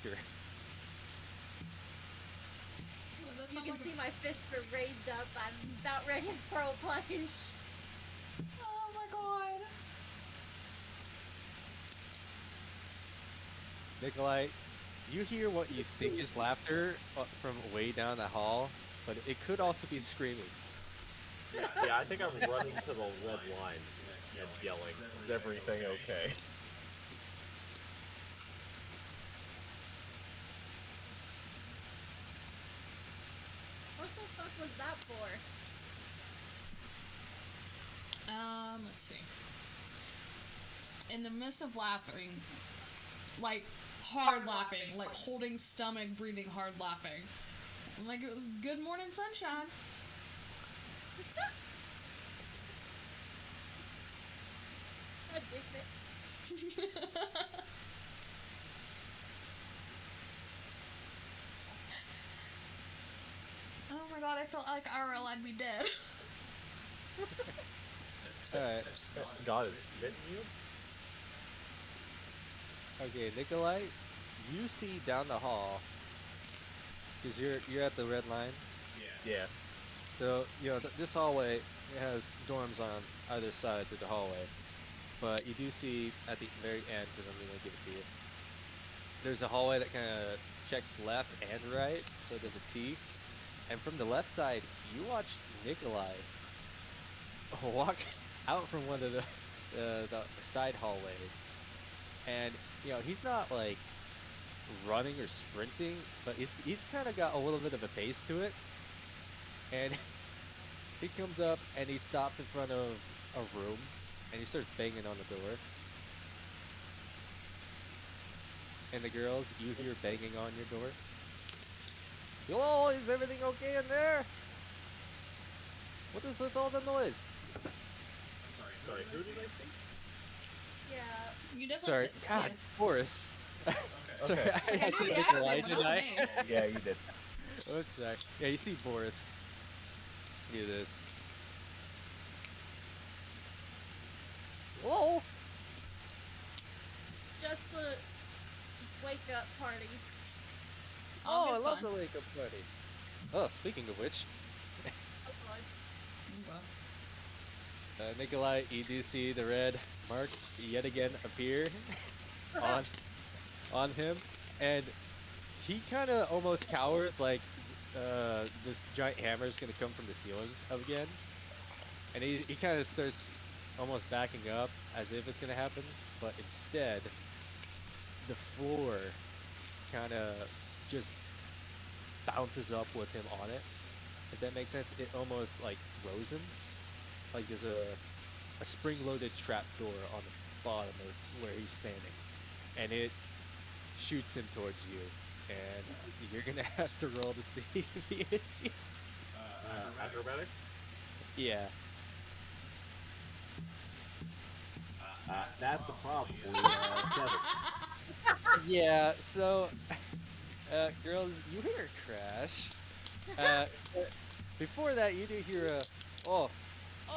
laughter. Well, You can see my fists are raised up. I'm about ready to throw a punch. Oh my god. Nikolai, you hear what you think is laughter from way down the hall, but it could also be screaming. Yeah, I think I'm running to the red line and yelling, "Is everything okay?" What the fuck was that for? Let's see. In the midst of laughing, like hard laughing, like holding stomach, breathing hard laughing. Like it was good morning sunshine. God damn it. Oh my god, I felt like IRL I'd be dead. Alright. God is spitting you? Okay, Nikolai, you see down the hall, because you're at the red line. Yeah. So, this hallway, it has dorms on either side through the hallway. But you do see at the very end, because I'm going to give it to you, there's a hallway that kind of checks left and right, so there's a T. And from the left side, you watch Nikolai walk out from one of the side hallways. And, he's not, like, running or sprinting, but he's kind of got a little bit of a pace to it. And he comes up and he stops in front of a room and he starts banging on the door. And the girls, you hear banging on your door. Hello, is everything okay in there? What is with all the noise? Sorry, who did I see? Yeah. You definitely Sorry, said, God, Boris. Sorry, Okay. I I said knew the Nikolai, accent, but didn't not the I? name. Yeah, you did. Oops, sorry. Yeah, you see Boris. Do this. Hello? Just the wake up party. All I good love fun. the wake up party. Oh, speaking of which, Oh god. Nikolai, you do see the red mark yet again appear on him, and he kind of almost cowers like this giant hammer is gonna come from the ceiling again, and he kind of starts almost backing up as if it's gonna happen, but instead the floor kind of just bounces up with him on it. If that makes sense, it almost like throws him. Like there's a spring-loaded trap door on the bottom of where he's standing, and it shoots him towards you, and you're gonna have to roll to see if he hits you. Acrobatics? Yeah. That's a problem. 7. Yeah. So, girls, you hear a crash. But before that, you do hear a oh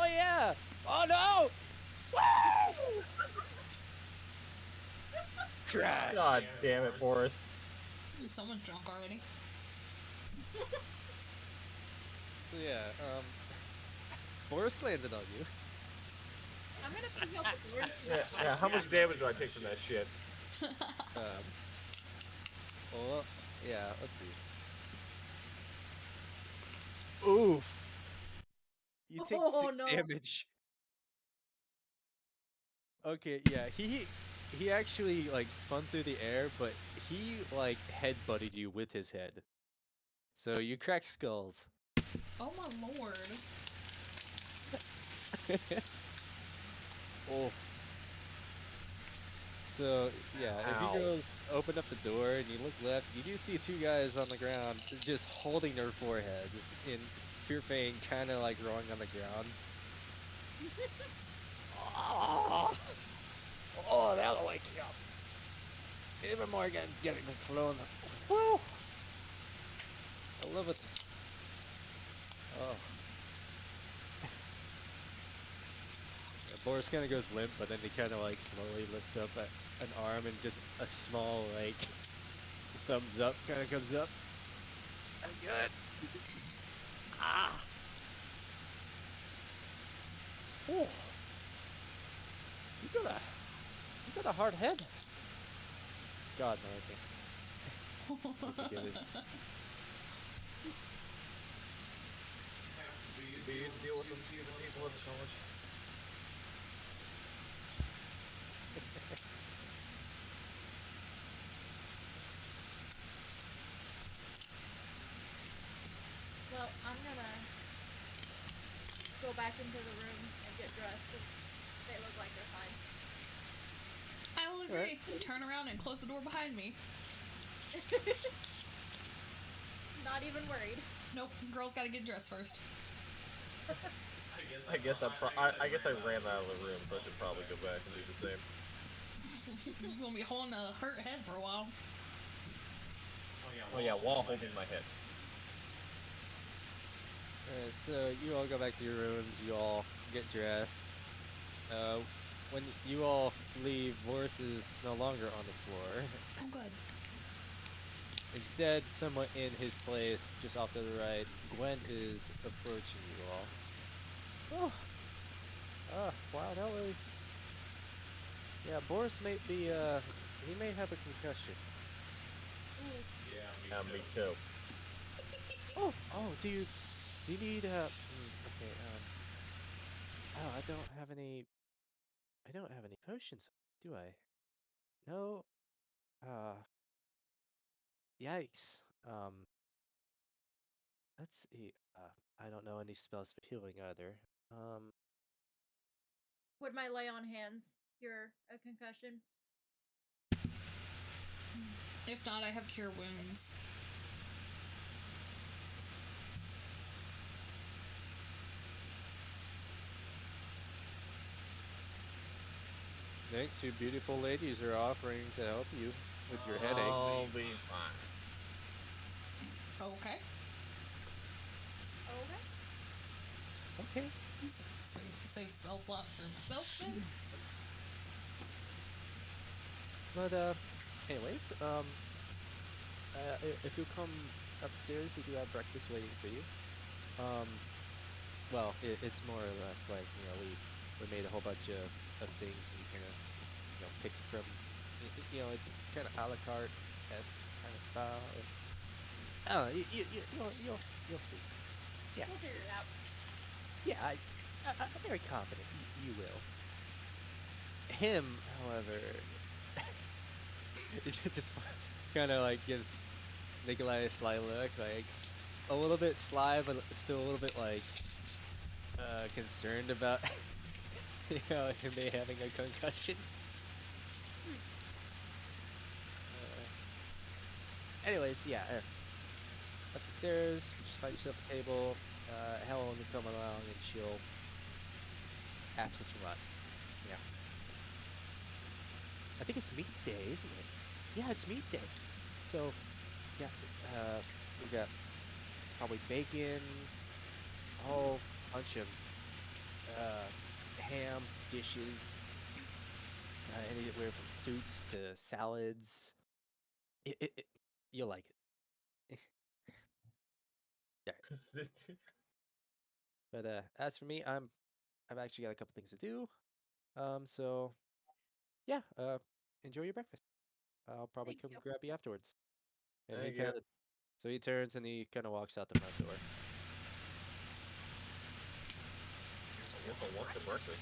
yeah, oh no, woo! Crash. God damn it, Boris. Someone's drunk already. So yeah, Boris landed on you. I'm gonna pick up the word. Yeah, how much damage do I take from that shit? Well, yeah, let's see. Oof. You take Oh, 6 no. damage. Okay, yeah, he actually like spun through the air, but he like head-butted you with his head. So you crack skulls. Oh my lord. Oh. So yeah, if Ow. you girls open up the door and you look left, you do see 2 guys on the ground just holding their foreheads in pure pain, kind of like rolling on the ground. Oh, that'll wake you up. Even more getting flown. Woo! I love it. Oh. Yeah, Boris kind of goes limp, but then he kind of like slowly lifts up an arm and just a small like thumbs up kind of comes up. I'm good. Ah. Oh. You got a hard head. God, no, I can't. Forgive it. Do you deal with them people at the college? Well, I'm gonna go back into the room and get dressed. 'Cause they look like they're fine. I will agree. Turn around and close the door behind me. Not even worried. Nope, girls gotta get dressed first. I guess I ran out of the room, so I should probably go back and do the same. You're gonna be holding a hurt head for a while. Oh yeah, while holding my head. Alright, so you all go back to your rooms, you all get dressed. When you all leave, Boris is no longer on the floor. Oh, good. Instead, somewhat in his place, just off to the right, Gwen is approaching you all. Oh, wow, that was... Yeah, Boris may be, he may have a concussion. Yeah, me too. Oh, do you need, okay, oh, I don't have any potions, do I? No, yikes. Let's see, I don't know any spells for healing either. Would my lay on hands cure a concussion? If not, I have cure wounds. Nick, two beautiful ladies are offering to help you with your headache. I'll be fine. Okay. Okay. Okay. Save spell slot for myself then. But, anyways, if you come upstairs, we do have breakfast waiting for you. Well, it's more or less like, you know, we made a whole bunch of things and you kind of, you know, pick from, you know, it's kind of a la carte kind of style. It's, I don't know, you'll see. Yeah. We'll figure it out. Yeah, I'm very confident you will. Him, however, it just kind of like gives Nikolai a sly look, like a little bit sly, but still a little bit like concerned about you know him having a concussion. Anyways, yeah, up the stairs, just find yourself a table. Helen will come along and she'll ask what you want. Yeah. I think it's meat day, isn't it? Yeah, it's meat day. So, yeah, we got probably bacon, a whole bunch of ham dishes, anywhere from soups to salads. You'll like it. Yeah. But as for me, I've actually got a couple things to do. So yeah, enjoy your breakfast. I'll probably Thank come you. grab you afterwards. And he Thank you. kind of, so he turns and he kind of walks out the front door. I guess I'll walk to breakfast.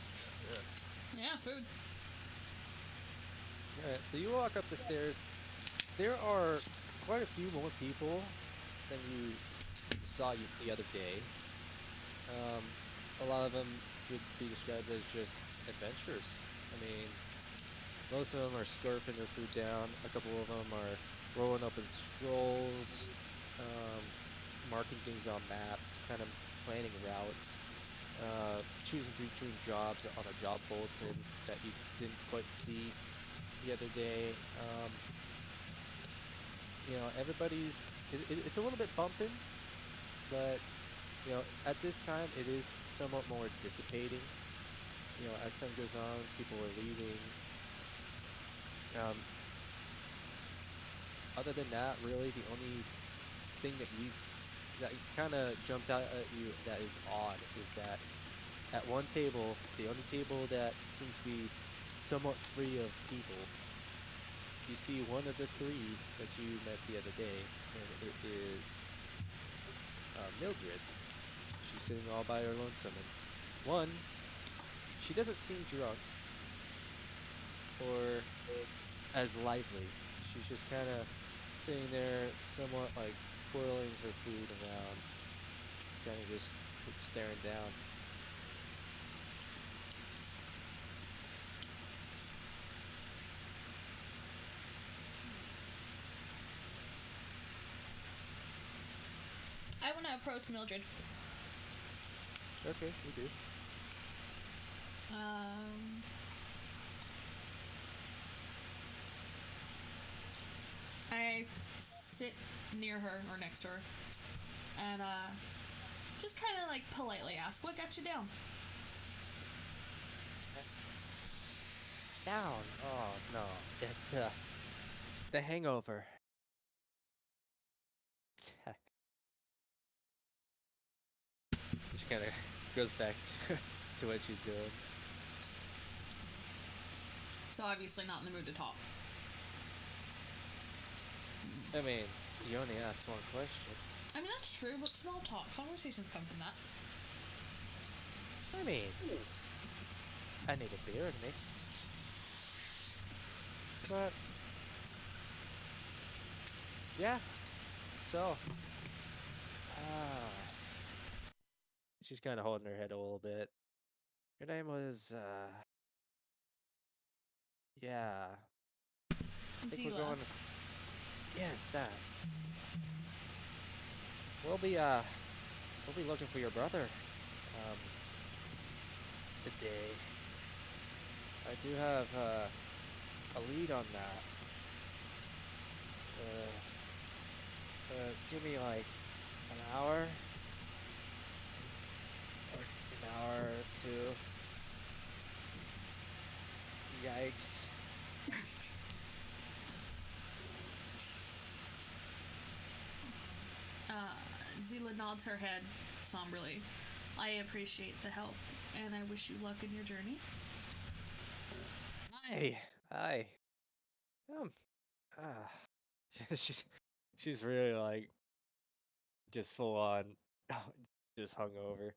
Yeah. Yeah, food. Alright, so you walk up the stairs. There are quite a few more people than you saw the other day. A lot of them would be described as just adventurers. I mean, most of them are scarfing their food down. A couple of them are rolling up in scrolls, marking things on maps, kind of planning routes, choosing between jobs on a job bulletin that you didn't quite see the other day. You know, everybody's, it's a little bit bumping, but, you know, at this time it is somewhat more dissipating. You know, as time goes on, people are leaving. other than that, really the only thing that kind of jumps out at you that is odd is that at one table, the only table that seems to be somewhat free of people, you see one of the three that you met the other day, and it is Mildred. She's sitting all by her lonesome, and one, she doesn't seem drunk or as lively. She's just kind of sitting there, somewhat like twirling her food around, kind of just staring down. I want to approach Mildred. Okay, we do. I sit near her or next to her, and just kind of like politely ask, "What got you down?" Down. Oh no, it's the hangover. She kind of goes back to what she's doing. So obviously not in the mood to talk. I mean, you only asked one question. I mean, that's true, but small talk conversations come from that. I mean, I need a beer in me. But yeah, so she's kind of holding her head a little bit. Your name was yeah. I think we're Zila. going. Yes, that. We'll be looking for your brother today. I do have a lead on that. Give me like an hour or an hour or two. Yikes. Zila nods her head somberly. I appreciate the help, and I wish you luck in your journey. Hi. Ah. She's really like just full on, just hungover.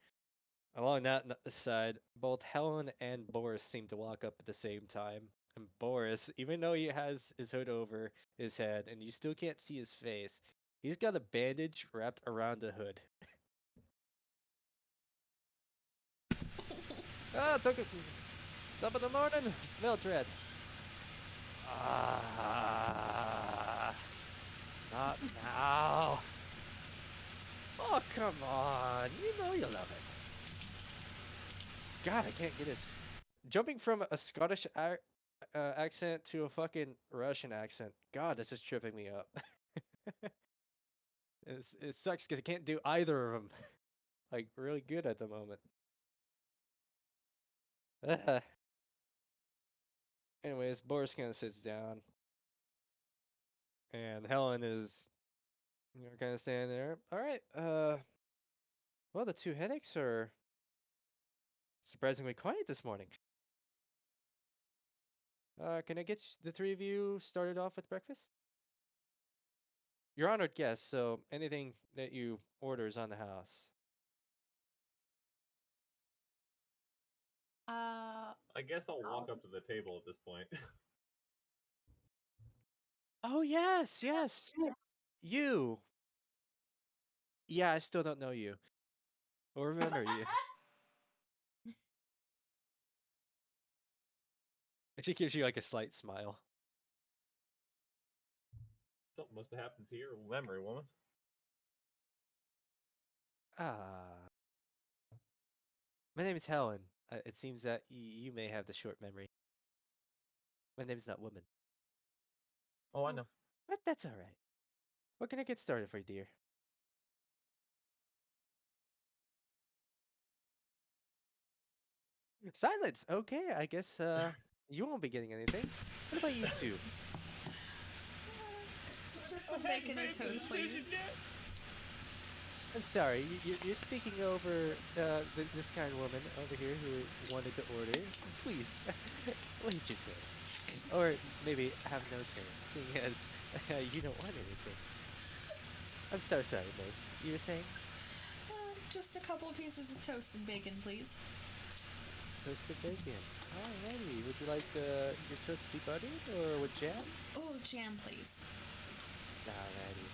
Along that side, both Helen and Boris seem to walk up at the same time. And Boris, even though he has his hood over his head and you still can't see his face, he's got a bandage wrapped around the hood. Took it. Top of the morning, Mildred. Not now. Oh, come on. You know you love it. God, I can't get this. Jumping from a Scottish accent to a fucking Russian accent. God, this is tripping me up. It sucks because I can't do either of them. Like, really good at the moment. Anyways, Boris kind of sits down. And Helen is, kind of standing there. All right, well, the two headaches are surprisingly quiet this morning. Can I get the three of you started off with breakfast? You're honored guests, so anything that you order is on the house. I guess I'll walk up to the table at this point. Oh, yes, yes. You. Yeah, I still don't know you. Or remember you. And she gives you like a slight smile. Something must have happened to your memory, woman. Ah. My name is Helen. It seems that you may have the short memory. My name is not woman. Oh, I know. But that's alright. What can I get started for you, dear? Silence! Okay, I guess you won't be getting anything. What about you two? some bacon and toast, please. I'm sorry, you're speaking over this kind woman over here who wanted to order. Please, wait your turn. Or maybe have no turn, seeing as you don't want anything. I'm so sorry, miss. You were saying? Just a couple of pieces of toast and bacon, please. Toasted bacon. Alrighty. Would you like your toast to be buttered or with jam? Oh, jam, please. Alrighty.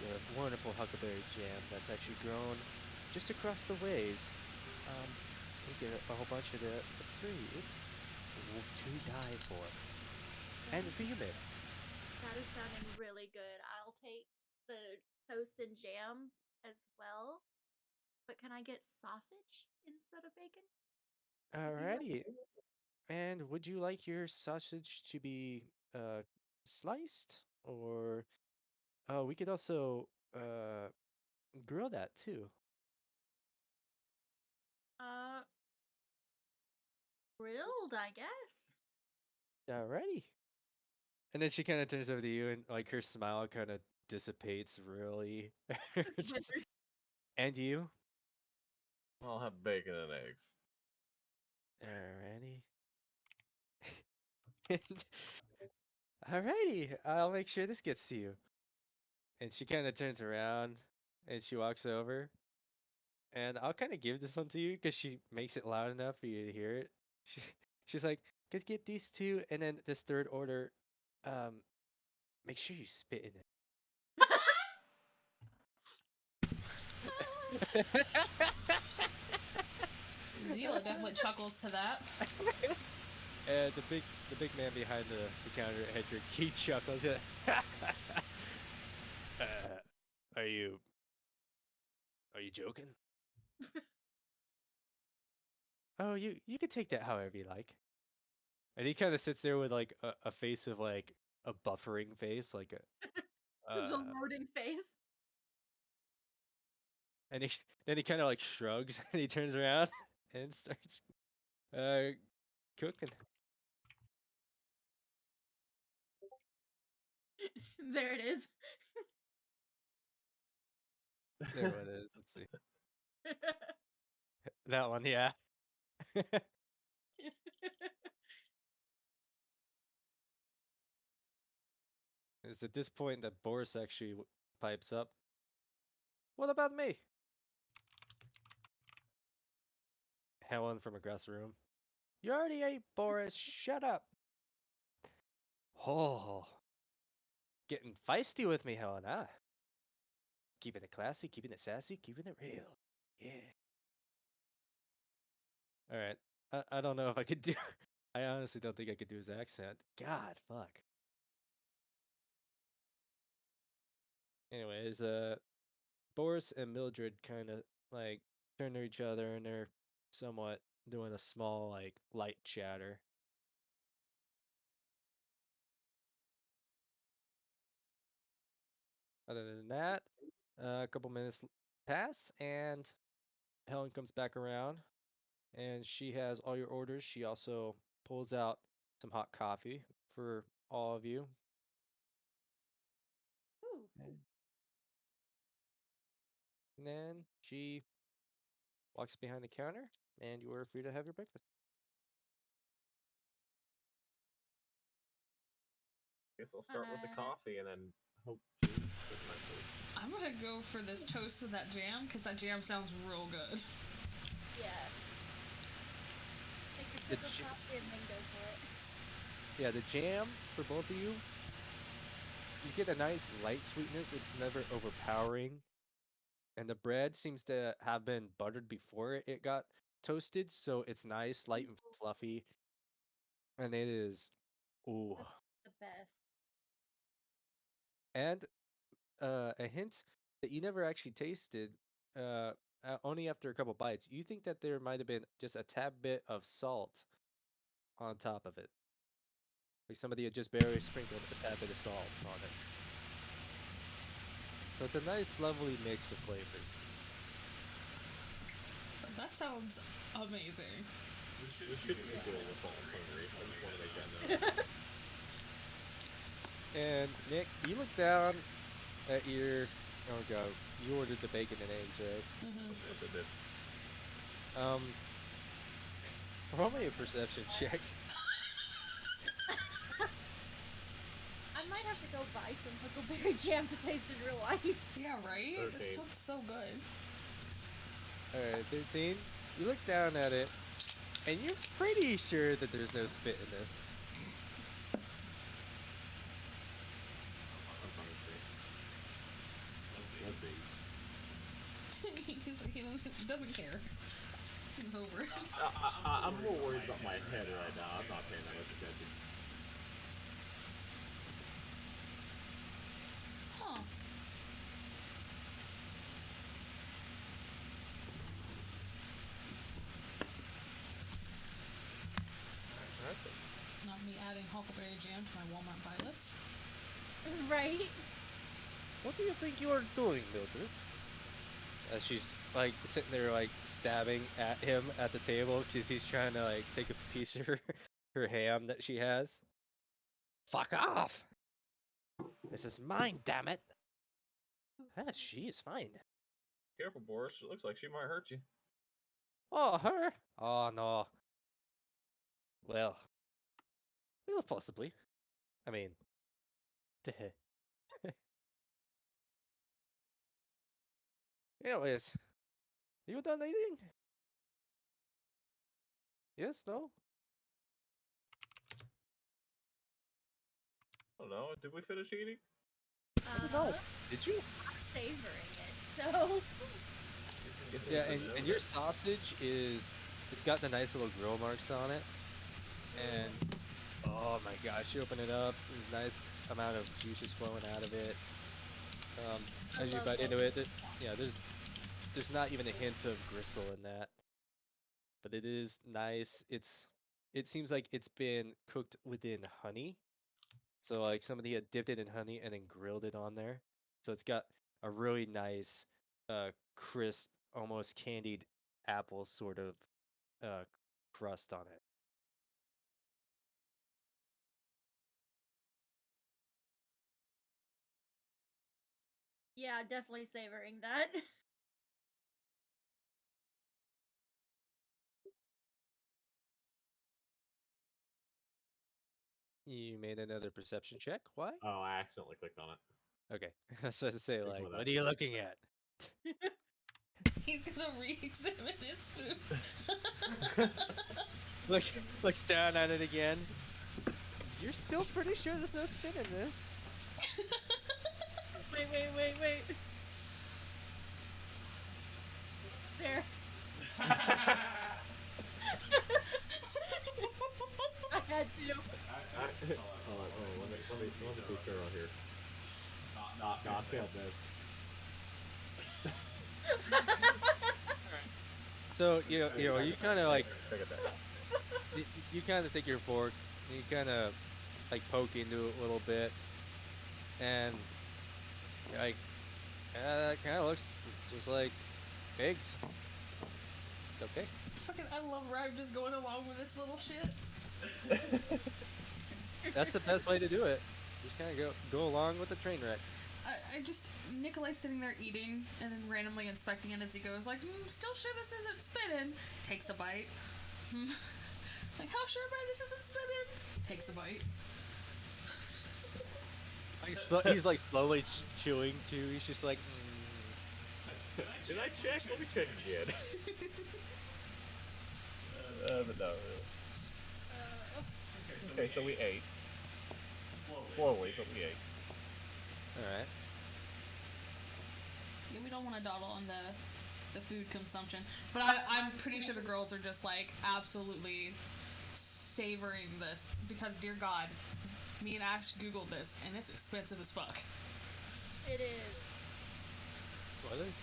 Your wonderful huckleberry jam that's actually grown just across the ways. You get a whole bunch of it for free. It's to die for. And for you, miss. That is sounding really good. I'll take the toast and jam as well. But can I get sausage instead of bacon? Alrighty. And would you like your sausage to be sliced, or we could also grill that too. Uh, grilled, I guess. Alrighty. And then she kind of turns over to you, and like her smile kind of dissipates really. She's- and you? I'll have bacon and eggs. Alrighty. And- Alrighty. I'll make sure this gets to you. And she kind of turns around and she walks over. And I'll kind of give this one to you because she makes it loud enough for you to hear it. She, she's like, could get these two, and then this third order, make sure you spit in it. Zila definitely chuckles to that. And the big man behind the counter, Hedrick, he chuckles. Are you joking? Oh, you can take that however you like. And he kind of sits there with like a face of like a buffering face, like a The loading face. and then he kind of like shrugs and he turns around and starts cooking. There it is. There it is. Let's see. That one, yeah. It's at this point that Boris actually pipes up. What about me? Helen from across the room. You already ate, Boris. Shut up. Oh, getting feisty with me, Helen, huh? Keeping it classy, keeping it sassy, keeping it real. Yeah. All right. I don't know if I could do. I honestly don't think I could do his accent. God, fuck. Anyways, Boris and Mildred kind of like turn to each other and they're somewhat doing a small like light chatter. Other than that, a couple minutes pass and Helen comes back around and she has all your orders. She also pulls out some hot coffee for all of you. Ooh. And then she walks behind the counter and you are free to have your breakfast. Guess I'll start with the Uh, coffee and then hope she gets my food. I'm gonna go for this toast with that jam because that jam sounds real good. Yeah. Take a The sip of j- coffee and then go for it. Yeah, the jam for both of you, you get a nice light sweetness. It's never overpowering. And the bread seems to have been buttered before it got toasted, so it's nice, light and fluffy. And it is, ooh. The best. And a hint that you never actually tasted, only after a couple bites. You think that there might have been just a tad bit of salt on top of it. Like somebody had just barely sprinkled a tad bit of salt on it. So it's a nice, lovely mix of flavors. That sounds amazing. This shouldn't be doing with all hungry. I just want to make that known. And Nick, you look down at your. Oh god, you ordered the bacon and eggs, right? Mm-hmm. Yes, it did. Roll me a perception check. I might have to go buy some Huckleberry Jam to taste in real life. Yeah, right? It 13. looks so good. Alright, 13. You look down at it, and you're pretty sure that there's no spit in this. Let's see. He's like, he doesn't care. He's over it. I'm more worried about my head right now. I'm not paying that much attention. Huh. Not me adding Huckleberry Jam to my Walmart buy list. Right? What do you think you are doing, Mildred? As she's like sitting there like stabbing at him at the table because he's trying to like take a piece of her ham that she has. Fuck off! This is mine, damn it! Ah, she is fine. Careful, Boris. It looks like she might hurt you. Oh, her? Oh no. Well, possibly. I mean, anyways, you done eating? Yes, no? I don't know. Did we finish eating? No. Did you? I'm savoring it, so. Yeah, and your sausage is, it's got the nice little grill marks on it. And, oh my gosh, you open it up, there's a nice amount of juices flowing out of it. I As you love bite into both. it, yeah, there's not even a hint of gristle in that. But it is nice. It seems like it's been cooked within honey. So like somebody had dipped it in honey and then grilled it on there. So it's got a really nice, crisp, almost candied apple sort of crust on it. Yeah, definitely savoring that. You made another perception check. Why? Oh, I accidentally clicked on it. Okay. So to say, Ignore like, that. what are you looking at? He's gonna re-examine his food. Looks down at it again. You're still pretty sure there's no spit in this. Wait. There. I had to. Let me be thorough here. God failed this. So you kind of like Take it back. you kind of take your fork and you kind of like poke into it a little bit, and you're like, that kind of looks just like eggs. It's okay. Fucking, I love Rive just going along with this little shit. That's the best way to do it. Just kind of go along with the train wreck. I just, Nikolai's sitting there eating and then randomly inspecting it as he goes, like, still sure this isn't spitting. Takes a bite. Like, how sure am I this isn't spitting? Takes a bite. He's like slowly chewing too. He's just like, Did I check? Let me check again. But no. Okay, so we ate. Slowly, but we ate. all right. Yeah, we don't want to dawdle on the food consumption. But I'm pretty sure the girls are just, like, absolutely savoring this. Because, dear God, me and Ash Googled this, and it's expensive as fuck. It is. What is?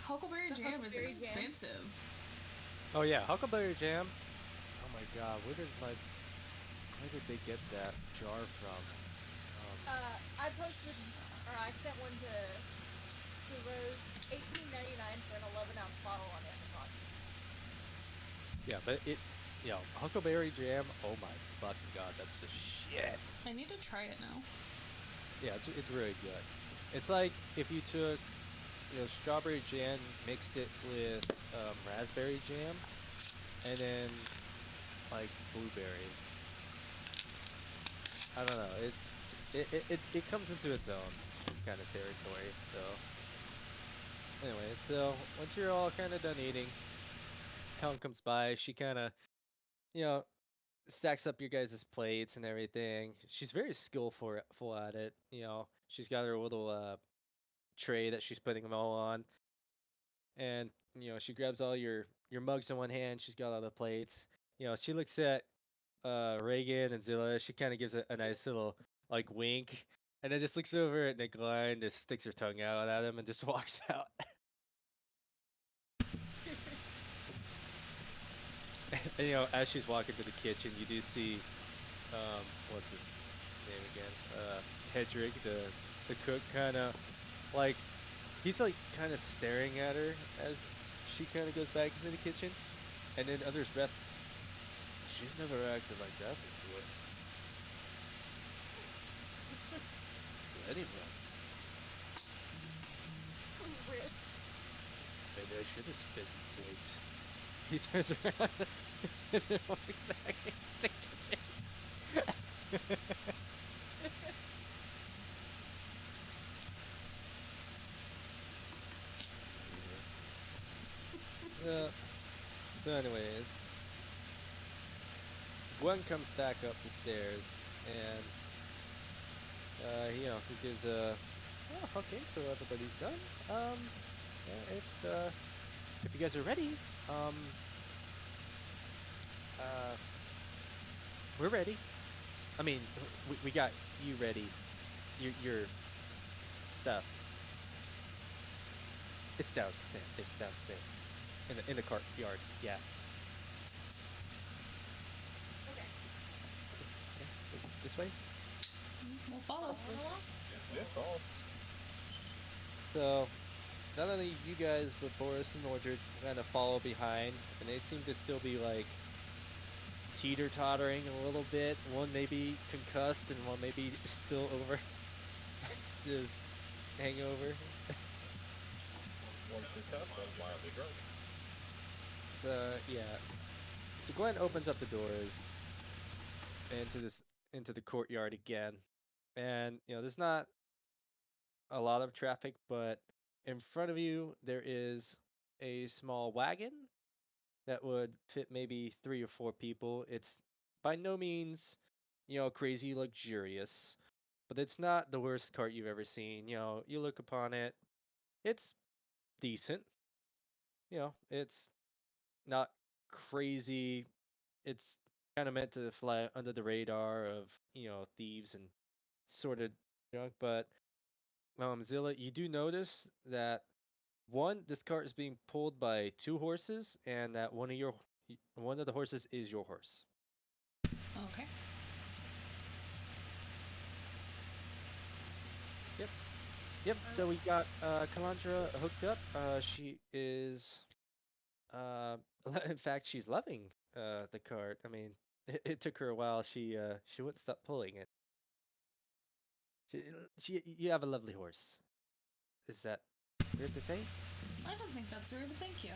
Huckleberry The jam is Huckleberry Jam. expensive. Oh yeah, Huckleberry Jam. Oh my God, where did they get that jar from? I posted, or I sent one to Rose, $18.99 for an 11-ounce bottle on Amazon. Yeah, but Huckleberry Jam. Oh my fucking God, that's the shit. I need to try it now. Yeah, it's really good. It's like if you took strawberry jam, mixed it with raspberry jam, and then like blueberry. I don't know. It comes into its own kind of territory. So anyway, so once you're all kind of done eating, Helen comes by. She kind of you know stacks up your guys' plates and everything. She's very skillful at it. She's got her little tray that she's putting them all on, and she grabs all your mugs in one hand. She's got all the plates. She looks at Reagan and Zilla. She kind of gives a nice little like wink, and then just looks over at Nikolai and just sticks her tongue out at him and just walks out. And as she's walking to the kitchen, you do see what's his name again? Hedrick, the cook, kind of like he's like kind of staring at her as she kind of goes back into the kitchen, and then under his breath, she's never acted like that before. Anyway, Rip. maybe I should have spit in plates. He turns around and then walks back into the kitchen. uh, so anyways, Gwen comes back up the stairs and he gives a okay, so everybody's done. If you guys are ready, um uh we're ready. I mean, we got you ready. Your stuff. It's downstairs. It's downstairs in the cart yard. Yeah. Okay. This way. We'll follow. Following along? Yeah, cool. So, not only you guys, but Boris and Mordred kind of follow behind, and they seem to still be like teeter-tottering a little bit. One may be concussed, and one may be still over, just hangover. One concussed, one mildly drunk. So yeah. So Gwen opens up the doors into the courtyard again, and there's not a lot of traffic, but in front of you there is a small wagon that would fit maybe 3 or 4 people. It's by no means, crazy luxurious, but it's not the worst cart you've ever seen. You look upon it, it's decent. It's not crazy. It's kind of meant to fly under the radar of, thieves and sort of junk, but Zilla, you do notice that one, this cart is being pulled by 2 horses, and that one of the horses is your horse. Okay. Yep. Yep. So we got Kalandra hooked up. She is in fact she's loving the cart. I mean, it took her a while. She wouldn't stop pulling it. You have a lovely horse. Is that weird to say? I don't think that's rude, but thank you.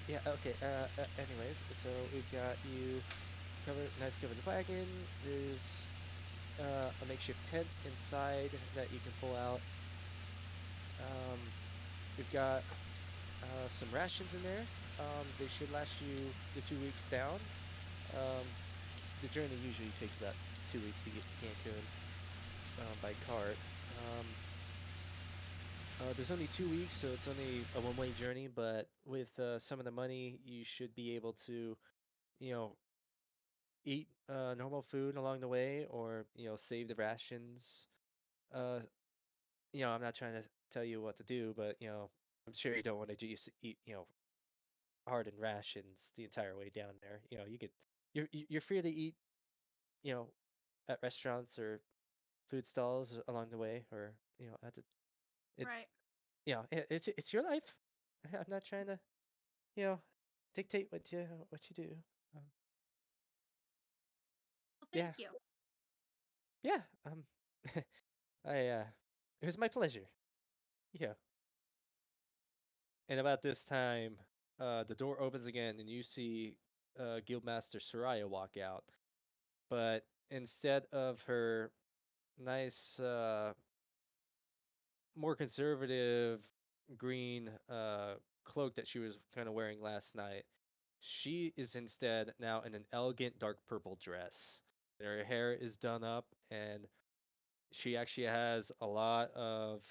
Yeah, okay. Anyways, so we've got you covered wagon. There's a makeshift tent inside that you can pull out. We've got some rations in there. They should last you the 2 weeks down. The journey usually takes about 2 weeks to get to Cancun by cart. There's only 2 weeks, so it's only a one-way journey. But with some of the money, you should be able to, you know, eat normal food along the way, or save the rations. Uh, I'm not trying to tell you what to do, but I'm sure you don't want to just eat, hardened rations the entire way down there. You could, you're free to eat, you know, at restaurants or food stalls along the way, or at the, it's Right. it's your life. I'm not trying to you know dictate what you do. Um, Well, yeah, thank you. Yeah. It was my pleasure. Yeah. And about this time, the door opens again, and you see Guildmaster Soraya walk out. But instead of her nice, more conservative green cloak that she was kind of wearing last night, she is instead now in an elegant dark purple dress. Her hair is done up, and she actually has a lot of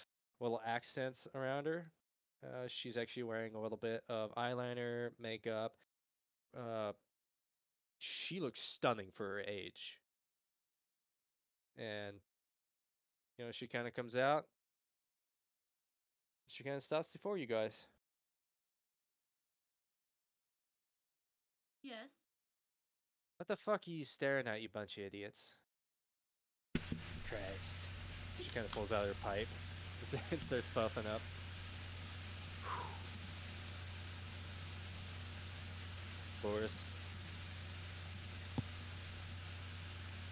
little accents around her. She's actually wearing a little bit of eyeliner, makeup. Uh, she looks stunning for her age. And, she kind of comes out. She kind of stops before you guys. Yes. What the fuck are you staring at, you bunch of idiots? Christ. She kind of pulls out her pipe. It starts puffing up. Boris.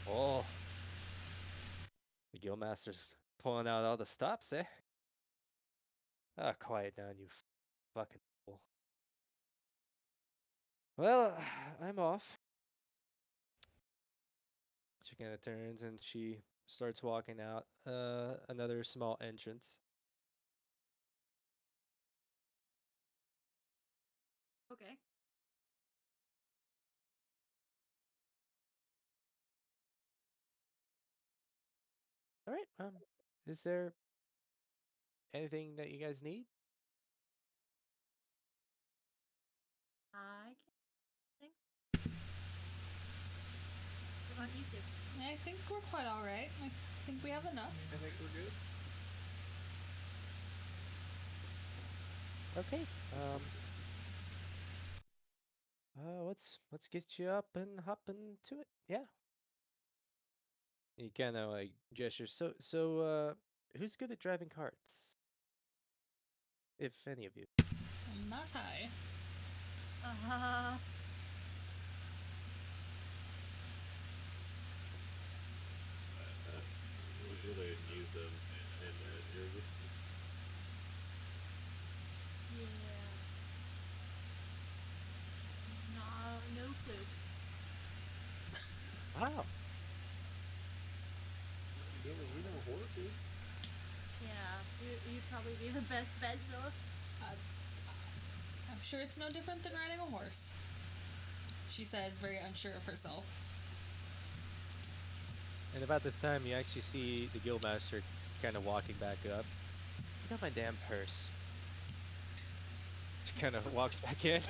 Oh. The Guildmaster's pulling out all the stops, eh? Ah, quiet down, you fucking fool. Well, I'm off. She kind of turns and she starts walking out another small entrance. Okay. All right. Is there anything that you guys need? I can think. What about you two? I think we're quite all right. I think we have enough. I think we're good. Okay. Let's get you up and hop into it. Yeah. You kind of like gesture. So, who's good at driving carts? If any of you. And that's high. Uh, We really use them in Jersey. yeah. No clue. Wow. We know horses. Yeah, you'd probably be the best bet, Zilla. I'm sure it's no different than riding a horse. She says, very unsure of herself. And about this time, you actually see the Guildmaster kind of walking back up. I got my damn purse. She kind of walks back in.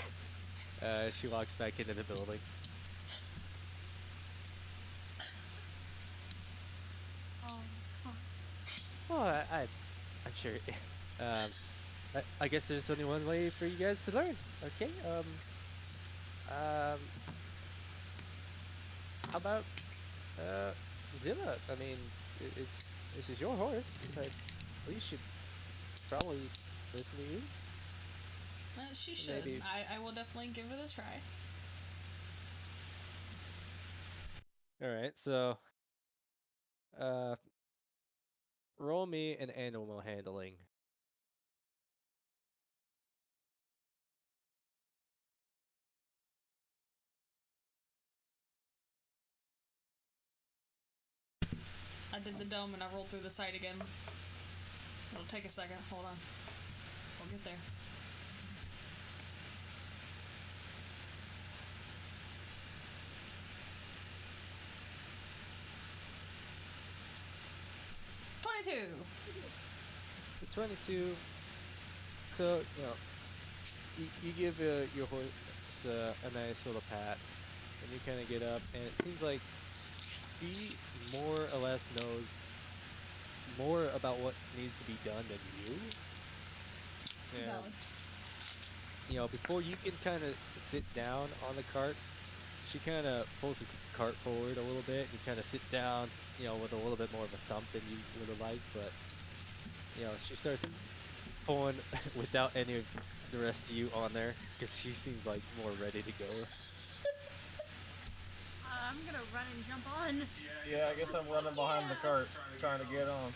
She walks back into the building. Huh. Well, I'm sure. I guess there's only one way for you guys to learn. Okay. How about Zilla? I mean, this is your horse. We should probably listen to you. She should. Maybe. I will definitely give it a try. All right. So, roll me an animal handling. I did the dome and I rolled through the site again. It'll take a second. Hold on. We'll get there. The 22. So, you give your horse a nice little pat, and you kind of get up, and it seems like she more or less knows more about what needs to be done than you. And, Valid. before you can kind of sit down on the cart, she kind of pulls the cart forward a little bit. And you kind of sit down, with a little bit more of a thump than you would have liked, but she starts pulling without any of the rest of you on there because she seems like more ready to go. I'm gonna run and jump on. Yeah, I guess I'm running behind the cart, trying to get on.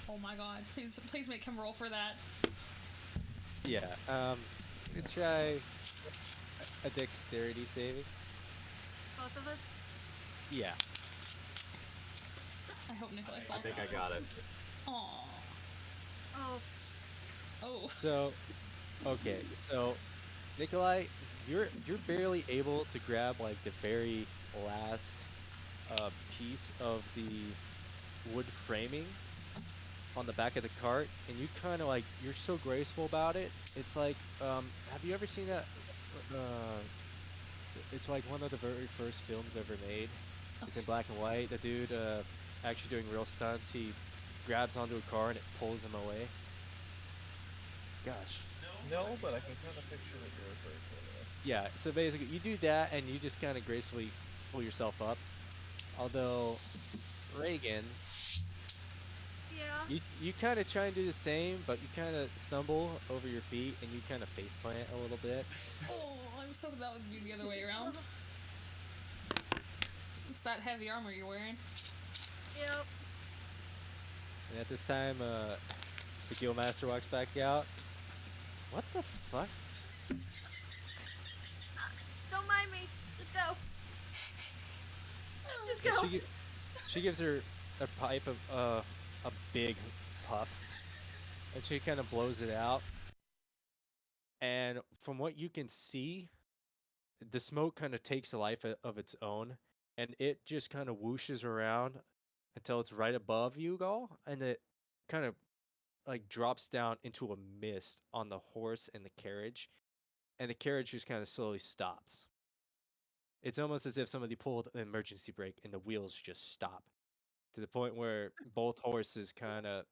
Oh my god! Please make him roll for that. Yeah. Try a dexterity saving. Both of us. Yeah. I hope Nikolai I falls think I out. got it. Aww. Oh, Oh. So, okay. So, Nikolai, you're barely able to grab like the very last piece of the wood framing on the back of the cart, and you kind of like you're so graceful about it. It's like, have you ever seen that? Uh, it's like one of the very first films ever made. It's in black and white. The dude actually doing real stunts. He grabs onto a car and it pulls him away. Gosh. No, but I can kind of picture what you're referring to. Yeah, so basically you do that and you just kind of gracefully pull yourself up. Although, Reagan, yeah. you kind of try and do the same, but you kind of stumble over your feet and you kind of faceplant a little bit. Oh, I was hoping that would be the other way around. It's that heavy armor you're wearing. Yep. And at this time, the Guildmaster walks back out. What the fuck? Don't mind me. Just go. Just And go. she gives her a pipe of a big puff, and she kind of blows it out. And from what you can see, the smoke kind of takes a life of its own, and it just kind of whooshes around until it's right above you, all, and it kind of like drops down into a mist on the horse and the carriage, and the carriage just kind of slowly stops. It's almost as if somebody pulled an emergency brake and the wheels just stop to the point where both horses kind of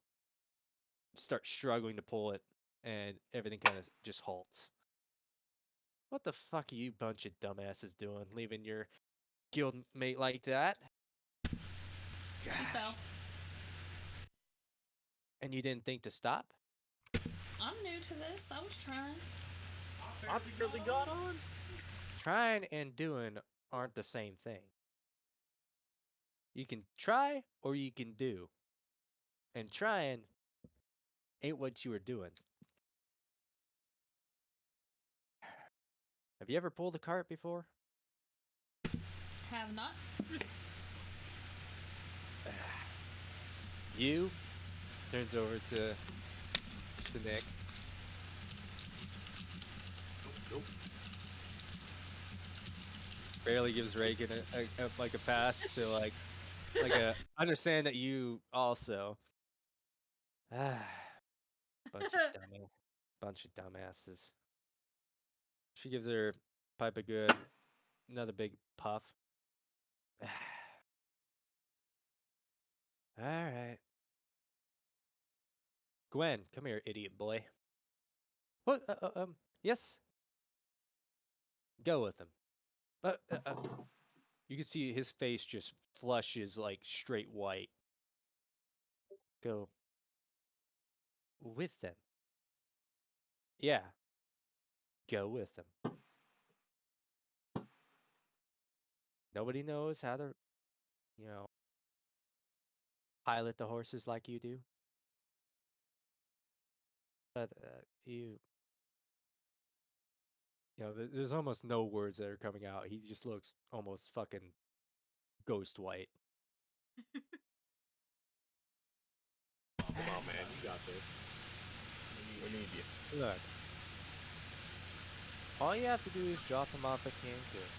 start struggling to pull it and everything kind of just halts. What the fuck are you bunch of dumbasses doing, leaving your guild mate like that? She fell. And you didn't think to stop? I'm new to this. I was trying. I barely got on. Trying and doing aren't the same thing. You can try or you can do. And trying ain't what you were doing. Have you ever pulled a cart before? Have not. You turns over to Nick. Nope. Barely gives Reagan like a pass to like a understand that you also bunch of dumbasses. She gives her pipe a good another big puff. All right. Gwen, come here, idiot boy. What? Yes. Go with him. You can see his face just flushes like straight white. Go with them. Yeah. Go with them. Nobody knows how to, pilot the horses like you do. But there's almost no words that are coming out. He just looks almost fucking ghost white. Come on, man. You got this. We need you. Look. All you have to do is drop him off at Cancun.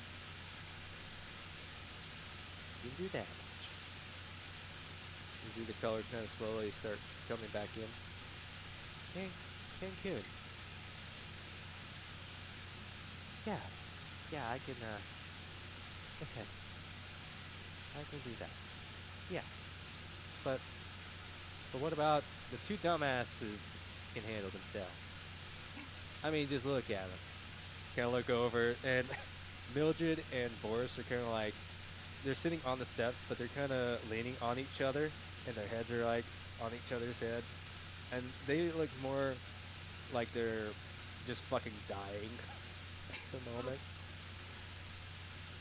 You can do that much. You see the color kind of slowly start coming back in. Cancun. Yeah, I can, okay. I can do that. Yeah. But what about the two dumbasses can handle themselves? I mean, just look at them. Kind of look over, and Mildred and Boris are kind of like, they're sitting on the steps, but they're kind of leaning on each other, and their heads are like on each other's heads. And they look more like they're just fucking dying at the moment.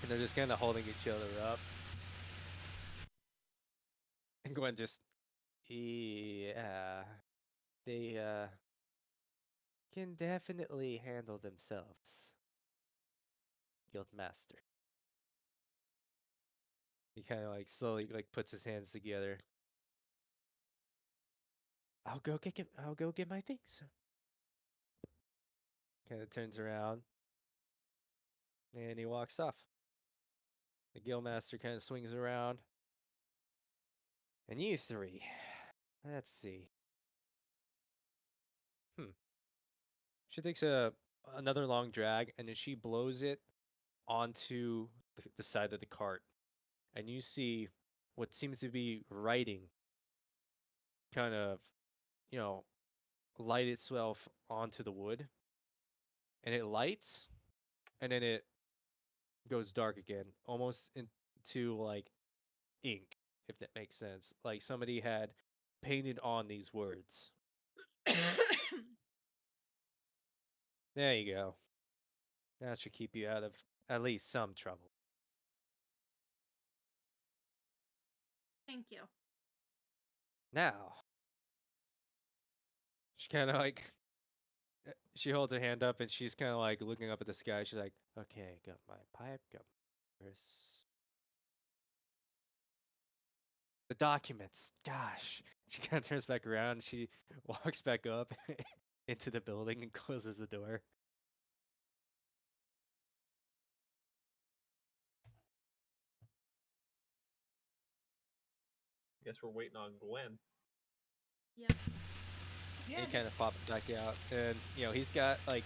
And they're just kind of holding each other up. And Gwen just, yeah, they can definitely handle themselves. Guildmaster. He kind of like slowly like puts his hands together. I'll go get my things. Kind of turns around and he walks off. The Guildmaster kind of swings around. And you three, let's see. She takes another long drag and then she blows it onto the side of the cart. And you see what seems to be writing kind of, you know, light itself onto the wood. And it lights and then it goes dark again, almost into like ink, if that makes sense. Like somebody had painted on these words. There you go. That should keep you out of at least some trouble. Thank you. Now, she kind of like, she holds her hand up and she's kind of like looking up at the sky. She's like, okay, got my pipe, got my purse. The documents, gosh. She kind of turns back around. She walks back up into the building and closes the door. Guess we're waiting on Gwen. Yep. Yeah, And he kind of pops back out. And, you know, he's got like,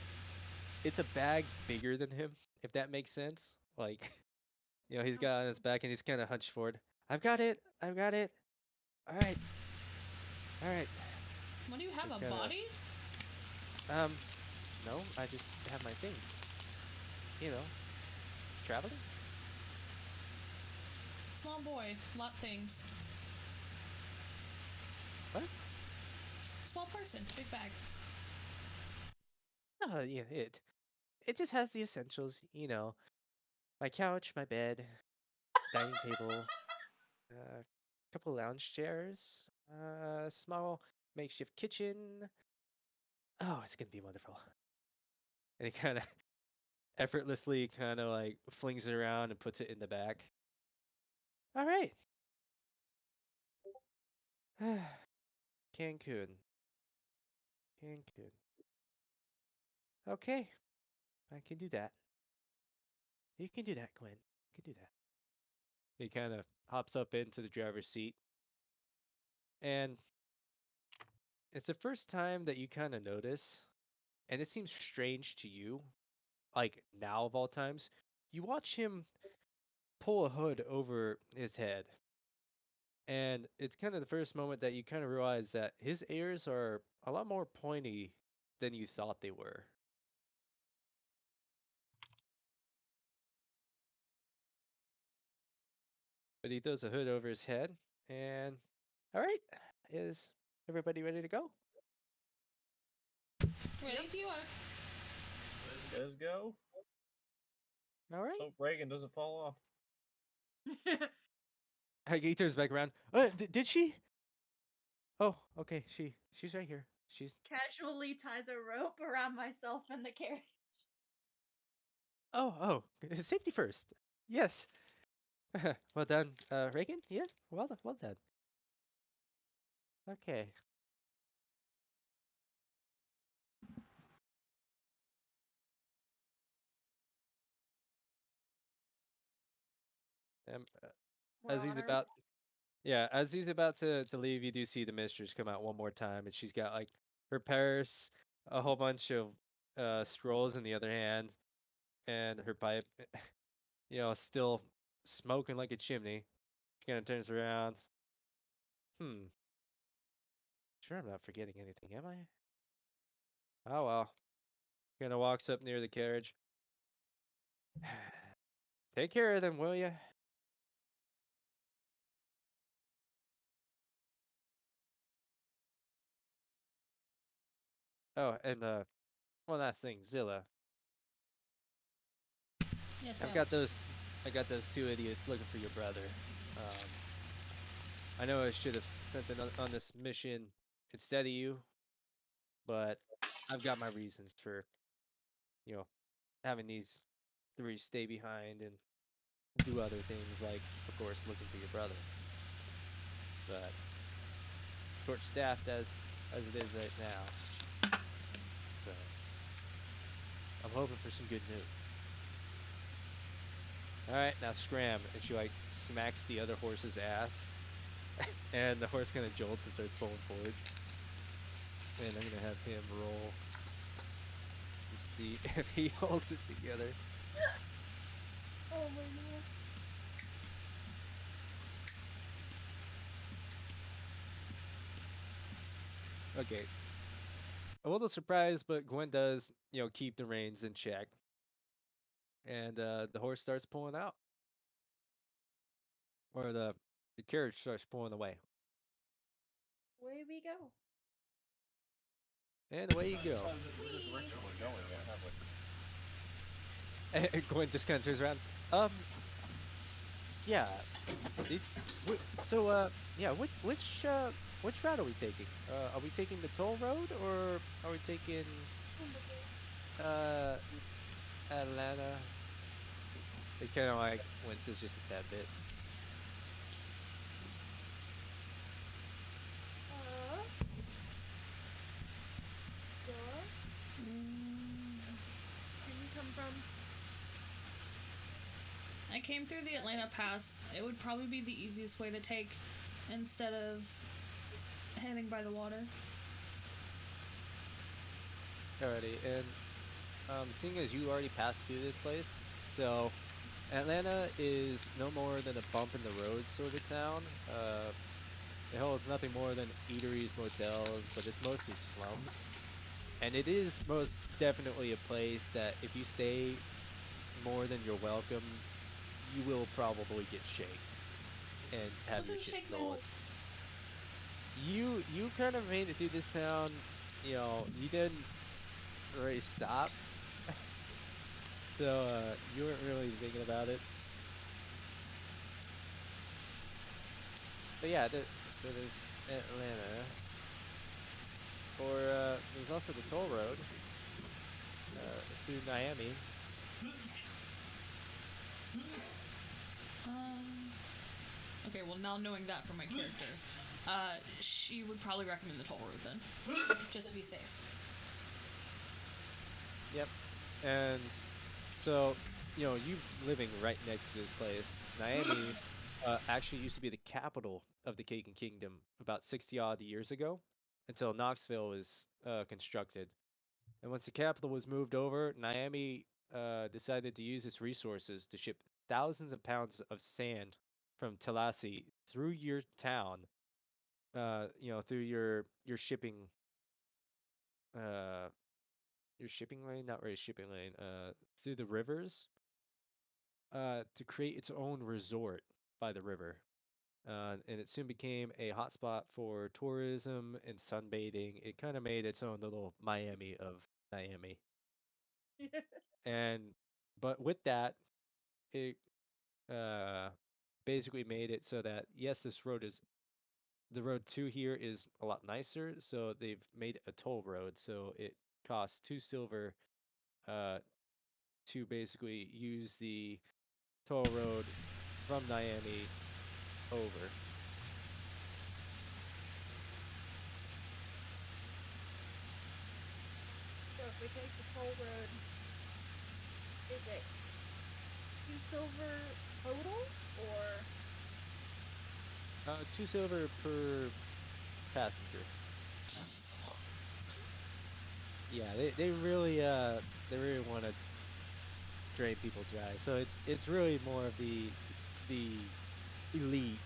it's a bag bigger than him, if that makes sense. Like, you know, he's got on his back and he's kind of hunched forward. I've got it. I've got it. All right. All right. what do you have, a kinda- body? No, I just have my things. You know, traveling. Small boy, lot things. What? Small person, big bag. Yeah, it just has the essentials. You know, my couch, my bed, dining table, a couple lounge chairs, a small makeshift kitchen. Oh, it's gonna be wonderful. And he kind of effortlessly kind of like flings it around and puts it in the back. All right. Cancun. Cancun. Okay, I can do that. You can do that, Gwen. You can do that. He kind of hops up into the driver's seat. And it's the first time that you kind of notice, and it seems strange to you, like now of all times, you watch him pull a hood over his head. And it's kind of the first moment that you kind of realize that his ears are a lot more pointy than you thought they were. But he throws a hood over his head, and all right, is everybody ready to go? Ready if you are. Let's go. All right. So Reagan doesn't fall off. He turns back around. Did she? Oh, okay. She's right here. She's. Casually ties a rope around myself and the carriage. Oh. Safety first. Yes. Well done, Reagan. Yeah. Well done. Okay. As he's Water. about, yeah, as he's about to leave, you do see the mistress come out one more time, and she's got like her purse, a whole bunch of scrolls in the other hand, and her pipe, you know, still smoking like a chimney. She kind of turns around. Sure, I'm not forgetting anything, am I? Oh well. Kind of walks up near the carriage. Take care of them, will you? Oh, and one last thing, Zilla. Yes, I've ma'am. got those I got those two idiots looking for your brother. I know I should have sent them on this mission instead of you, but I've got my reasons for, you know, having these three stay behind and do other things, like, of course, looking for your brother. But short-staffed as it is right now, so I'm hoping for some good news. All right, now scram, and she like smacks the other horse's ass, and the horse kind of jolts and starts pulling forward. And I'm gonna have him roll to see if he holds it together. Oh my god. Okay. A little surprised, but Gwen does, keep the reins in check. And the horse starts pulling out. Or the carriage starts pulling away. Away we go. And away you go. And Gwen just kind of turns around. Yeah. Yeah, which route are we taking? Are we taking the toll road, or are we taking Atlanta? It kind of like winces just a tad bit. Where you come from? I came through the Atlanta Pass. It would probably be the easiest way to take instead of heading by the water. Alrighty, and seeing as you already passed through this place, so Atlanta is no more than a bump in the road sort of town. It holds nothing more than eateries, motels, but it's mostly slums. And it is most definitely a place that if you stay more than you're welcome, you will probably get shaked and have your Wouldn't shit shake stolen. this- You kind of made it through this town, you didn't really stop. So you weren't really thinking about it. But yeah, so there's Atlanta. Or there's also the toll road through Miami. Okay, well, now knowing that from my character, she would probably recommend the toll road then, just to be safe. Yep. And so, you living right next to this place, Miami actually used to be the capital of the Kagan Kingdom about 60 odd years ago, until Knoxville was constructed. And once the capital was moved over, Miami decided to use its resources to ship thousands of pounds of sand from Tallahassee through your town, through your shipping, your shipping lane, not really shipping lane, through the rivers, to create its own resort by the river. And it soon became a hotspot for tourism and sunbathing. It kind of made its own little Miami of Miami. But with that, it basically made it so that, yes, the road to here is a lot nicer. So they've made a toll road. So it costs 2 silver to basically use the toll road from Miami over. So if we take the toll road, is it 2 silver total, or 2 silver per passenger. Yeah, they really want to drain people dry. So it's really more of the elite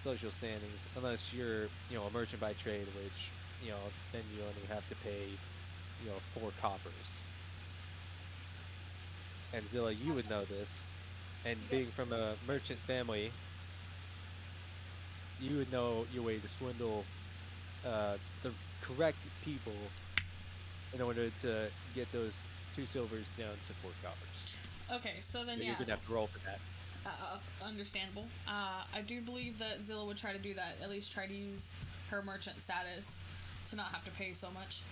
social standings, unless you're a merchant by trade, which then you only have to pay 4 coppers. And Zilla, you would know this, and being from a merchant family, you would know your way to swindle the correct people in order to get those 2 silvers down to 4 coppers. Okay, so then So yeah, you're gonna have to roll for that. understandable. I do believe that Zilla would try to do that. At least try to use her merchant status to not have to pay so much.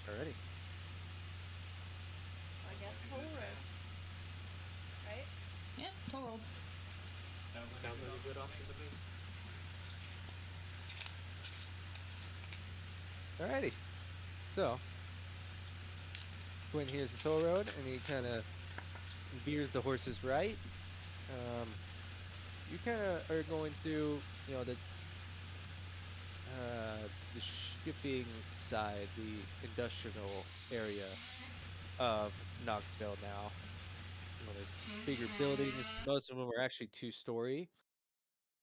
Alrighty. I guess toll road. Right? Yeah, toll rolled. Sounds like a good option to me. Alrighty. So, Quinn hears the toll road, and he kind of veers the horses right. You kind of are going through, the shipping side, the industrial area of Knoxville now. There's bigger buildings. Most of them are actually two-story.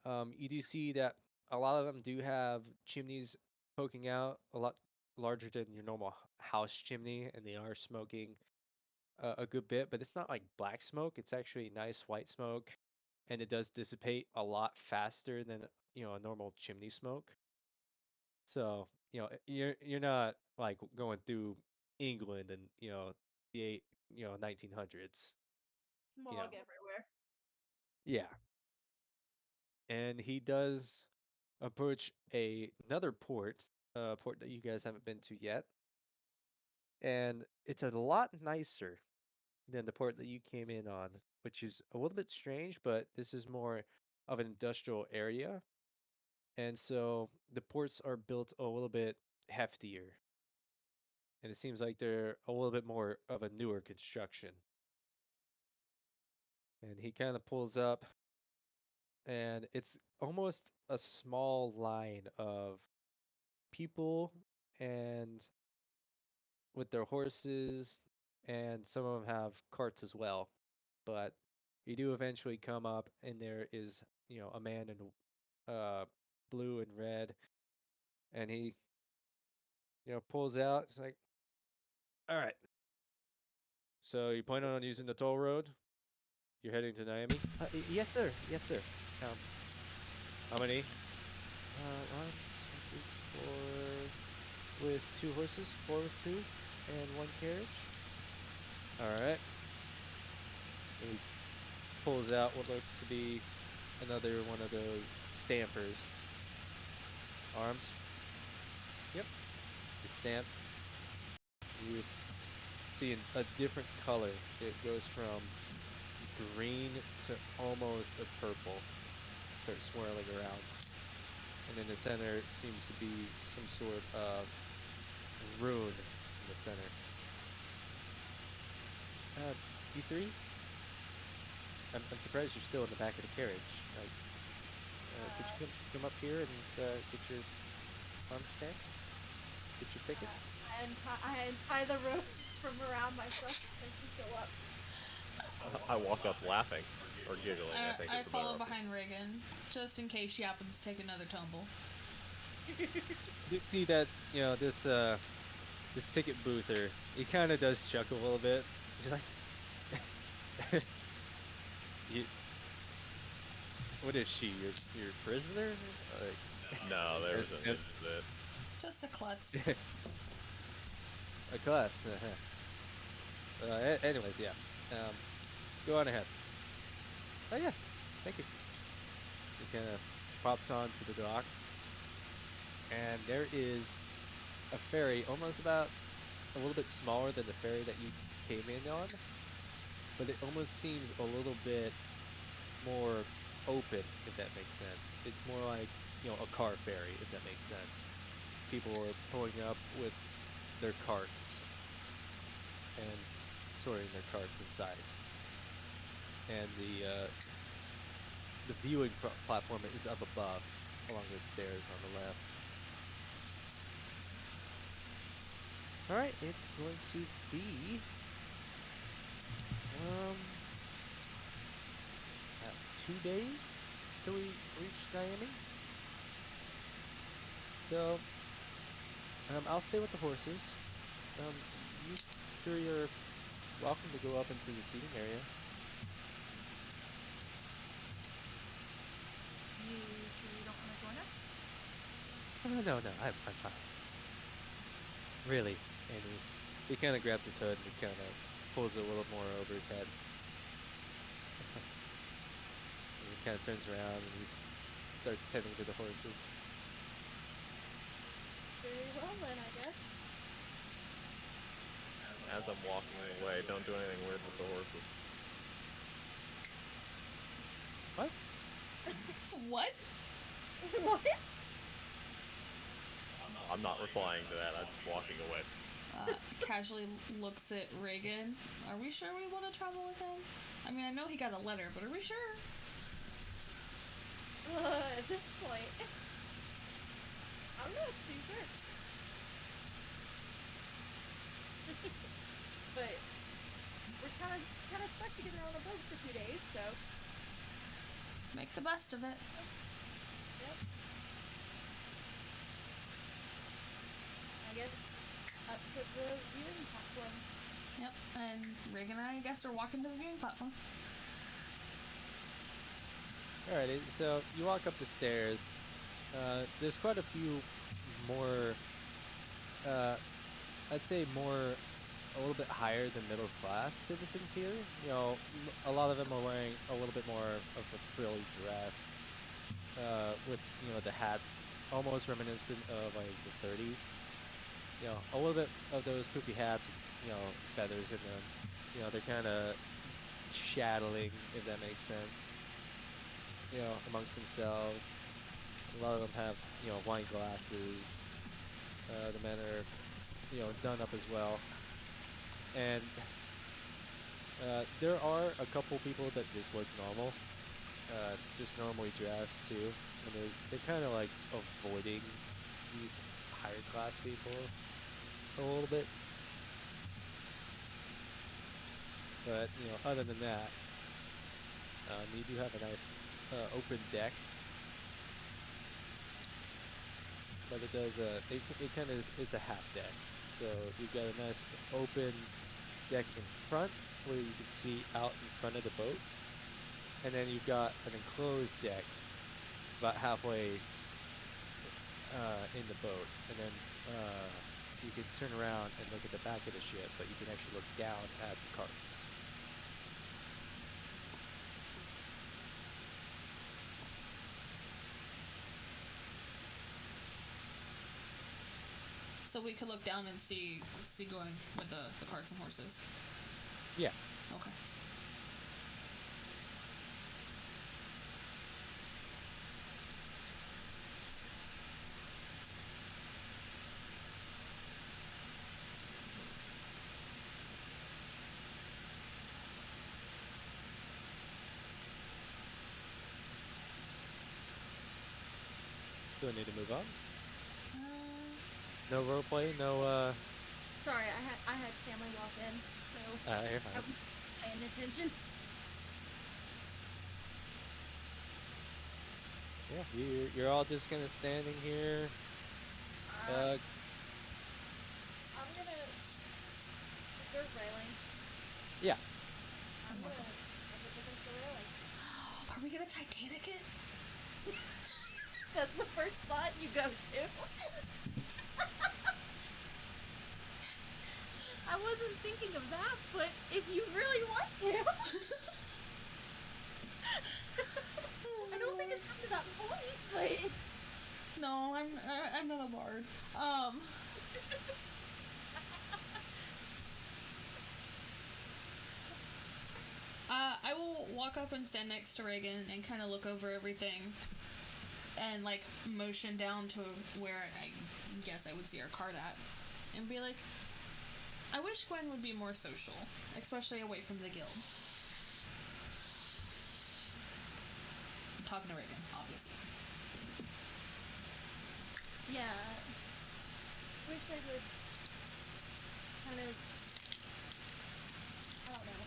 You do see that a lot of them do have chimneys poking out a lot larger than your normal house chimney, and they are smoking a good bit, but it's not like black smoke. It's actually nice white smoke, and it does dissipate a lot faster than a normal chimney smoke. So you're not like going through England and the 1900s. Smog You know, everywhere. yeah. And he does approach another port, a port that you guys haven't been to yet, and it's a lot nicer than the port that you came in on, which is a little bit strange, but this is more of an industrial area. And so the ports are built a little bit heftier. And it seems like they're a little bit more of a newer construction. And he kind of pulls up, and it's almost a small line of people and with their horses, and some of them have carts as well. But you do eventually come up, and there is, a man in blue and red, and he, pulls out. It's like, all right. So you plan on using the toll road? You're heading to Miami? Yes, sir. Yes, sir. Um, how many? One, two, three, four, with two horses, four with two, and one carriage. All right. And he pulls out what looks to be another one of those stampers. Arms. Yep. The stamps. You see a different color. It goes from green to almost a purple. Start swirling around. And in the center seems to be some sort of rune in the center. E3? I'm surprised you're still in the back of the carriage. Like, could you come up here and get your arms stamped? Get your tickets? I untie the rope from around myself and to go up. I walk up laughing or giggling. I think I is the follow better option. behind Reagan just in case she happens to take another tumble. You did see that, this ticket boother, he kind of does chuckle a little bit. He's like, you, what is she? Your prisoner? No, there was an That's- incident. Just a klutz. A class. Anyways, yeah. Go on ahead. Oh yeah, thank you. He kind of pops onto the dock, and there is a ferry, almost about a little bit smaller than the ferry that you came in on, but it almost seems a little bit more open, if that makes sense. It's more like a car ferry, if that makes sense. People are pulling up with their carts and storing their carts inside. And the viewing platform is up above, along the stairs on the left. All right, it's going to be about 2 days till we reach Miami. So I'll stay with the horses. You sure you're welcome to go up into the seating area. You sure you don't want to join us? No, I'm fine. Really, and he kind of grabs his hood and he kind of pulls it a little more over his head. And he kind of turns around and he starts tending to the horses. Very well then, I guess. As I'm walking away, don't do anything weird with the horses. What? What? What? I'm not replying to that. I'm just walking away. Casually looks at Reagan. Are we sure we want to travel with him? I mean, I know he got a letter, but are we sure? At this point, I'm not too sure. But we're kind of stuck together on a boat for 2 days, so Make the best of it. yep. I guess up to the viewing platform. Yep, and Reagan and I guess are walking to the viewing platform. Alrighty, so you walk up the stairs. There's quite a few more, I'd say more, a little bit higher than middle class citizens here. You know, a lot of them are wearing a little bit more of a frilly dress, with, you know, the hats almost reminiscent of like the 30s. You know, a little bit of those poofy hats with, you know, feathers in them. You know, they're kind of shattling, if that makes sense. You know, amongst themselves. A lot of them have, you know, wine glasses. The men are, you know, done up as well. And there are a couple people that just look normal, just normally dressed too, and they're kind of like avoiding these higher class people a little bit. But you know, other than that, you do have a nice open deck. But it does it kind of it's a half deck. So you've got a nice open deck in front where you can see out in front of the boat, and then you've got an enclosed deck about halfway in the boat, and then you can turn around and look at the back of the ship, but you can actually look down at the carts. So we could look down and see going with the carts and horses. Yeah. Okay. Do I need to move on? Uh, No roleplay, no Sorry, I had family walk in, so you're I fine. wasn't paying attention. Yeah, you're all just kind of standing here. I'm gonna. Is there railing? Yeah. I'm gonna look against the railing. are we gonna Titanic it? That's the first thought you go to. I wasn't thinking of that, but if you really want to. I don't think it's come to that point, but. No, I'm not a bard. I will walk up and stand next to Reagan and kind of look over everything, and like motion down to where I guess I would see our cart at, and be like, I wish Gwen would be more social, especially away from the guild. I'm talking to Reagan, obviously. Yeah. Wish I would kind of. I don't know.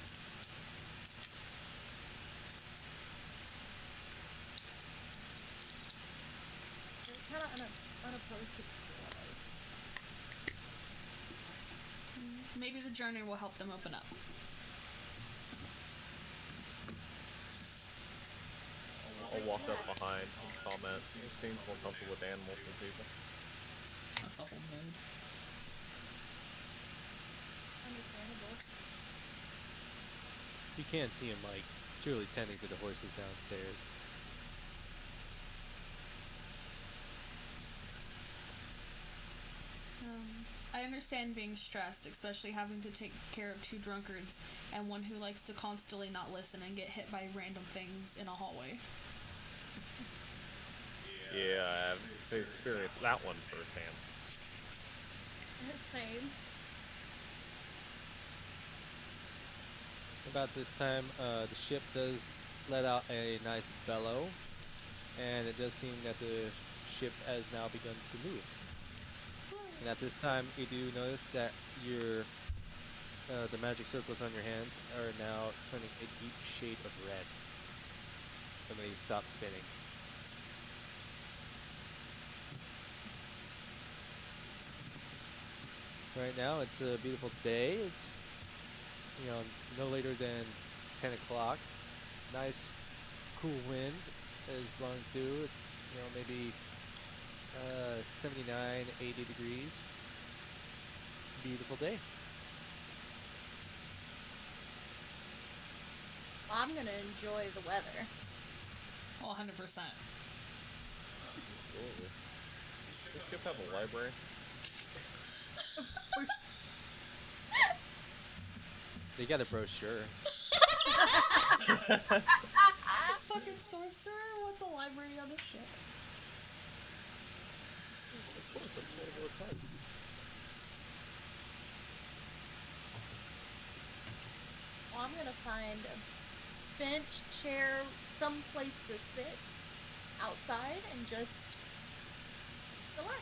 It's kind of unapproachable. Maybe the journey will help them open up. I'll walk up behind and comment. He seems more comfortable with animals than people. That's a whole mood. Understandable. You can see him like truly tending to the horses downstairs. I understand being stressed, especially having to take care of two drunkards and one who likes to constantly not listen and get hit by random things in a hallway. Yeah, I've experienced that one firsthand. Same. About this time, the ship does let out a nice bellow, and it does seem that the ship has now begun to move. And at this time, you do notice that your the magic circles on your hands are now turning a deep shade of red when they stop spinning. Right now, it's a beautiful day. It's no later than 10 o'clock. Nice, cool wind is blowing through. It's maybe 79, 80 degrees. Beautiful day. Well, I'm gonna enjoy the weather. Oh, 100%. Absolutely. Does this ship have a library? They got a brochure. Fucking sorcerer? What's a library on the ship? Well, I'm gonna find a bench, chair, some place to sit outside and just relax.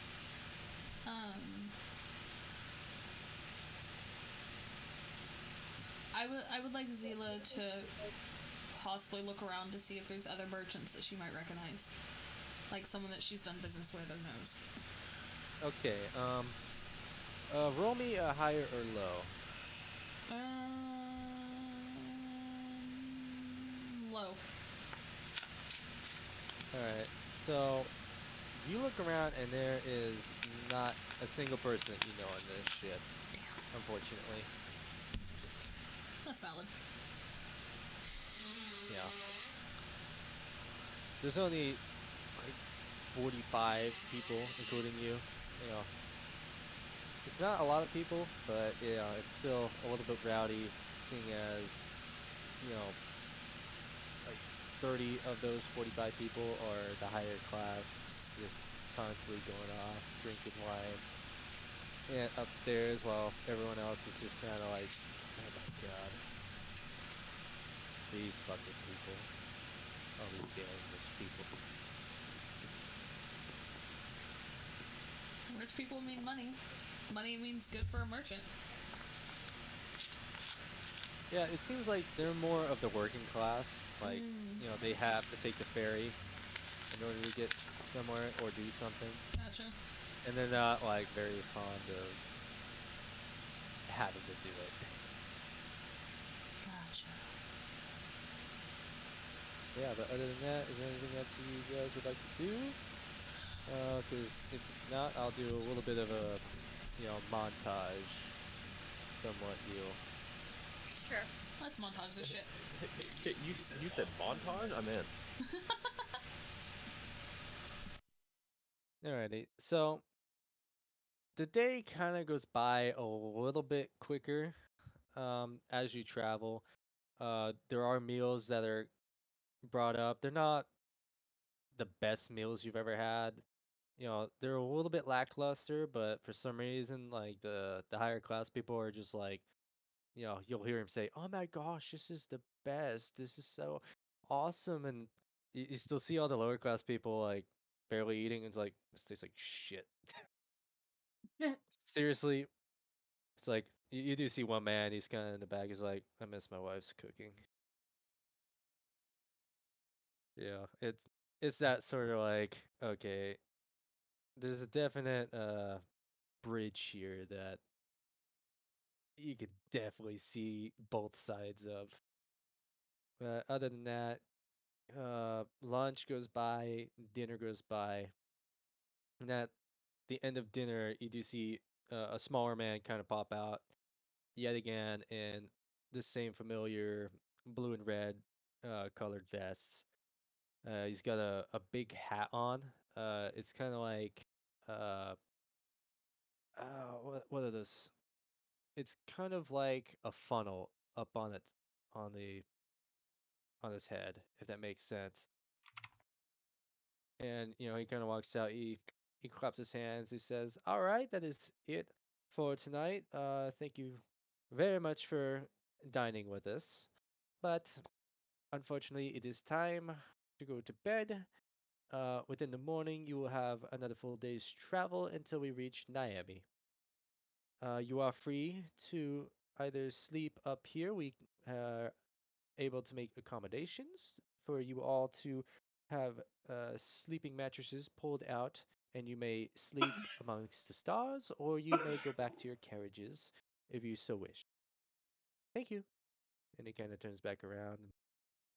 I would like Zila to possibly look around to see if there's other merchants that she might recognize, like someone that she's done business with or knows. Okay. Roll me a higher or low. Low. All right. So you look around, and there is not a single person that you know on this ship. Unfortunately. That's valid. Yeah. There's only like 45 people, including you. You know, it's not a lot of people, but it's still a little bit rowdy, seeing as like 30 of those 45 people are the higher class, just constantly going off, drinking wine, and upstairs, while everyone else is just kind of like, oh my god, these fucking people, all these damn rich people. Rich people mean money. Money means good for a merchant. Yeah, it seems like they're more of the working class. Like, they have to take the ferry in order to get somewhere or do something. Gotcha. And they're not, like, very fond of having to do it. Gotcha. Yeah, but other than that, is there anything else you guys would like to do? Because if not, I'll do a little bit of a, montage somewhat deal. Sure. Let's montage this shit. You said montage? I'm in. Alrighty, so the day kind of goes by a little bit quicker as you travel. There are meals that are brought up. They're not the best meals you've ever had. They're a little bit lackluster, but for some reason, like the higher class people are just like, you'll hear him say, "Oh my gosh, this is the best. This is so awesome," and you still see all the lower class people like barely eating. It's like this tastes like shit. Seriously, it's like you do see one man. He's kind of in the back. He's like, "I miss my wife's cooking." Yeah, it's that sort of like, okay, there's a definite bridge here that you could definitely see both sides of. But other than that, lunch goes by, dinner goes by, and at the end of dinner, you do see a smaller man kind of pop out yet again in the same familiar blue and red colored vests. He's got a big hat on. It's kind of like uh, what are those? It's kind of like a funnel up on it on the on his head, if that makes sense. And he kind of walks out. He claps his hands. He says, "All right, that is it for tonight. Thank you very much for dining with us. But unfortunately, it is time to go to bed. Within the morning, you will have another full day's travel until we reach Miami. You are free to either sleep up here. We are able to make accommodations for you all to have sleeping mattresses pulled out, and you may sleep amongst the stars, or you may go back to your carriages if you so wish. Thank you." And he kind of turns back around.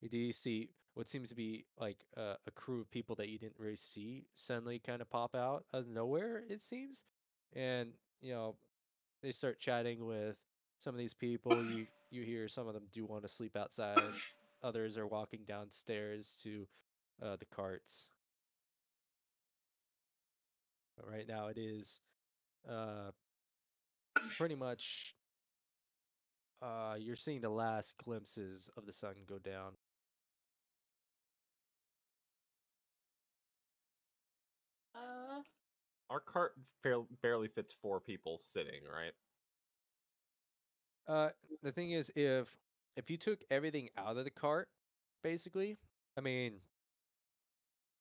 You do see what seems to be like a crew of people that you didn't really see suddenly kind of pop out of nowhere, it seems. And, they start chatting with some of these people. You hear some of them do want to sleep outside. Others are walking downstairs to the carts. But right now it is uh, pretty much you're seeing the last glimpses of the sun go down. Uh, Our cart barely fits 4 people sitting, right? Uh, the thing is, if you took everything out of the cart, basically, I mean,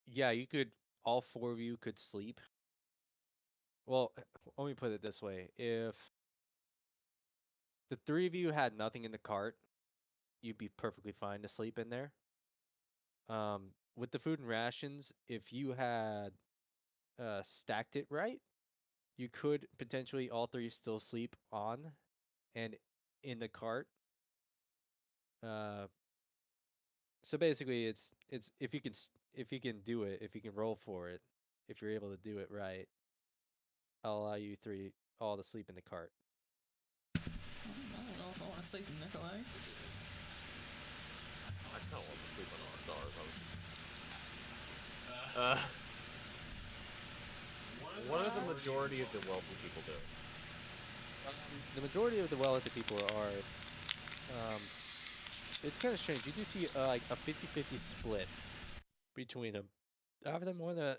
yeah, you could. All four of you could sleep. Well, let me put it this way: if the three of you had nothing in the cart, you'd be perfectly fine to sleep in there. With the food and rations, if you had stacked it right, you could potentially all three still sleep on and in the cart. Uh, So basically, it's if you can do it, if you can roll for it, if you're able to do it right, I'll allow you three all to sleep in the cart. I don't know if I want to sleep in Nikolai. I kind of want to sleep on our stars. Uh, what are the majority of the wealthy people doing? The majority of the wealthy people are. It's kind of strange. You do see like a 50-50 split between them. Half of them want to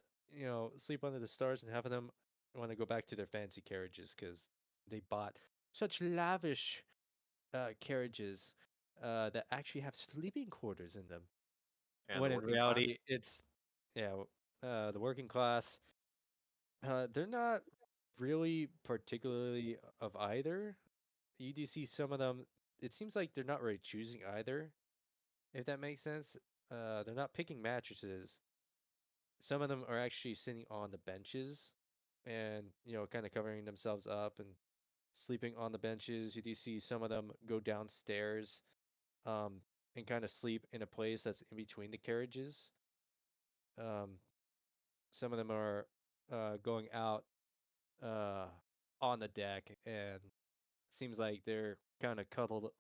sleep under the stars, and half of them want to go back to their fancy carriages because they bought such lavish carriages that actually have sleeping quarters in them. And When the in working class? reality, it's yeah, the working class. They're not really particularly of either. You do see some of them. It seems like they're not really choosing either, if that makes sense. They're not picking mattresses. Some of them are actually sitting on the benches and, kind of covering themselves up and sleeping on the benches. You do see some of them go downstairs um, and kind of sleep in a place that's in between the carriages. Um, some of them are going out uh, on the deck, and it seems like they're kind of cuddled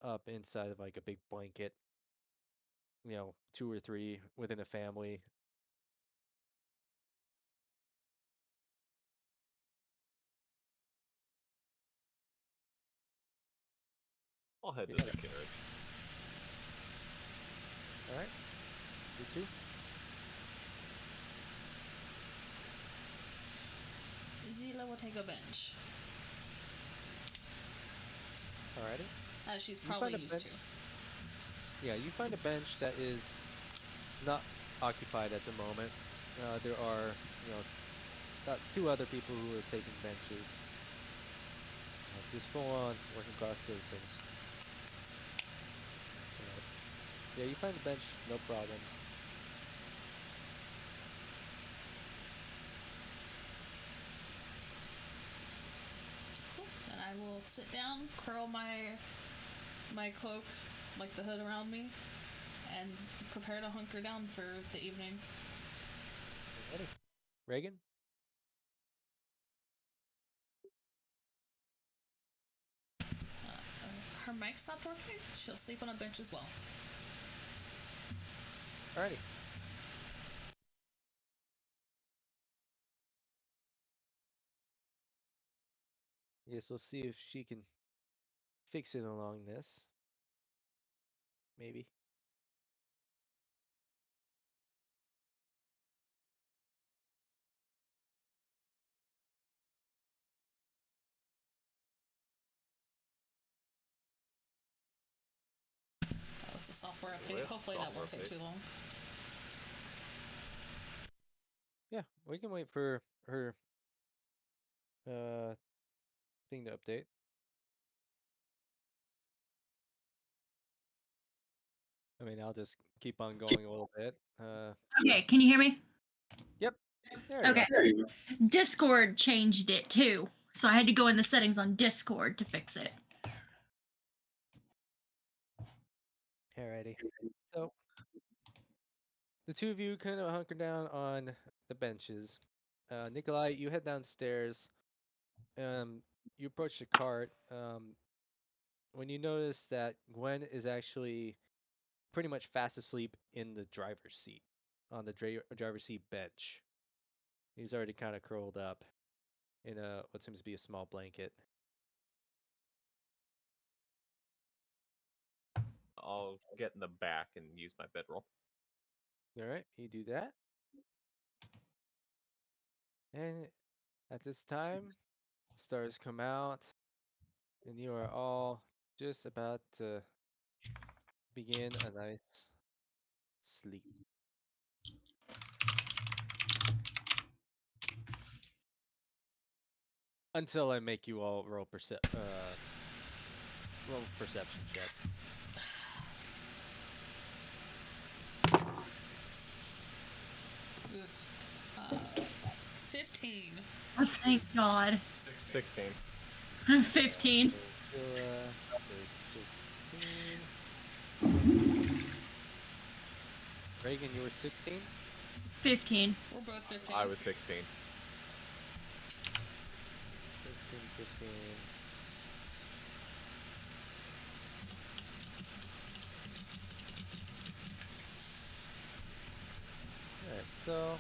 up inside of like a big blanket, two or three within a family. I'll head to Yeah. the carriage. All right, you two. Zila will take a bench, Alrighty. as she's You probably find a used bench. to. Yeah, you find a bench that is not occupied at the moment. There are, about two other people who are taking benches. Just full on working class citizens. Yeah, you find a bench, no problem. Cool. Then I will sit down, curl my cloak, like the hood around me, and prepare to hunker down for the evening. Alrighty. Reagan? her mic stopped working, she'll sleep on a bench as well. Alrighty. Yes, we'll see if she can fix it along this. Maybe. That's a software update. With Hopefully that won't software take too long. Yeah, we can wait for her thing to update. I mean, I'll just keep on going a little bit. Okay, can you hear me? Yep. There you Okay. go. Discord changed it too. So I had to go in the settings on Discord to fix it. Alrighty. So the two of you kind of hunker down on the benches. Nikolai, you head downstairs. You approach the cart. When you notice that Gwen is actually pretty much fast asleep in the driver's seat, on the driver's seat bench. He's already kind of curled up in what seems to be a small blanket. I'll get in the back and use my bedroll. All right, you do that. And at this time, stars come out, and you are all just about to begin a nice sleep. Until I make you all roll perception check. Oof. 15. Oh, thank God. 16. 15. There's 15. Reagan, you were 16? 15. We're both 15. I was 16. 15, 15. Alright, so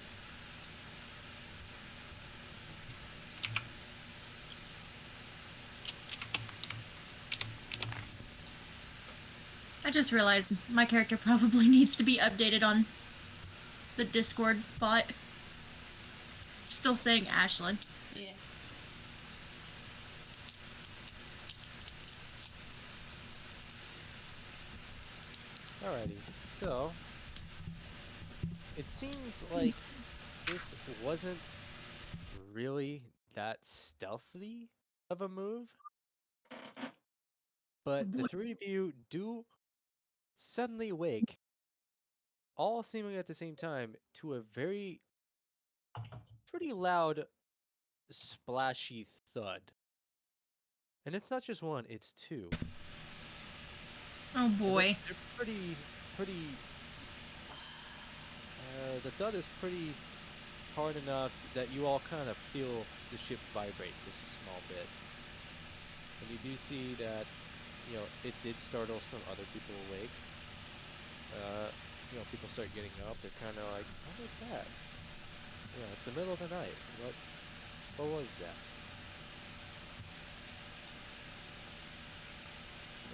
I just realized my character probably needs to be updated on the Discord bot. Still saying Ashlyn. Yeah. alrighty. So it seems like this wasn't really that stealthy of a move. But the three of you do suddenly wake, all seemingly at the same time, to a pretty loud, splashy thud. And it's not just one, it's two. Oh And boy. They're pretty. The thud is pretty hard enough that you all kind of feel the ship vibrate just a small bit. And you do see that, it did startle some other people awake. People start getting up. They're kind of like, what was that? It's the middle of the night. What was that?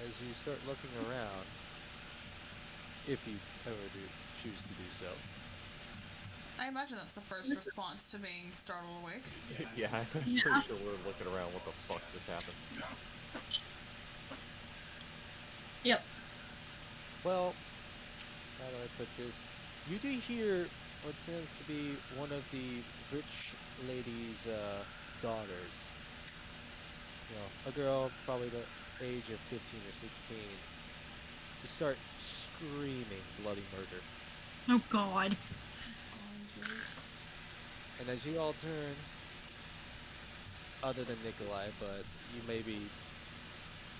As you start looking around, if you ever do choose to do so. I imagine that's the first response to being startled awake. Yeah, I'm pretty sure we're looking around. What the fuck just happened? Yep. Well, how do I put this? You do hear what seems to be one of the rich lady's daughters. A girl probably the age of 15 or 16, to start screaming bloody murder. Oh God. And as you all turn, other than Nikolai, but you may be,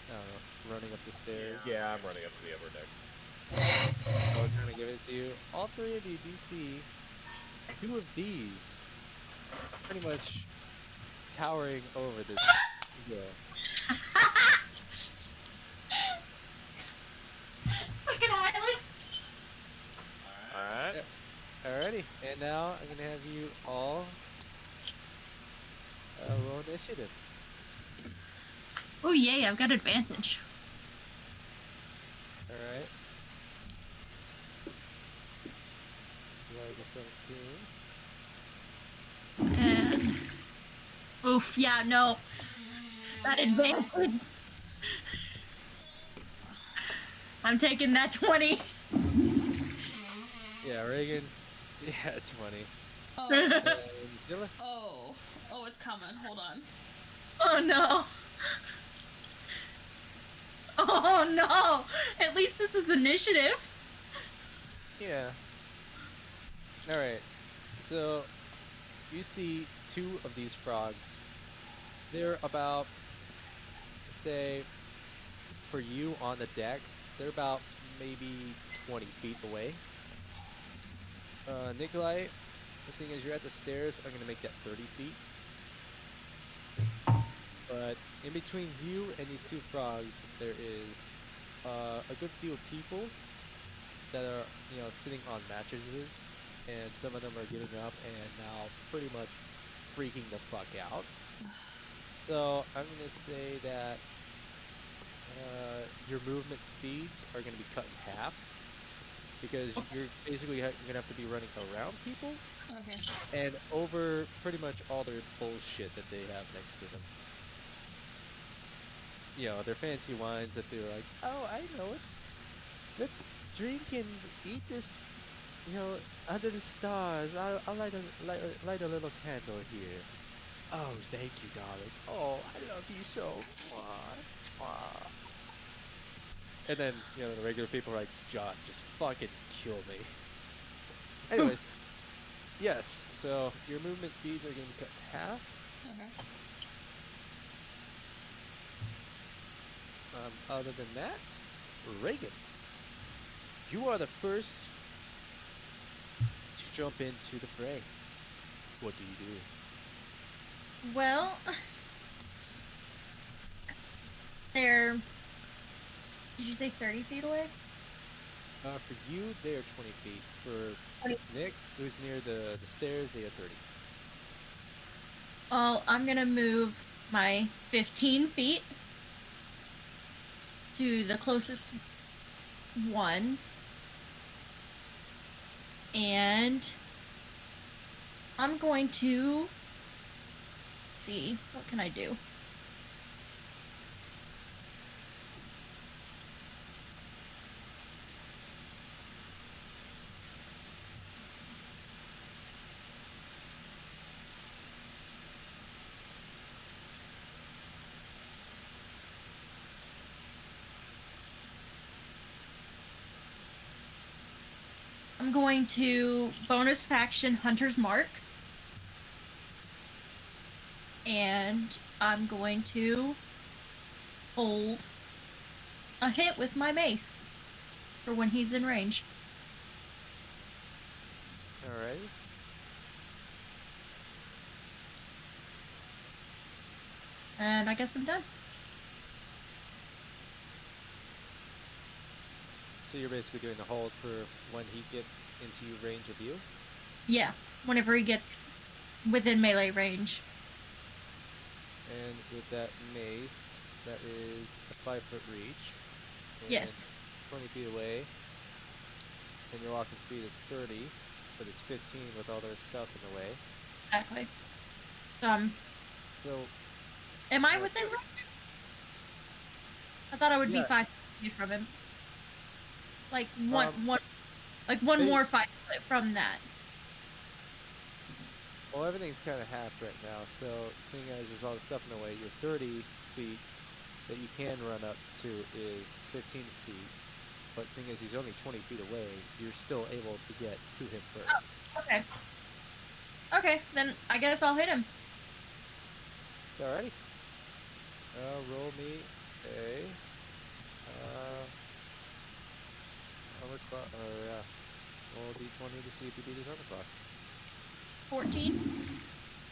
I don't know, running up the stairs. Yeah, I'm running up to the upper deck. I'll kind of give it to you. All three of you do see two of these pretty much towering over this girl. Alrighty, and now I'm gonna have you all roll initiative. Oh yay, I've got advantage. Alright. Eliza 17. And oof, yeah, no. That advantage. I'm taking that 20. Yeah, Reagan. Yeah, 20. Oh, And Zilla. oh, it's coming. Hold on. Oh no. Oh no. At least this is initiative. Yeah. Alright. So, you see 2 of these frogs. They're about, say, for you on the deck, they're about maybe 20 feet away. Nikolai, seeing as you're at the stairs, I'm gonna make that 30 feet. But in between you and these 2 frogs, there is a good few people that are, sitting on mattresses, and some of them are getting up and now pretty much freaking the fuck out. So I'm gonna say that your movement speeds are gonna be cut in half because you're basically gonna have to be running around people Okay. and over pretty much all their bullshit that they have next to them. Their fancy wines that they're like, oh, I know, let's drink and eat this, under the stars. I'll light a little candle here. Oh, thank you, darling. Oh, I love you so much. And then, the regular people are like, John, just fucking kill me. Anyways, yes, so your movement speeds are going to be cut in half. Okay. Other than that, Reagan, you are the first to jump into the fray. What do you do? Well, they're. Did you say 30 feet away? For you, they are 20 feet. For 20. Nick, who's near the stairs, they are 30. Well, I'm gonna move my 15 feet to the closest one. And I'm going to see, what can I do? I'm going to bonus action Hunter's Mark. And I'm going to hold a hit with my mace for when he's in range. Alright. And I guess I'm done. So you're basically doing the hold for when he gets into range of you? Yeah, whenever he gets within melee range. And with that mace, that is a 5-foot reach. And Yes. 20 feet away. And your walking speed is 30, but it's 15 with all their stuff in the way. Exactly. So, Am I within range? I thought I would be Yeah. 5 feet from him. Like one they- more 5 foot from that. well, everything's kind of half right now. So, seeing as there's all the stuff in the way, your 30 feet that you can run up to is 15 feet. But seeing as he's only 20 feet away, you're still able to get to him first. Okay. Okay, then I guess I'll hit him. Alrighty. Roll me a armor class. Roll a d20 to see if you beat his armor class. 14.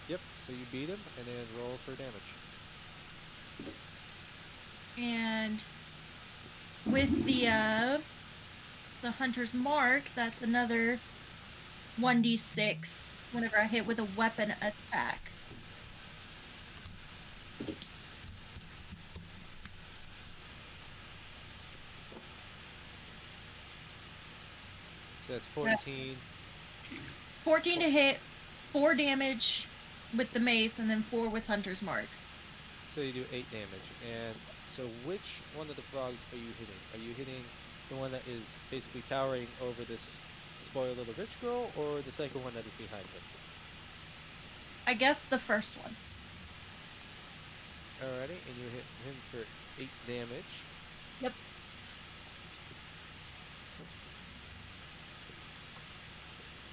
Yep. So you beat him, and then roll for damage. And with the Hunter's Mark, that's another 1d6 whenever I hit with a weapon attack. So that's 14. 14 to hit, 4 damage with the mace, and then 4 with Hunter's Mark. So you do 8 damage. And so which one of the frogs are you hitting? Are you hitting the one that is basically towering over this spoiled little rich girl, or the second one that is behind him? I guess the first one. Alrighty, and you hit him for 8 damage. Yep.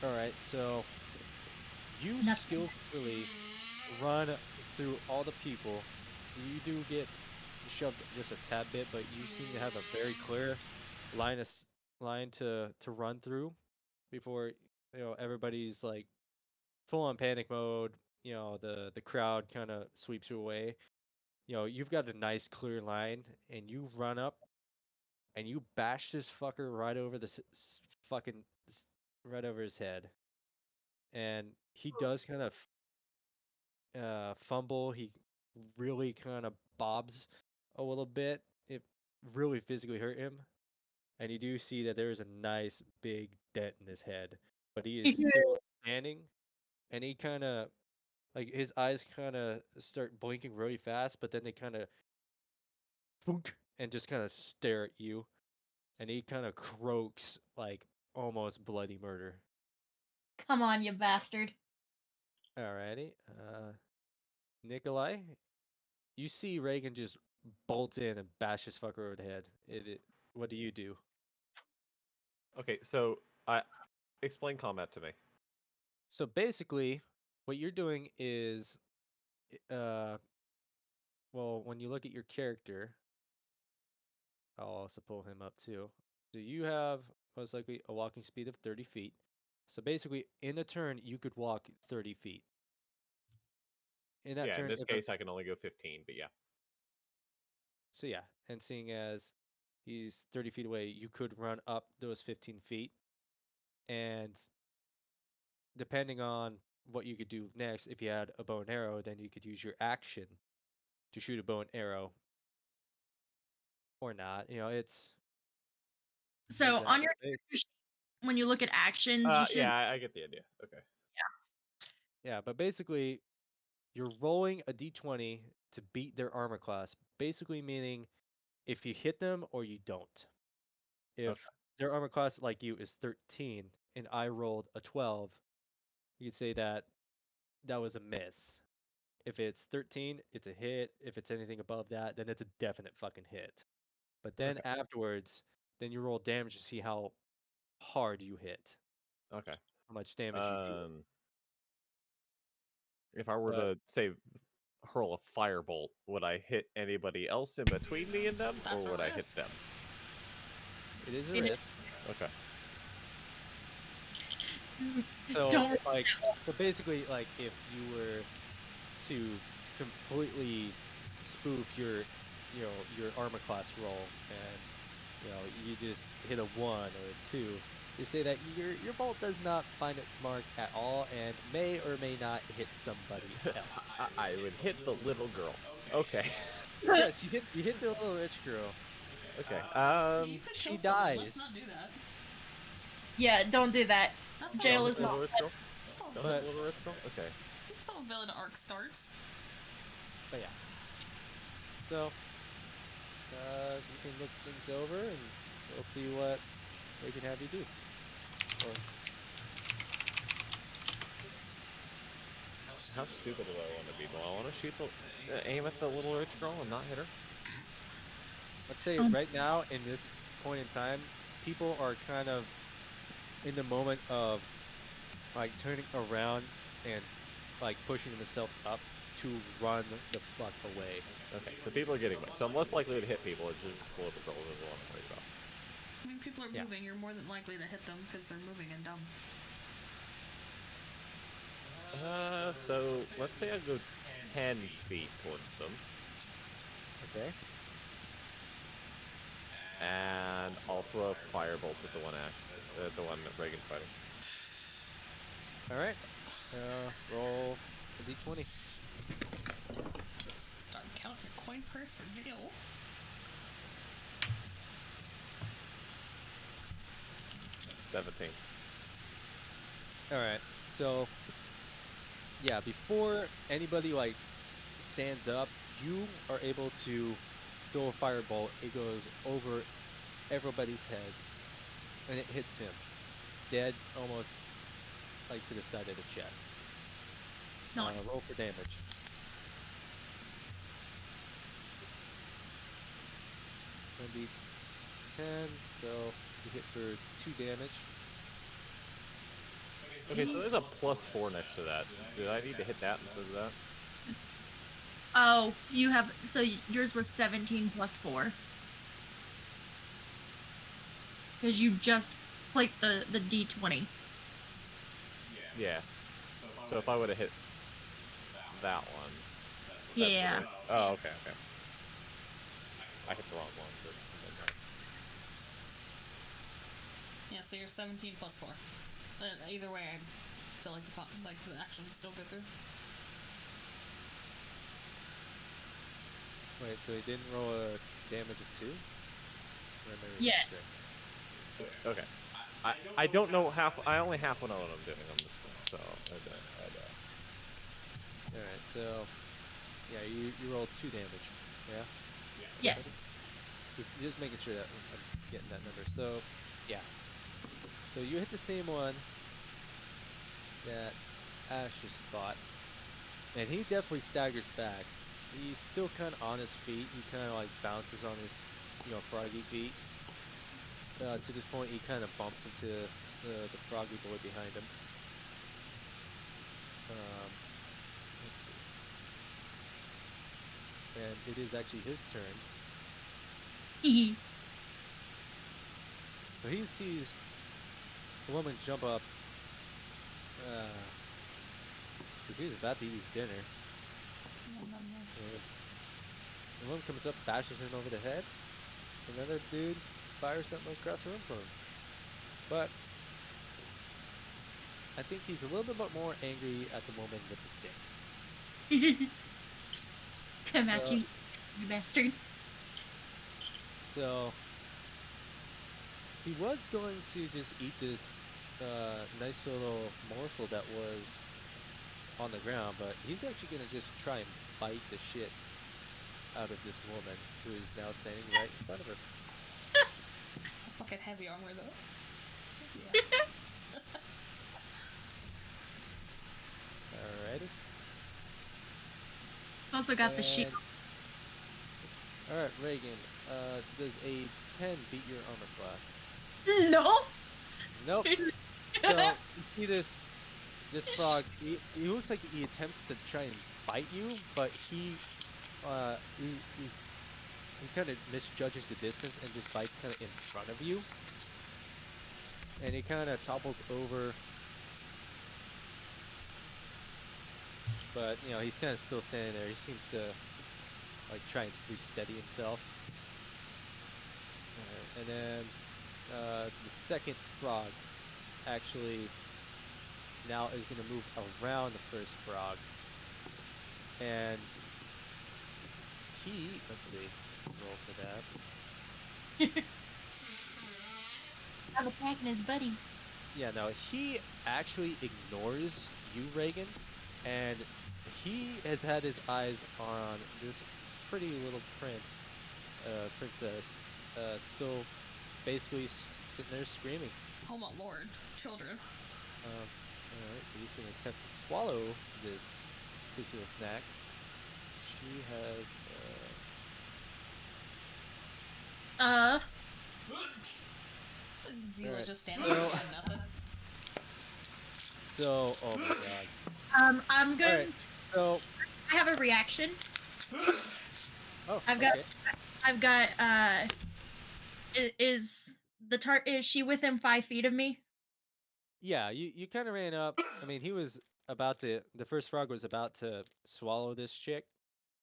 Alright, so you Nothing. skillfully run through all the people. You do get shoved just a tad bit, but you seem to have a very clear line to run through before everybody's like full on panic mode. The crowd kind of sweeps you away. You've got a nice clear line, and you run up and you bash this fucker right over right over his head, and he does kind of fumble. He really kind of bobs a little bit. It really physically hurt him, and you do see that there is a nice big dent in his head, but he is still standing, and he kind of like his eyes kind of start blinking really fast, but then they kind of and just kind of stare at you, and he kind of croaks like almost bloody murder. Come on, you bastard. Alrighty, Nikolai, you see Reagan just bolt in and bash his fucker over the head. What do you do? Okay, so explain combat to me. So basically, what you're doing is, well, when you look at your character, I'll also pull him up too. So you have most likely a walking speed of 30 feet. So basically, in a turn, you could walk 30 feet. In that Yeah, turn, in this if case, I can only go 15, but yeah. So yeah, and seeing as he's 30 feet away, you could run up those 15 feet. And depending on what you could do next, if you had a bow and arrow, then you could use your action to shoot a bow and arrow. Or not. It's So on exactly. your character sheet, when you look at actions, you should. Yeah, I get the idea. Okay. Yeah, but basically, you're rolling a d20 to beat their armor class. Basically meaning if you hit them or you don't. If their armor class like you is 13 and I rolled a 12, you could say that was a miss. If it's 13, it's a hit. If it's anything above that, then it's a definite fucking hit. But then afterwards, then you roll damage to see how hard you hit, Okay. how much damage you do. If I were But to say hurl a firebolt, would I hit anybody else in between me and them, That's or a would I hit risk. them? it is a It is- risk. Okay. So Don't- so basically, like if you were to completely spoof your armor class roll, and you just hit a 1 or a 2, they say that your bolt does not find its mark at all and may or may not hit somebody else. I would hit the little girl. Okay. Yes, you hit the little rich girl. Okay. You could she kill someone. Let's dies. not do that. Yeah, don't do that. That's how Jail a- is Little not. rich girl? That's how, Don't But- hit little rich girl? Okay. that's how a villain arc starts. But yeah. So you can look things over and we'll see what we can have you do. Or How stupid do I want to be? Do I want to shoot aim at the little rich girl and not hit her? let's say right now in this point in time, people are kind of in the moment of like turning around and like pushing themselves up to run the fuck away. Okay, so people are getting away. So I'm less likely to hit people. It's just the little girl is the one I'm worried about. I mean, people are Yeah. moving. You're more than likely to hit them because they're moving and dumb. So let's say I go 10 feet towards them, Okay. and I'll throw a firebolt at the one that Reagan's fighting. All right. Roll a d20. Start counting your coin purse for Jill. $17. All right. So, yeah, before anybody like stands up, you are able to throw a firebolt. It goes over everybody's heads, and it hits him, dead, almost like to the side of the chest. Nice. Roll for damage. Gonna be 10, so you hit for 2 damage. Okay, so there's a +4 next to that. Did I need to hit that instead of that? Oh, you have. So yours was 17 plus 4. Because you just clicked the d20. Yeah. So if I would have hit that one. that's Yeah. what it- Oh, okay, okay. I hit the wrong one, but okay. Yeah, so you're 17 plus 4. Either way, I feel like the action would still go through. Wait, so he didn't roll a damage of 2? Or am I reading this Yeah. straight? Okay. I don't know I only half know what I'm doing on this one, so I don't. Alright, so yeah, you rolled 2 damage. Yeah? Yes. Just making sure that I'm getting that number. So yeah. So you hit the same one that Ash just fought. And he definitely staggers back. He's still kinda on his feet. He kinda like bounces on his froggy feet. To this point he kinda bumps into the froggy boy behind him. Let's see. And it is actually his turn. So he sees the woman jump up, because he was about to eat his dinner. The woman comes up, bashes him over the head. Another dude fires something across the room for him. But I think he's a little bit more angry at the moment with the stick. Come at So- you bastard. So he was going to just eat this nice little morsel that was on the ground, but he's actually going to just try and bite the shit out of this woman who is now standing right in front of her. Fucking heavy armor, though. Yeah. Alrighty. Also got the shield. Alright, Reagan. Does a 10 beat your armor class? No. Nope. So you see this frog. He looks like he attempts to try and bite you, but he kind of misjudges the distance and just bites kind of in front of you, and he kind of topples over. But he's kind of still standing there. He seems to like try and re-steady himself. And then the second frog actually now is going to move around the first frog. And let's see, roll for that. I'm attacking his buddy. Yeah, no, he actually ignores you, Reagan, and he has had his eyes on this pretty little princess, still basically sitting there screaming. Oh my lord. Children. Alright, so he's going to attempt to swallow this tasty little snack. She has, Zila Alright, just standing there so- doing nothing. so, oh my god. I'm going. Alright, so, I have a reaction. oh, I've got- okay. I've got. Is she within 5 feet of me? Yeah, you kind of ran up. I mean, the first frog was about to swallow this chick,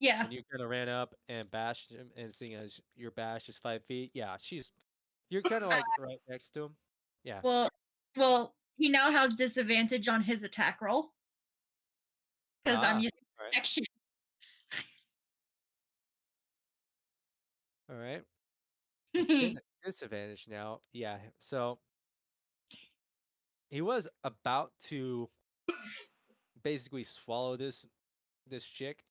Yeah. and you kind of ran up and bashed him, and seeing as your bash is 5 feet, yeah, you're kind of like right next to him. Yeah. Well, he now has disadvantage on his attack roll because I'm using Alright. protection. All right. Been at disadvantage now. Yeah. So he was about to basically swallow this chick,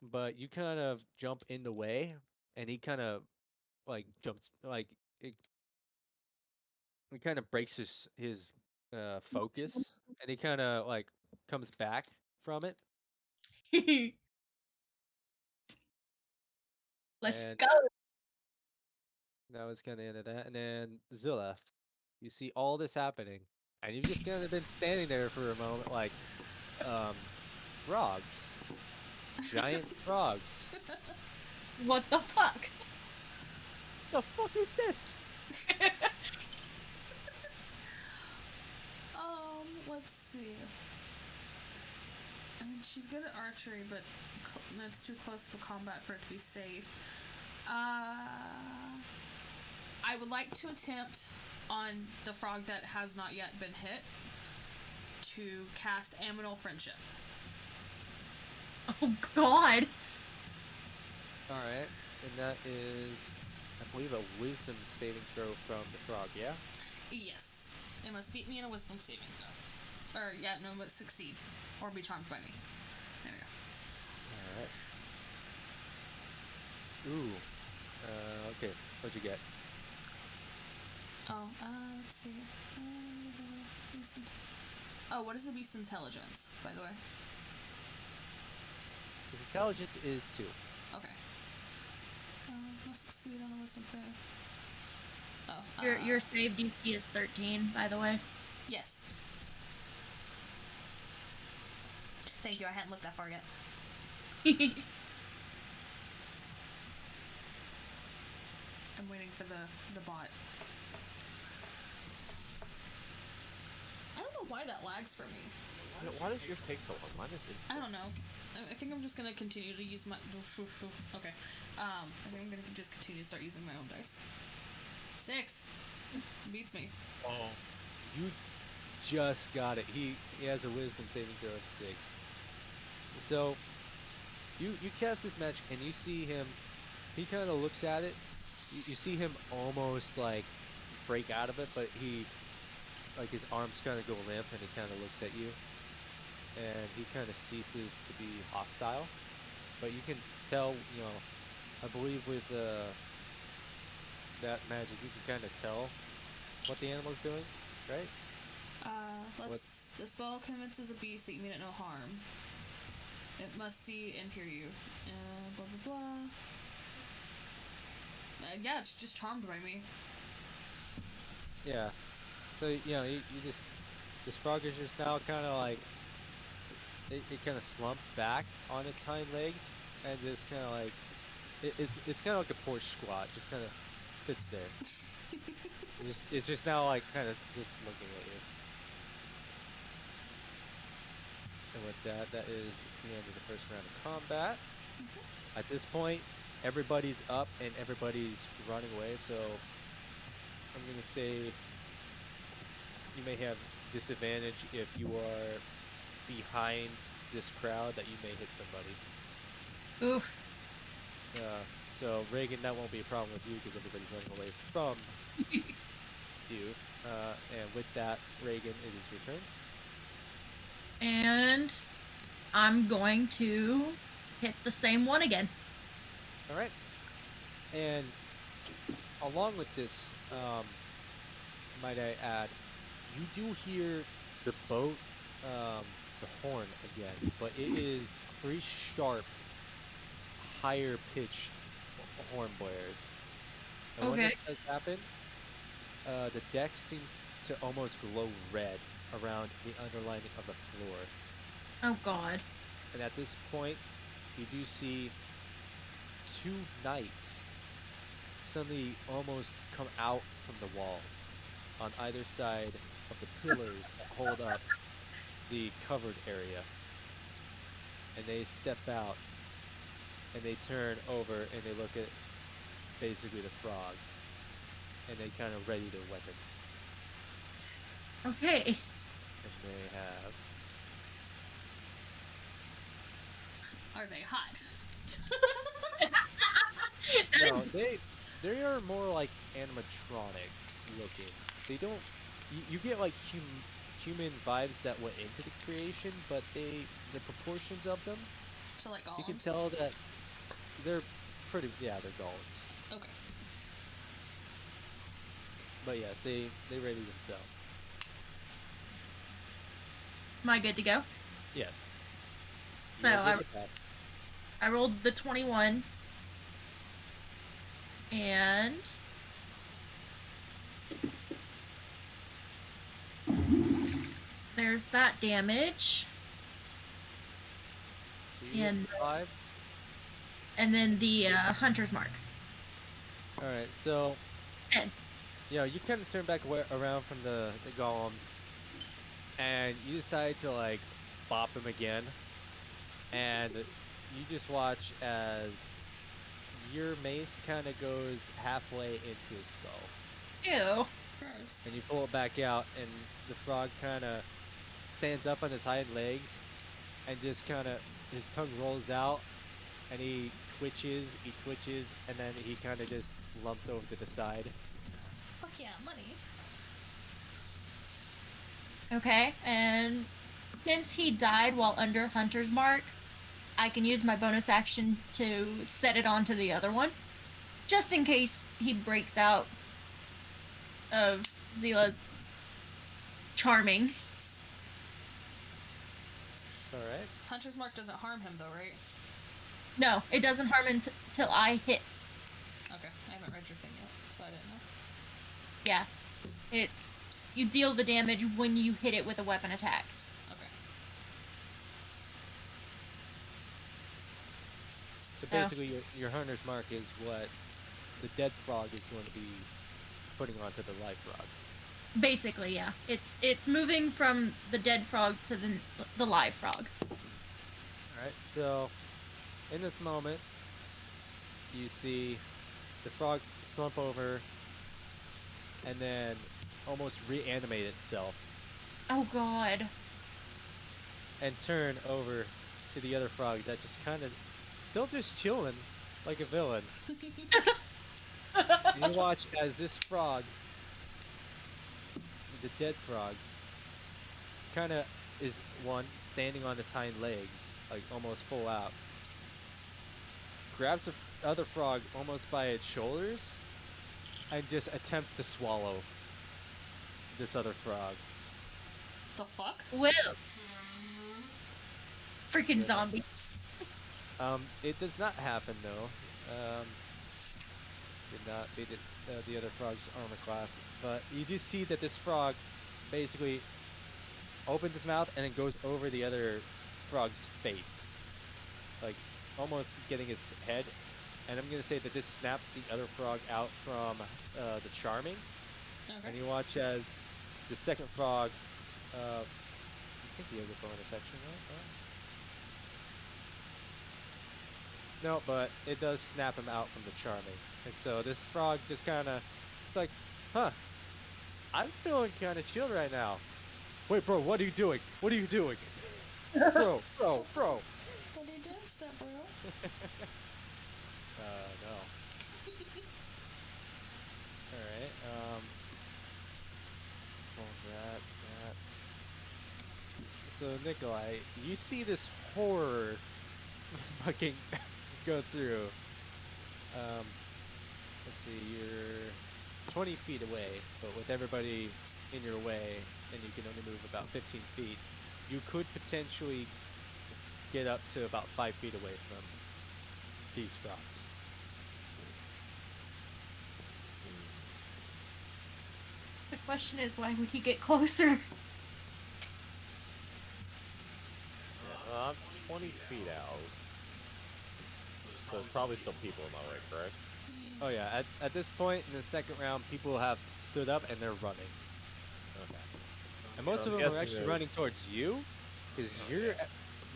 but you kind of jump in the way, and he kind of like jumps like it kind of breaks his focus, and he kind of like comes back from it, Let's and go. that was kind of the end of that. And then Zilla, you see all this happening, and you've just kind of been standing there for a moment, like frogs, giant frogs. What the fuck? The fuck is this? Let's see. I mean, she's good at archery, but that's too close for combat for it to be safe. I would like to attempt on the frog that has not yet been hit to cast Aminal Friendship. Oh god. All right, and that is, I believe, a wisdom saving throw from the frog. Yeah. Yes. It must beat me in a wisdom saving throw. Or, yeah, no, it must succeed. Or be charmed by me. There we go. All right. Ooh. Okay. What'd you get? Oh, let's see. Oh, what is the beast's intelligence, by the way? His intelligence is 2. Okay. Must succeed on a wisdom save. Oh, Your save DC is 13, by the way. Yes. Thank you, I hadn't looked that far yet. I'm waiting for the bot. I don't know why that lags for me. Why does yours take so long? Mine is instant. I don't know. I think I'm just gonna continue to use my... Okay. I think I'm gonna just continue to start using my own dice. 6! Beats me. Oh. You just got it. He has a wisdom saving throw of 6. So, you cast this magic, and you see him, he kind of looks at it. You see him almost, like, break out of it, but he, like, his arms kind of go limp, and he kind of looks at you. And he kind of ceases to be hostile. But you can tell, you know, I believe with that magic, you can kind of tell what the animal's doing, right? The spell convinces a beast that you mean it no harm. It must see and hear you. Blah blah blah. Yeah, it's just charmed by me. Yeah. So, you know, you just, this frog is just now kind of like, it kind of slumps back on its hind legs, and just kind of like, it's kind of like a porch squat, just kind of sits there. It's just now like kind of just looking at you. And with that, that is the end of the first round of combat. At this point, everybody's up and everybody's running away, so I'm gonna say you may have disadvantage if you are behind this crowd, that you may hit somebody. Oof. So Reagan, that won't be a problem with you because everybody's running away from you. And with that, Reagan, it is your turn. And I'm going to hit the same one again. All right. And along with this, might I add, you do hear the boat, the horn again, but it is pretty sharp, higher pitched horn blares. And when Okay. this does happen, the deck seems to almost glow red around the underlining of the floor. Oh god. And at this point, you do see 2 knights suddenly almost come out from the walls on either side of the pillars that hold up the covered area. And they step out, and they turn over, and they look at basically the frog, and they kind of ready their weapons. Okay. And they have. Are they hot? No, they are more like animatronic looking. They don't. You get like human vibes that went into the creation, but the proportions of them, So like golems? you can tell that they're pretty. Yeah, they're golems. Okay. But yes, they ready themselves. Am I good to go? Yes. So You're I- good with that. I rolled the 21. And there's that damage. So you And- get 5. And then the hunter's mark. All right, so 10. you kind of turn back around from the golems, and you decide to like bop him again, and you just watch as your mace kind of goes halfway into his skull, Ew. Gross. and you pull it back out, and the frog kind of stands up on his hind legs, and just kind of his tongue rolls out, and he twitches, and then he kind of just lumps over to the side. Fuck yeah, money. Okay, and since he died while under hunter's mark, I can use my bonus action to set it onto the other one, just in case he breaks out of Zila's charming. All right. Hunter's mark doesn't harm him though, right? No, it doesn't harm until I hit. Okay, I haven't read your thing yet, so I didn't know. Yeah, it's you deal the damage when you hit it with a weapon attack. Okay. So Oh. basically, your hunter's mark is what the dead frog is going to be putting onto the live frog. Basically, yeah, it's moving from the dead frog to the live frog. All right. So, in this moment, you see the frog slump over, and then almost reanimate itself, Oh God. and turn over to the other frog that just kind of still just chilling like a villain. You watch as this frog, the dead frog, kind of is standing on its hind legs, like almost full out. Grabs the other frog almost by its shoulders, and just attempts to swallow this other frog. The fuck? Will. Freaking Yeah. zombie. It does not happen though. Did not beat it, the other frog's armor class, but you do see that this frog basically opens its mouth and then goes over the other frog's face, like almost getting his head. And I'm gonna say that this snaps the other frog out from the charming, Okay. and you watch as the second frog. I think he has a bonus action, right? No, but it does snap him out from the charming. And so this frog just kind of, it's like, huh, I'm feeling kind of chill right now. Wait, bro, what are you doing? What are you doing? bro. What are you doing, step bro? No. Alright, that. So, Nikolai, you see this horror fucking go through. Let's see, you're 20 feet away, but with everybody in your way, and you can only move about 15 feet, you could potentially get up to about 5 feet away from these frogs. The question is, why would he get closer? Yeah, well, I'm 20 feet out. So there's probably still people in my way, correct? Oh yeah, at this point in the second round, people have stood up and they're running. Okay. And most So of I'm them are guessing actually they're- running towards you, because you're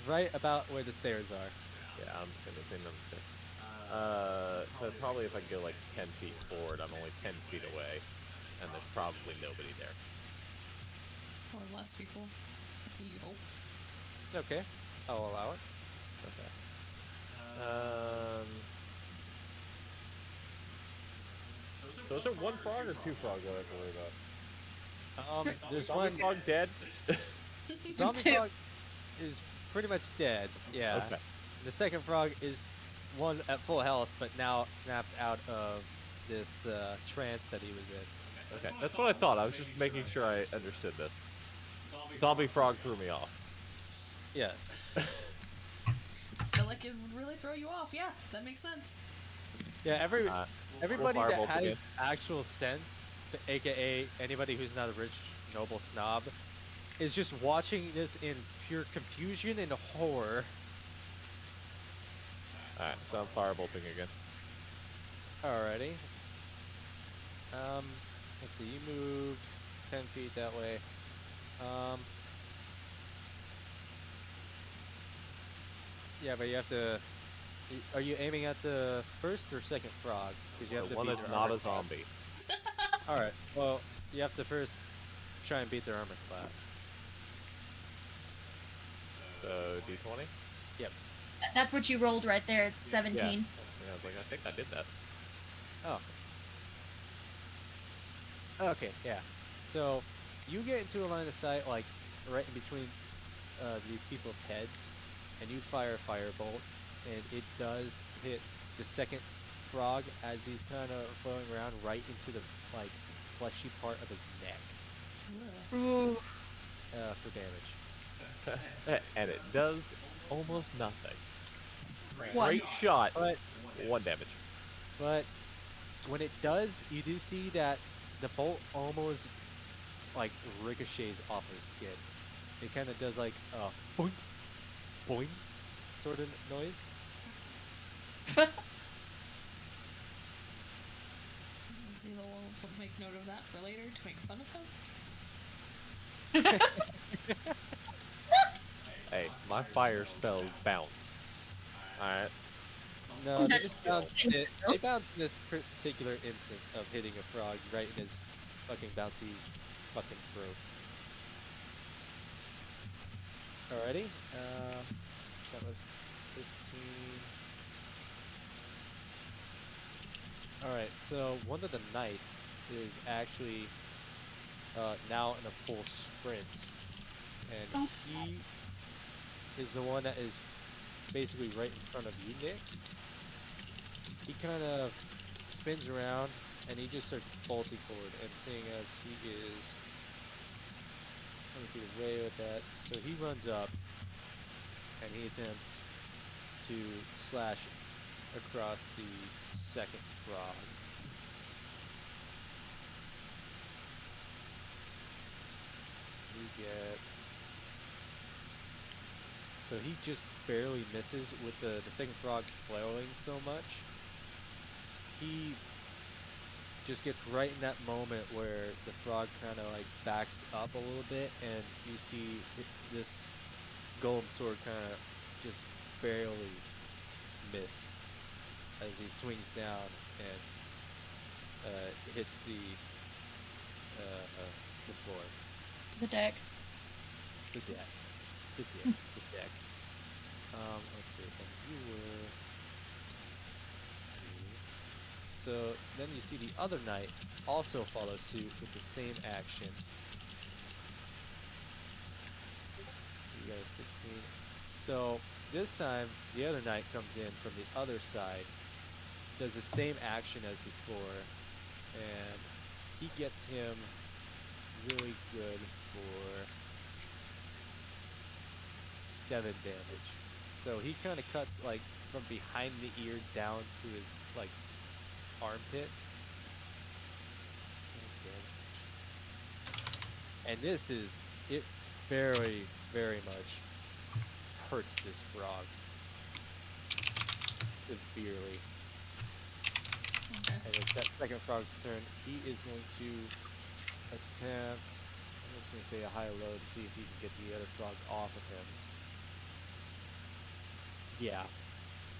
right about where the stairs are. Yeah, I'm gonna think them too. So probably if I go like 10 feet forward, I'm only 10 feet away, and there's probably nobody there. Or less people. You hope. Okay, I'll allow it. Okay. So is it one frog or two frogs I have to worry about? There's Zombie one. frog dead? Zombie Two. frog is pretty much dead. Yeah. Okay. The second frog is one at full health, but now snapped out of this trance that he was in. Okay, that's what I thought. I was just making sure I understood this. Zombie frog threw me off. Yes. I feel like it would really throw you off. Yeah, that makes sense. Yeah. Everybody that Firebolt again. has actual sense, aka anybody who's not a rich noble snob, is just watching this in pure confusion and horror. Alright, so I'm firebolting again. Alrighty. Let's see. You moved 10 feet that way. Yeah, but you have to. Are you aiming at the first or second frog? Because you have The to one beat that's their not armor a class. zombie. All right. Well, you have to first try and beat their armor class. So, D20? Yep. That's what you rolled right there. It's 17. Yeah, I was like, I think I did that. Oh. Okay. Yeah. So you get into a line of sight, like right in between these people's heads, and you fire a firebolt, and it does hit the second frog as he's kind of flowing around right into the like fleshy part of his neck Ugh. Ooh. for damage. And it does almost nothing. One. Great shot, But 1 damage. but when it does, you do see that the bolt almost like ricochets off his skin. It kind of does like a boing, boing sort of noise. Zila will make note of that for later to make fun of him. Hey, my fire spells bounce. Alright. No, they That's just bounce it. They bounce in this particular instance of hitting a frog right in his fucking bouncy fucking throat. Alrighty. That was 15. Alright, so one of the knights is actually now in a full sprint. And he is the one that is basically right in front of you, Nick. He kind of spins around and he just starts bolting forward, and seeing as he is 20 feet away with that, so he runs up and he attempts to slash across the second frog. He gets, so he just barely misses with the second frog flailing so much. He just gets right in that moment where the frog kind of like backs up a little bit, and you see this golem sword kind of just barely miss as he swings down and hits the floor, The deck. the deck, the deck. Let's see. And you were. So then you see the other knight also follow suit with the same action. You got a 16. So this time the other knight comes in from the other side, does the same action as before, and he gets him really good for 7 damage. So he kind of cuts like from behind the ear down to his like armpit. And this is, it very, very much hurts this frog severely. Okay. And it's that second frog's turn. He is going to attempt, I'm just going to say a high low to see if he can get the other frog off of him. Yeah.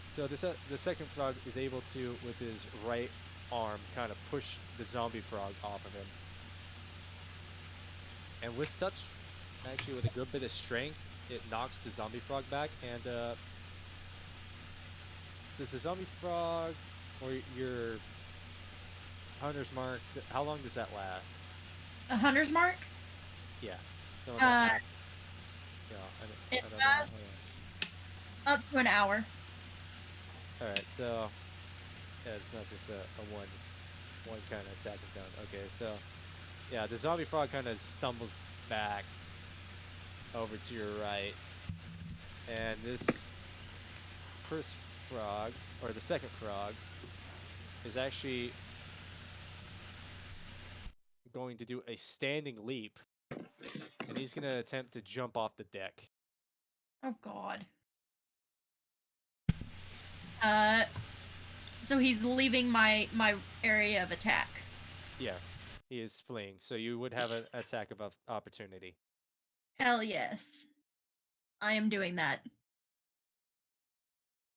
So the second frog is able to, with his right arm, kind of push the zombie frog off of him. And with such actually with a good bit of strength, it knocks the zombie frog back, and does the zombie frog or your hunter's mark? How long does that last? A hunter's mark? Yeah. So Uh, yeah, I it don't know. lasts up to an hour. All right, so yeah, it's not just a one kind of attack and done. Okay, so yeah, the zombie frog kind of stumbles back over to your right, and this first frog, or the second frog, is actually going to do a standing leap, and he's going to attempt to jump off the deck. Oh god. So he's leaving my area of attack. Yes, he is fleeing, so you would have an attack of opportunity. Hell yes. I am doing that.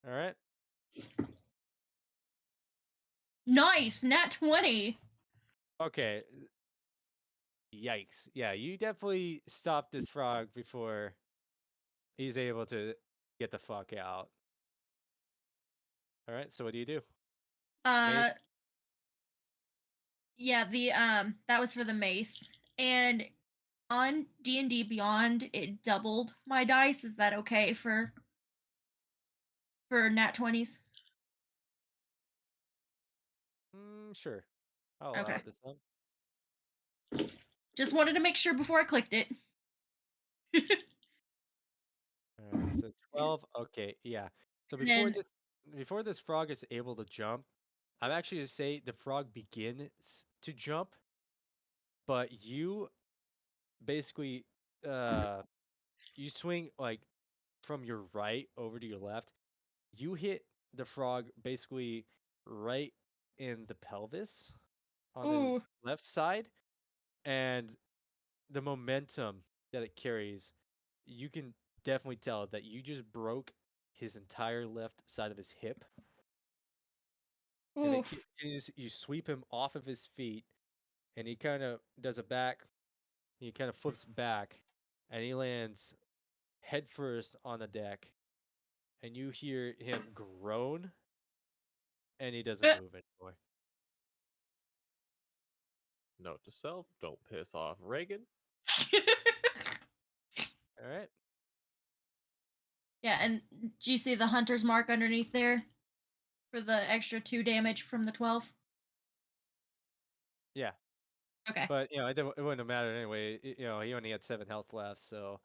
All right. Nice, nat 20. Okay. Yikes. Yeah, you definitely stopped this frog before he's able to get the fuck out. All right, so what do you do? Yeah, the that was for the mace. And on D&D Beyond, it doubled my dice. Is that okay for nat 20s? Sure. I'll allow Okay. it this time. Just wanted to make sure before I clicked it. All right, so 12. Okay, yeah. So Then- before this frog is able to jump, I'm actually to say the frog begins to jump, but you basically you swing like from your right over to your left. You hit the frog basically right in the pelvis on his Ooh. left side, and the momentum that it carries, you can definitely tell that you just broke his entire left side of his hip. And it Oof. continues, you sweep him off of his feet, and he kind of does a back, he kind of flips back, and he lands head first on the deck, and you hear him groan, and he doesn't move anymore. Note to self: don't piss off Reagan. All right. Yeah, and do you see the hunter's mark underneath there for the extra 2 damage from the 12? Yeah. Okay. But, it wouldn't have mattered anyway. He only had 7 health left, so.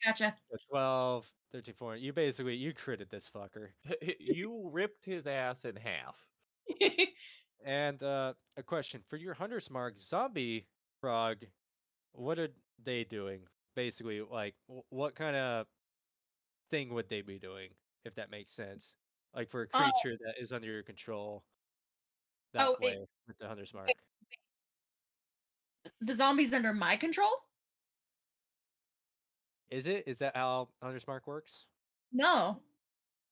Gotcha. 12, 13, 14. You critted this fucker. You ripped his ass in half. And a question for your hunter's mark zombie frog, what are they doing? Basically, like, what kind of thing would they be doing, if that makes sense? Like for a creature that is under your control that way with the hunter's mark. The zombie's under my control? Is it? Is that how hunter's mark works? No.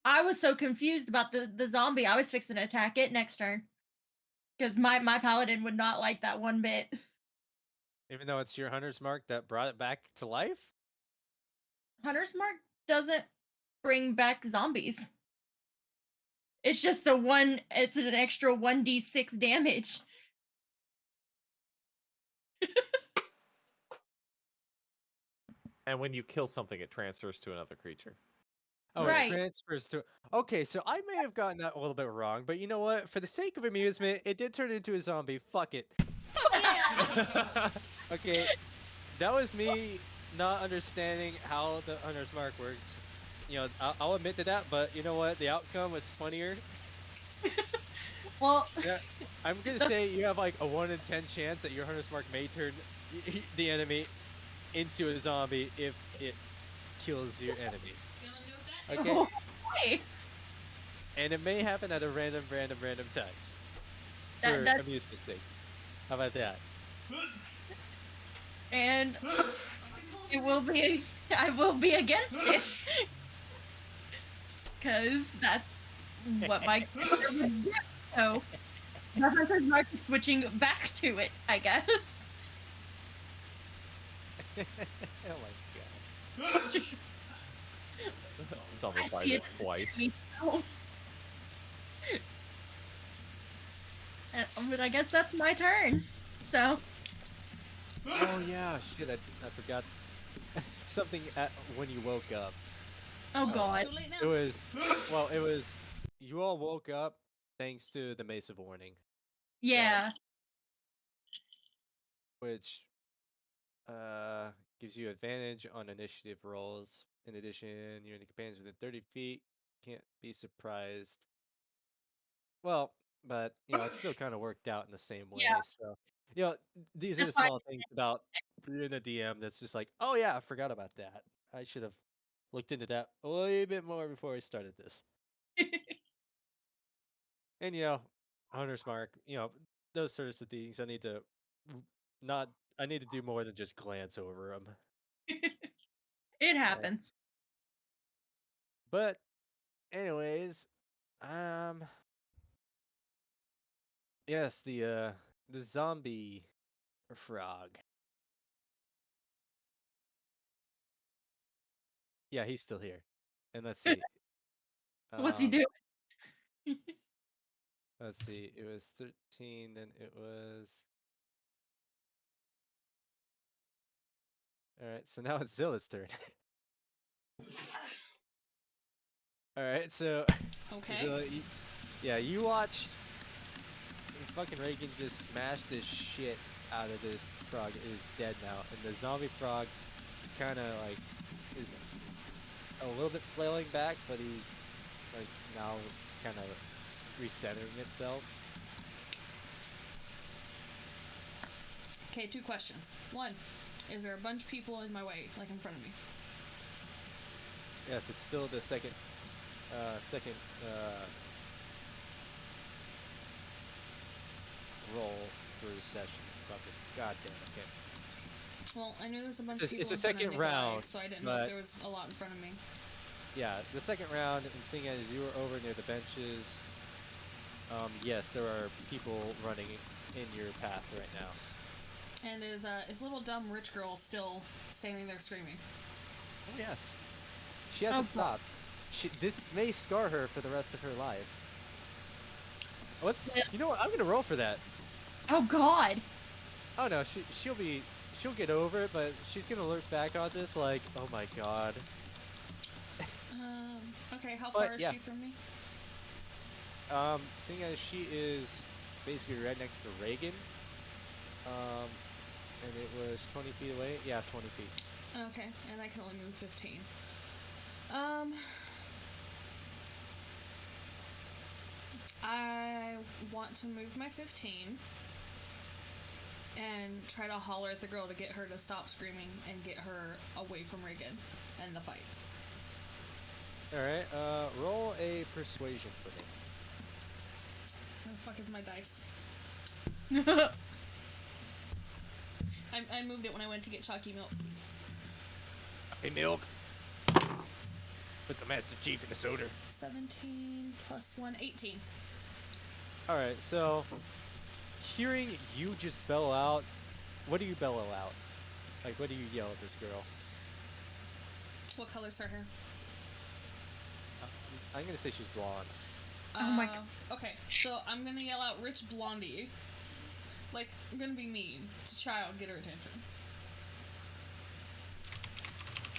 I was so confused about the zombie. I was fixing to attack it next turn. Because my paladin would not like that one bit. Even though it's your hunter's mark that brought it back to life? Hunter's mark doesn't bring back zombies. It's just it's an extra 1d6 damage. And when you kill something, it transfers to another creature. Oh, Right. it transfers to. Okay, so I may have gotten that a little bit wrong, but you know what? For the sake of amusement, it did turn into a zombie. Fuck it. Okay, that was me not understanding how the hunter's mark worked. I'll admit to that, but you know what? The outcome was funnier. Well, Yeah, I'm gonna say you have like a 1 in 10 chance that your hunter's mark may turn the enemy into a zombie if it kills your enemy. Okay, okay. and it may happen at a random time That- for that- amusement sake. How about that? And I will be against it. Because that's what my character would do. So the hunter's mark is switching back to it, I guess. Oh my It's almost I like see it it twice. me now. But I guess that's my turn. So, Oh yeah, shit! I forgot something when you woke up. oh god. Too late It now. was it was you all woke up thanks to the Mace of Warning, Yeah. which gives you advantage on initiative rolls. In addition, you and the companions within 30 feet can't be surprised. Well, but it still kind of worked out in the same way. Yeah. So, these are the That's why small things about being a DM that's just like, oh yeah, I forgot about that. I should have looked into that a little bit more before I started this. And Hunter's Mark, those sorts of things. I need to not. I need to do more than just glance over them. it happens. But, anyways, um, yes, the zombie frog. Yeah, he's still here. And let's see. What's he Um, doing? let's see. It was 13, then it was. Alright, so now it's Zilla's turn. Alright, so. Okay. Zilla, you watched fucking Reagan just smash this shit out of this frog. It is dead now. And the zombie frog kind of like is a little bit flailing back, but he's like now kind of recentering itself. Okay, 2 questions. 1, is there a bunch of people in my way, like in front of me? Yes, it's still the second roll for the session. God damn it. Okay. Well, I knew there was a bunch It's of a people in front of second me that died, round, so I didn't know but- if there was a lot in front of me. Yeah, the second round, and seeing as you were over near the benches, yes, there are people running in your path right now. And is little dumb rich girl still standing there screaming? Oh yes, she hasn't Oh, God. stopped. This may scar her for the rest of her life. Yeah. You know what? I'm gonna roll for that. Oh god. Oh no, she'll get over it, but she's gonna look back on this like, oh my god. Okay, how But, far is yeah. she from me? Seeing as she is basically right next to Reagan, and it was 20 feet away. Yeah, 20 feet. Okay, and I can only move 15. I want to move my 15 and try to holler at the girl to get her to stop screaming and get her away from Reagan and the fight. Alright, roll a persuasion for me. Where the fuck is my dice? I moved it when I went to get chalky milk. Hey, milk. Put the Master Chief in the soda. 17 plus 1, 18. Alright, so hearing you just bellow out, what do you bellow out? Like, what do you yell at this girl? What color's her hair? I'm gonna say she's blonde. Oh my Okay, so I'm gonna yell out Rich Blondie. Like, I'm gonna be mean. It's a child, get her attention.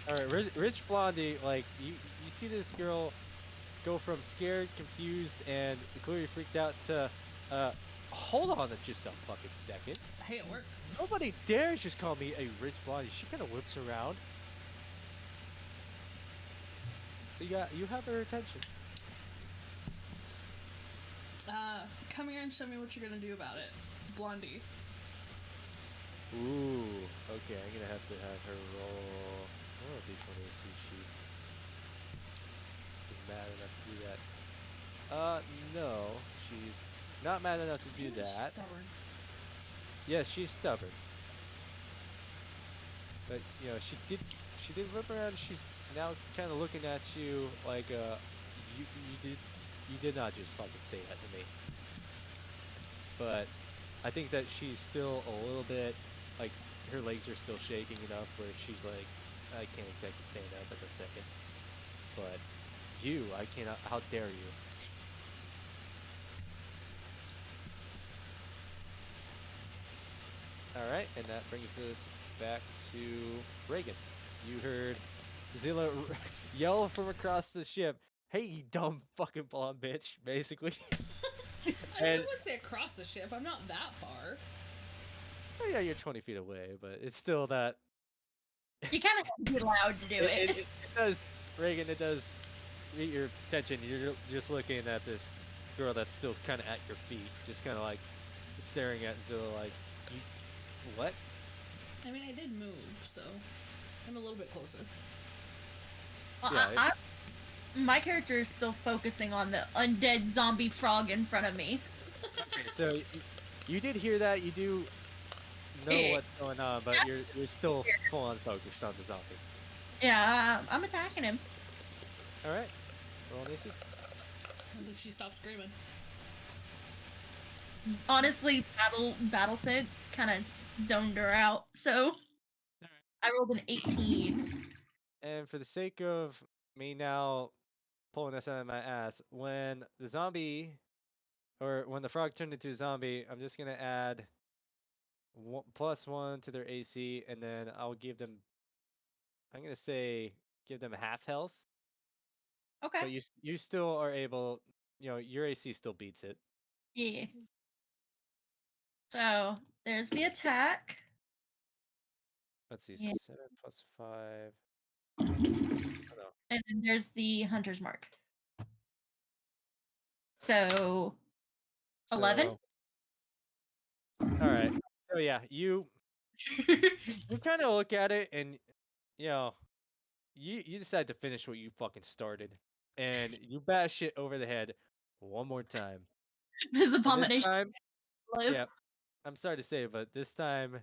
Alright, Rich Blondie, like, you see this girl go from scared, confused, and clearly freaked out to, hold on just a fucking second. Hey, it worked. Nobody dares just call me a Rich Blondie. She kind of whips around. So you have her attention. Come here and show me what you're gonna do about it. Blondie. Ooh, okay, I'm gonna have to have her roll. Oh, d20 to see if she is mad enough to do that. No, she's not mad enough to do Damn it, she's that. stubborn. Yes, she's stubborn. But she did whip around. She's now kind of looking at you like you did not just fucking say that to me. But I think that she's still a little bit like her legs are still shaking enough where she's like I can't exactly say that for a second. But you, I cannot. How dare you? All right, and that brings us back to Reagan. You heard Zilla yell from across the ship, "Hey, you dumb fucking blonde bitch!" Basically. I mean, I And would say across the ship. I'm not that far. oh, yeah, you're 20 feet away, but it's still that. You kind of have to be loud to do it. It does, Reagan. It does get your attention. You're just looking at this girl that's still kind of at your feet, just kind of like staring at Zilla, like, you, what? I mean, I did move, so I'm a little bit closer. Well, Yeah, my character is still focusing on the undead zombie frog in front of me. Okay, so you did hear that. You do know Yeah. what's going on, but you're still full on focused on the zombie. Yeah, I'm attacking him. All right, roll an AC. Until she stops screaming. Honestly, battle sense kind of zoned her out, so I rolled an 18. And for the sake of me now pulling this out of my ass, when the zombie, or when the frog turned into a zombie, I'm just gonna add +1 to their AC, and then I'll give them. I'm gonna say give them half health, Okay. but you still are able. Your AC still beats it. Yeah. So there's the attack. Let's see, Yeah. 7 plus 5. And then there's the hunter's mark. So 11? All right. So yeah, you kind of look at it, and you decide to finish what you fucking started, and you bash it over the head one more time. This And this abomination. time, Live. yeah, I'm sorry to say, but this time,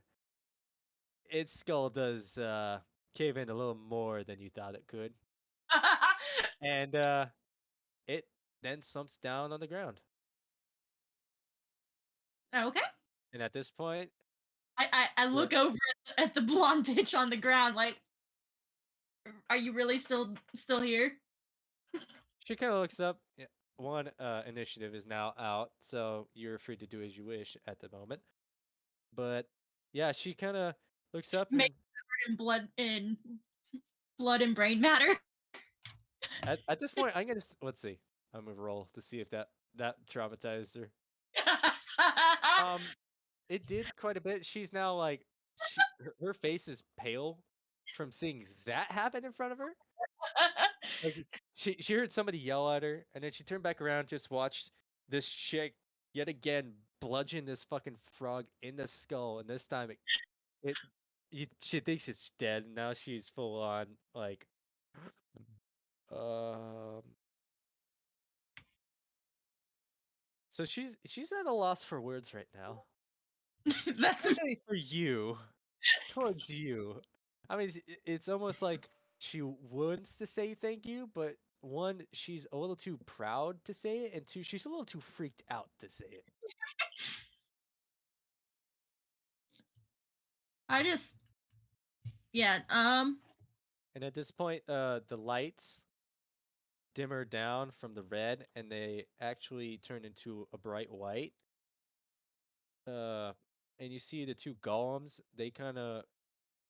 its skull does cave in a little more than you thought it could, and it then slumps down on the ground. Okay. And at this point, I look over at the blonde bitch on the ground, like, are you really still here? she kind of looks up. Yeah, one initiative is now out, so you're free to do as you wish at the moment. But yeah, she kind of looks up and Make in blood and brain matter. at this point, I'm gonna let's see. I'm gonna roll to see if that traumatized her. It did quite a bit. She's now like, her face is pale from seeing that happen in front of her. Like she heard somebody yell at her, and then she turned back around, just watched this chick yet again bludgeon this fucking frog in the skull, and this time she thinks it's dead. And now she's full on like, um. So she's at a loss for words right now, That's especially for you, towards you. I mean, it's almost like she wants to say thank you, but one, she's a little too proud to say it, and two, she's a little too freaked out to say it. I just yeah, And at this point, the lights dimmer down from the red, and they actually turn into a bright white. And you see the two golems. They kind of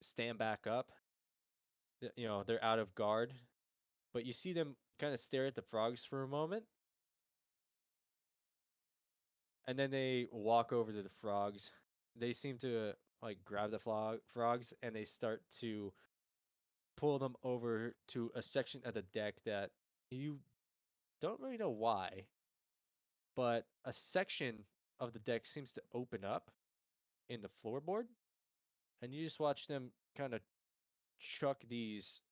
stand back up. They're out of guard, but you see them kind of stare at the frogs for a moment, and then they walk over to the frogs. They seem to like grab the frogs, and they start to pull them over to a section of the deck that you don't really know why, but a section of the deck seems to open up in the floorboard, and you just watch them kind of chuck these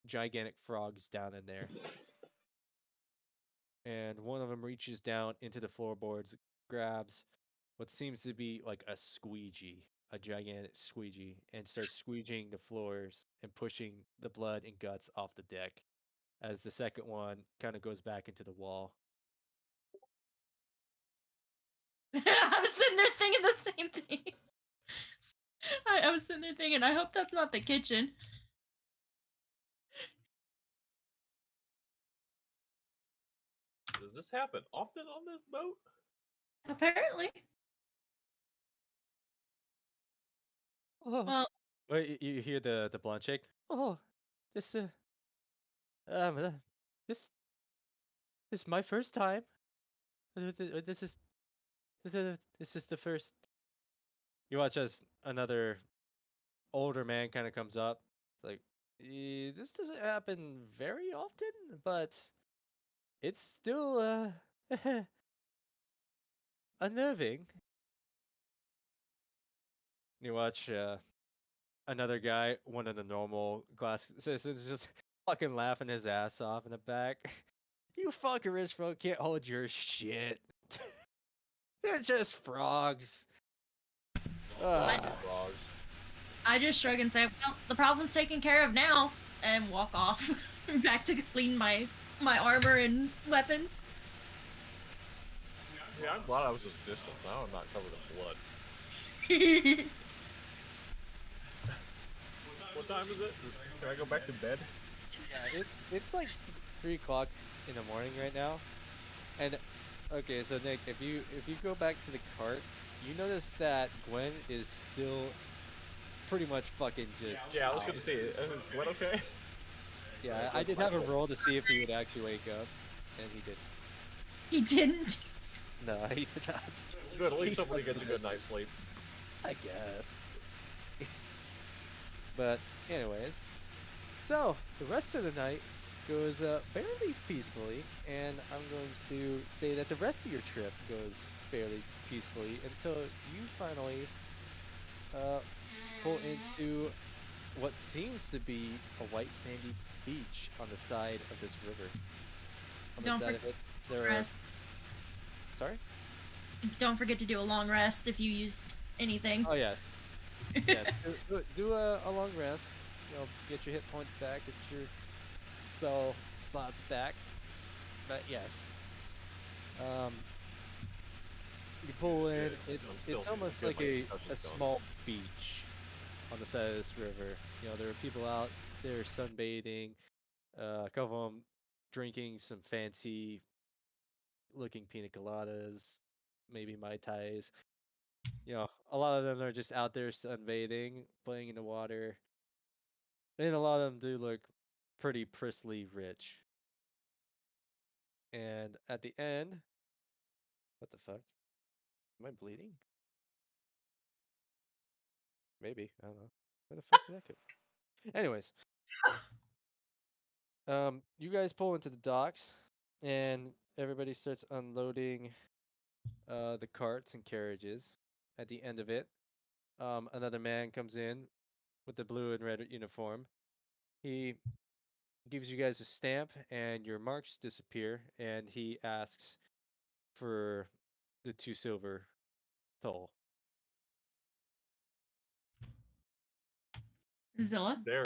gigantic frogs down in there. And one of them reaches down into the floorboards, grabs what seems to be like a squeegee, a gigantic squeegee, and starts squeegeeing the floors and pushing the blood and guts off the deck as the second one kind of goes back into the wall. I was sitting there thinking the same thing. I was sitting there thinking, I hope that's not the kitchen. Does this happen often on this boat? Apparently. Oh. Well, Wait, you hear the blonde chick? Oh, this uh, this is my first time. This is this is the first. You watch as another older man kind of comes up. It's like, this doesn't happen very often, but it's still unnerving. You watch another guy, one of the normal glass citizens, just fucking laughing his ass off in the back. You fucking rich folk can't hold your shit. They're just frogs. What? Frogs. I just shrug and say, well, the problem's taken care of now, and walk off. Back to clean my armor and weapons. Yeah, I'm glad I was just distance. Now I'm not covered in blood. What time is it? Can I go back to bed? Yeah, it's like 3 o'clock in the morning right now, and okay, so Nick, if you go back to the cart, you notice that Gwen is still pretty much fucking just. Yeah, I was gonna say, is Gwen okay? Yeah, I did have a roll to see if he would actually wake up, and he didn't. He didn't. No, he did not. Good, at least He's somebody fucking gets a good night's sleep. I guess. But anyways, so the rest of the night goes fairly peacefully, and I'm going to say that the rest of your trip goes fairly peacefully until you finally pull into what seems to be a white sandy beach on the side of this river. On the Don't side of it, there are. Rest. Sorry? Don't forget to do a long rest if you used anything. Oh yes. Yes. Do a long rest. You know, get your hit points back, get your spell slots back. But yes. You pull in. It's almost like a small beach on the side of this river. You know, there are people out there sunbathing. A couple of them drinking some fancy looking pina coladas, maybe mai tais. You know, a lot of them are just out there sunbathing, playing in the water, and a lot of them do look pretty prissly rich. And at the end, what the fuck? Am I bleeding? Maybe, I don't know. Where the fuck did that come from? Anyways, you guys pull into the docks, and everybody starts unloading the carts and carriages. At the end of it, another man comes in with the blue and red uniform. He gives you guys a stamp, and your marks disappear, and he asks for the 2 silver toll. Zilla. Is there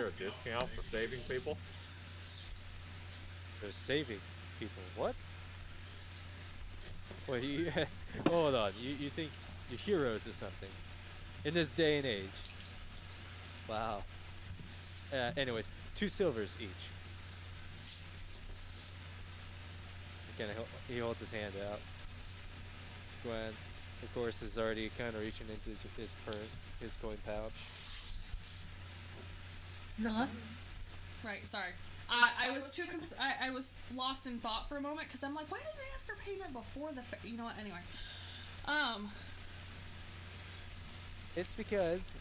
a discount for saving people? They're saving people. What? Wait, you, hold on. You think you're heroes or something? In this day and age. Wow. Anyways, 2 silvers each. Again, he holds his hand out. Gwen, of course, is already kind of reaching into his coin pouch. Zilla. Right, sorry. I was too I was lost in thought for a moment because I'm like, why didn't they ask for payment before the you know what? Anyway, It's because,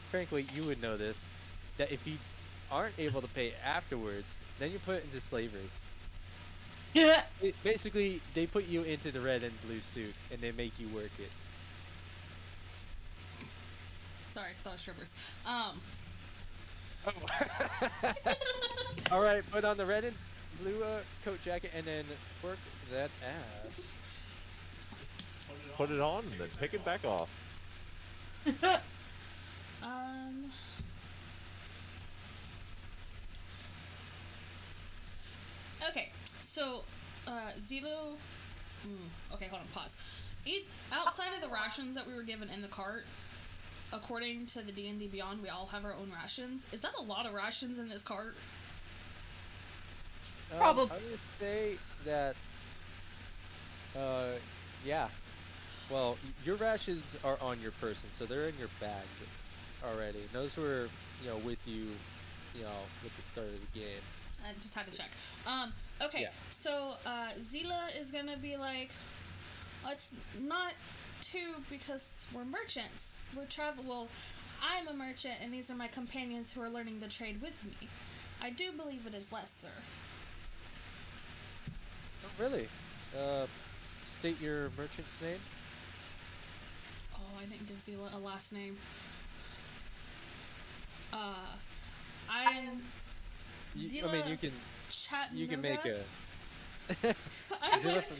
frankly, you would know this, that if you aren't able to pay afterwards, then you're put into slavery. Yeah. Basically, they put you into the red and blue suit, and they make you work it. sorry, thought strippers. All right, put on the red and blue coat jacket, and then work that ass. Put it on and then take it back off. Okay, so, Zito. Okay, hold on, pause. Outside of the rations that we were given in the cart, according to the D&D Beyond, we all have our own rations. Is that a lot of rations in this cart? Probably. I would say that Yeah. Well, your rations are on your person, so they're in your bags already. Those were, with you, with the start of the game. I just had to check. Okay, Yeah. so Zila is gonna be like, it's not two because we're merchants. We're Well, I'm a merchant, and these are my companions who are learning the trade with me. I do believe it is Lester. Oh, really? State your merchant's name. Oh, I didn't give Zila a last name. I'm I mean, Zila you can Chattanooga. make a I was Zilla like, from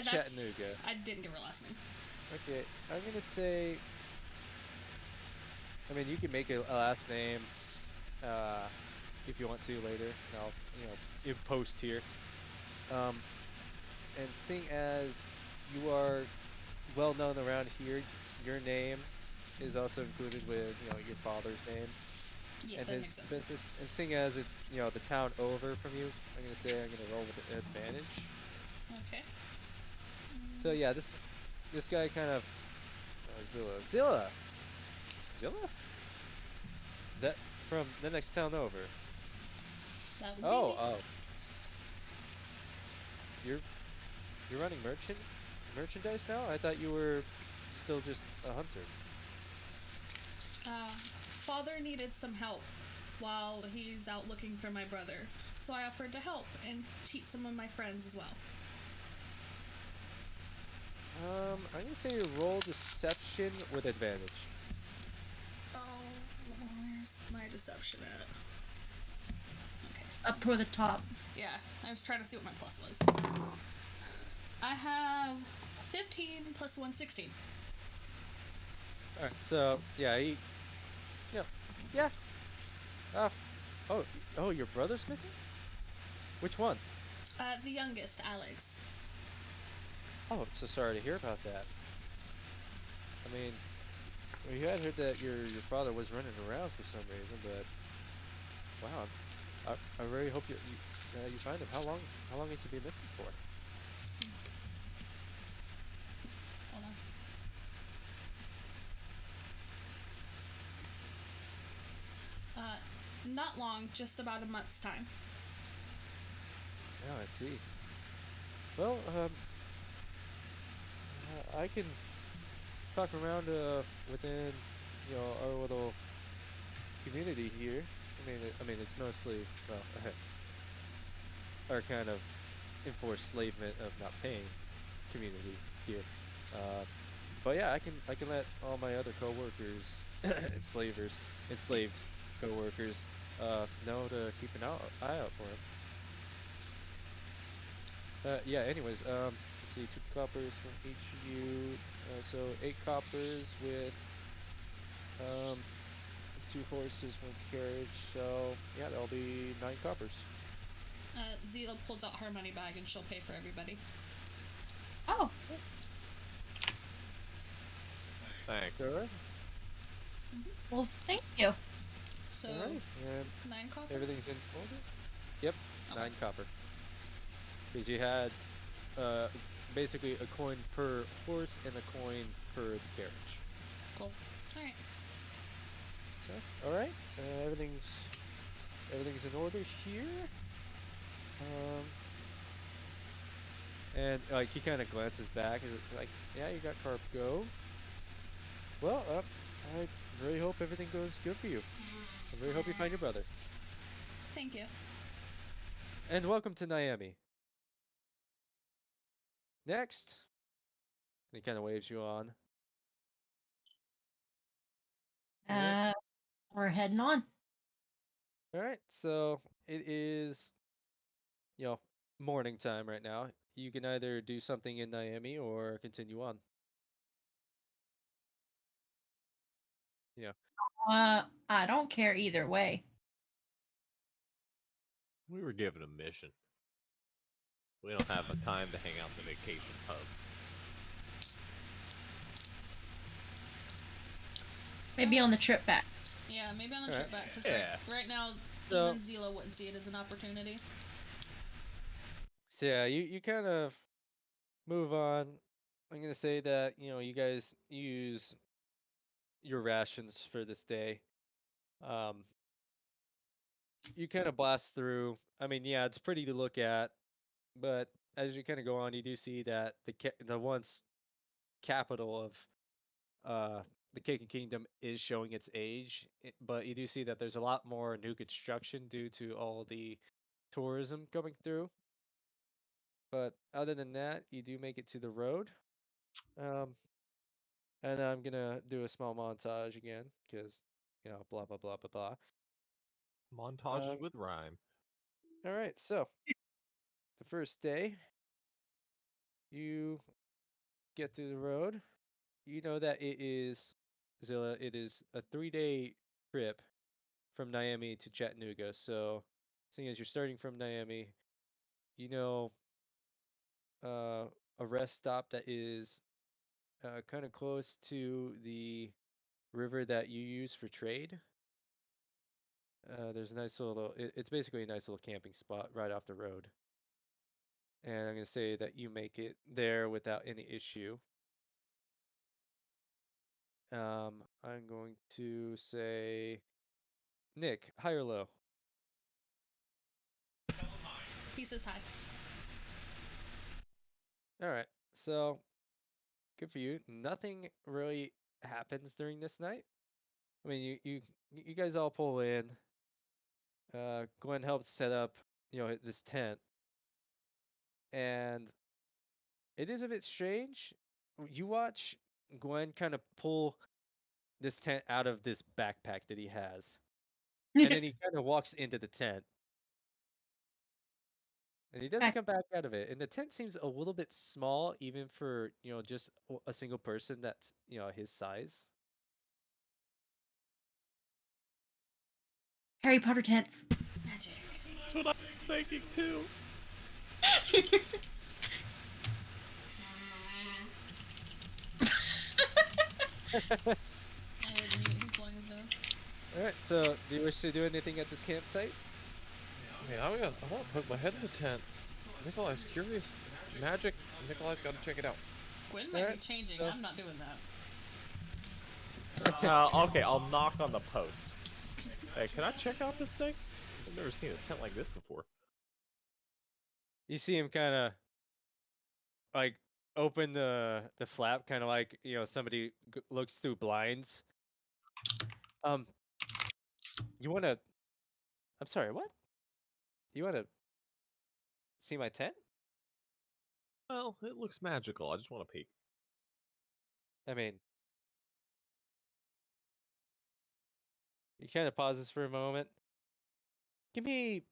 that's- Chattanooga. I didn't give her last name. Okay, I'm gonna say. I mean, you can make a last name, if you want to later. And I'll, in post here. And seeing as you are well known around here, your name is also included with, your father's name Yeah, and that his makes sense. business. And seeing as it's, the town over from you, I'm gonna say I'm gonna roll with advantage. Okay. So yeah, this guy kind of Zilla. That from the next town over. That would be Oh, me. oh. You're running merchandise now? I thought you were still just a hunter. Father needed some help while he's out looking for my brother, so I offered to help and teach some of my friends as well. I'm gonna say roll deception with advantage. Oh, where's my deception at? Okay. Up toward the top. Yeah, I was trying to see what my plus was. I have 15 plus 1, 16. Alright, so yeah, yeah. Oh, your brother's missing? Which one? The youngest, Alex. Oh, so sorry to hear about that. I mean, we had heard that your father was running around for some reason, but wow, I really hope you find him. How long has he been missing for? Hold on. Not long, just about a month's time. Oh, I see. Well, I can talk around within our little community here. I mean it's mostly our kind of enforced enslavement of not paying community here. But yeah, I can let all my other coworkers, enslaved coworkers, know to keep an eye out for him. Yeah. Anyways, let's see, 2 coppers from each of you. So 8 coppers with 2 horses, 1 carriage. So yeah, that'll be 9 coppers. Zila pulls out her money bag and she'll pay for everybody. Oh, Thanks. Alright. well, thank you. So, Alright. And 9 copper? everything's in order. Yep. Okay. 9 copper. Because you had basically a coin per horse and a coin per the carriage. Cool. Alright. So, all right. Everything's in order here. And like he kind of glances back. Is it like, yeah, you got carp go. Well, I really hope everything goes good for you. I really hope you find your brother. Thank you. And welcome to Miami. Next. He kind of waves you on. Uh, we're heading on. All right, so it is, morning time right now. You can either do something in Miami or continue on. Yeah. I don't care either way. We were given a mission. We don't have a time to hang out in the vacation hub. Maybe on the trip back. Yeah, maybe on the Alright. trip back. Because Yeah. right now, So- even Zila wouldn't see it as an opportunity. So yeah, you kind of move on. I'm gonna say that you guys use your rations for this day. Um, you kind of blast through. I mean, yeah, it's pretty to look at, but as you kind of go on, you do see that the once capital of uh the Kaken Kingdom is showing its age, but you do see that there's a lot more new construction due to all the tourism coming through. But other than that, you do make it to the road. Um, and I'm gonna do a small montage again because blah blah blah blah blah. Montages with rhyme. All right, so the first day, you get through the road. You know that it is Zilla. It is a 3-day trip from Miami to Chattanooga. So, seeing as you're starting from Miami, you know, a rest stop that is kind of close to the river that you use for trade. There's a nice little. It's basically a nice little camping spot right off the road. And I'm gonna say that you make it there without any issue. I'm going to say, Nick, high or low? He says hi. All right, so good for you. Nothing really happens during this night. I mean, you guys all pull in. Glenn helps set up, this tent, and it is a bit strange. You watch Glenn kind of pull this tent out of this backpack that he has, and then he kind of walks into the tent. And he doesn't come back out of it. And the tent seems a little bit small, even for, just a single person that's, his size. Harry Potter tents. Magic. That's what I was thinking too. I didn't mute. He's blowing his nose. All right. So, do you wish to do anything at this campsite? I mean, I want to poke my head in the tent. Nikolai's curious. Magic. Nikolai's got to check it out. Gwen might be changing. I'm not doing that. Okay, I'll knock on the post. Hey, can I check out this thing? I've never seen a tent like this before. You see him kind of like open the flap, kind of like somebody looks through blinds. You want to? I'm sorry. What? You want to see my tent? Well, it looks magical. I just want to peek. I mean, he kind of pauses for a moment. Give me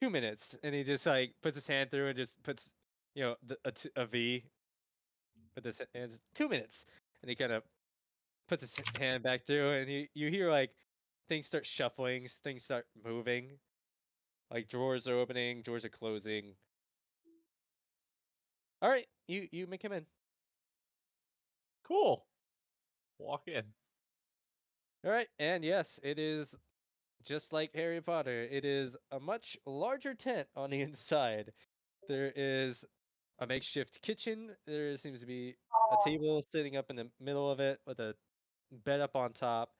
2 minutes, and he just like puts his hand through and just puts a V with his hands. 2 minutes, and he kind of puts his hand back through, and you hear like things start shuffling, things start moving, like drawers are opening, drawers are closing. All right, you make him in. Cool. Walk in. All right, and yes, it is just like Harry Potter. It is a much larger tent on the inside. There is a makeshift kitchen. There seems to be a table sitting up in the middle of it with a bed up on top.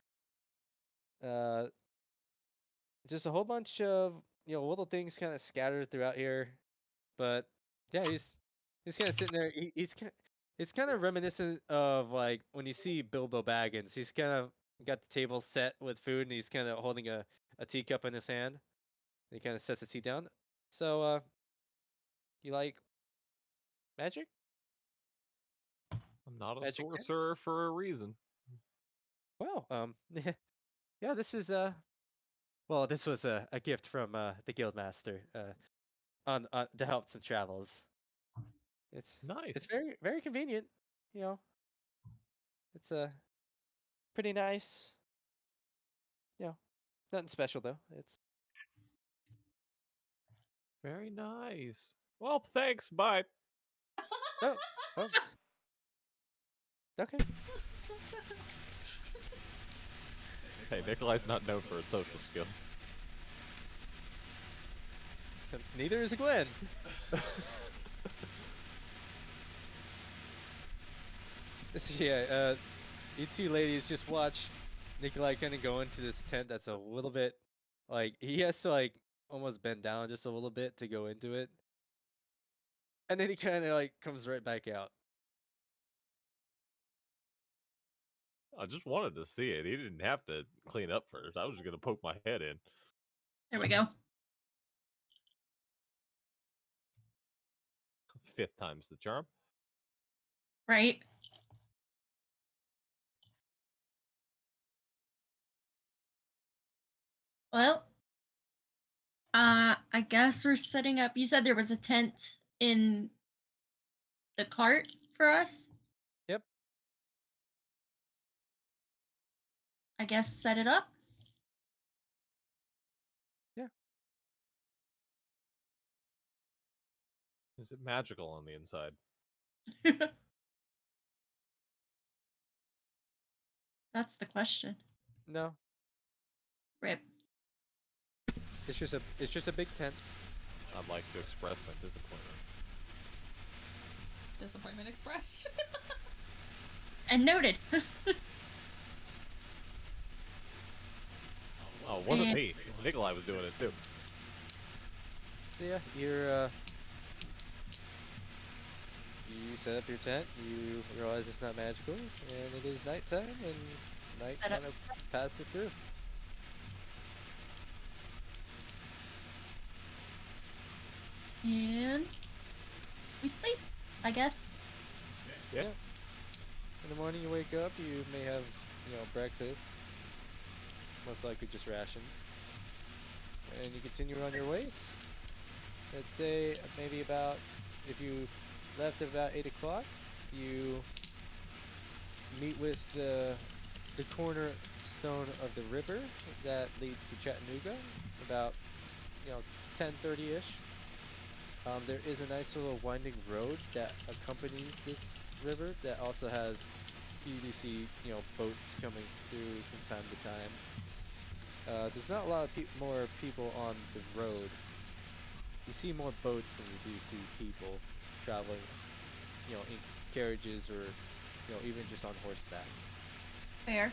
Just a whole bunch of little things kind of scattered throughout here, but yeah, he's kind of sitting there. It's kind of reminiscent of like when you see Bilbo Baggins. He's kind of got the table set with food, and he's kind of holding a teacup in his hand. And he kind of sets the tea down. So, you like magic? I'm not a Magic tent? sorcerer for a reason. Well, yeah, this is well, this was a gift from the Guildmaster on to help some travels. It's Nice. It's very convenient, you know. It's pretty nice. Nothing special though. It's Very nice. Well, thanks. Bye. oh. Okay. Hey, Nikolai's not known for his social skills. Neither is Gwen. So yeah, you two ladies just watch Nikolai kind of go into this tent that's a little bit like he has to like almost bend down just a little bit to go into it, and then he kind of like comes right back out. I just wanted to see it. He didn't have to clean up first. I was just gonna poke my head in. There we go. 5th time's the charm. Right. Well, I guess we're setting up. You said there was a tent in the cart for us. Yep. I guess set it up. Is it magical on the inside? That's the question. No, Rip. it's just a big tent. I'd like to express my disappointment. Disappointment expressed. And noted. Oh, it wasn't Yeah. me. Nikolai was doing it too. So yeah, you're you set up your tent. You realize it's not magical, and it is nighttime, and night Set up. kind of passes through. And we sleep, I guess. Yeah. In the morning, you wake up. You may have breakfast. Most likely just rations, and you continue on your ways. Let's say maybe about if you left at about 8 o'clock, you meet with the cornerstone of the river that leads to Chattanooga, about 10:30ish. There is a nice little winding road that accompanies this river that also has you do see boats coming through from time to time. There's not a lot of more people on the road. You see more boats than you do see people traveling, in carriages or, even just on horseback. Fair.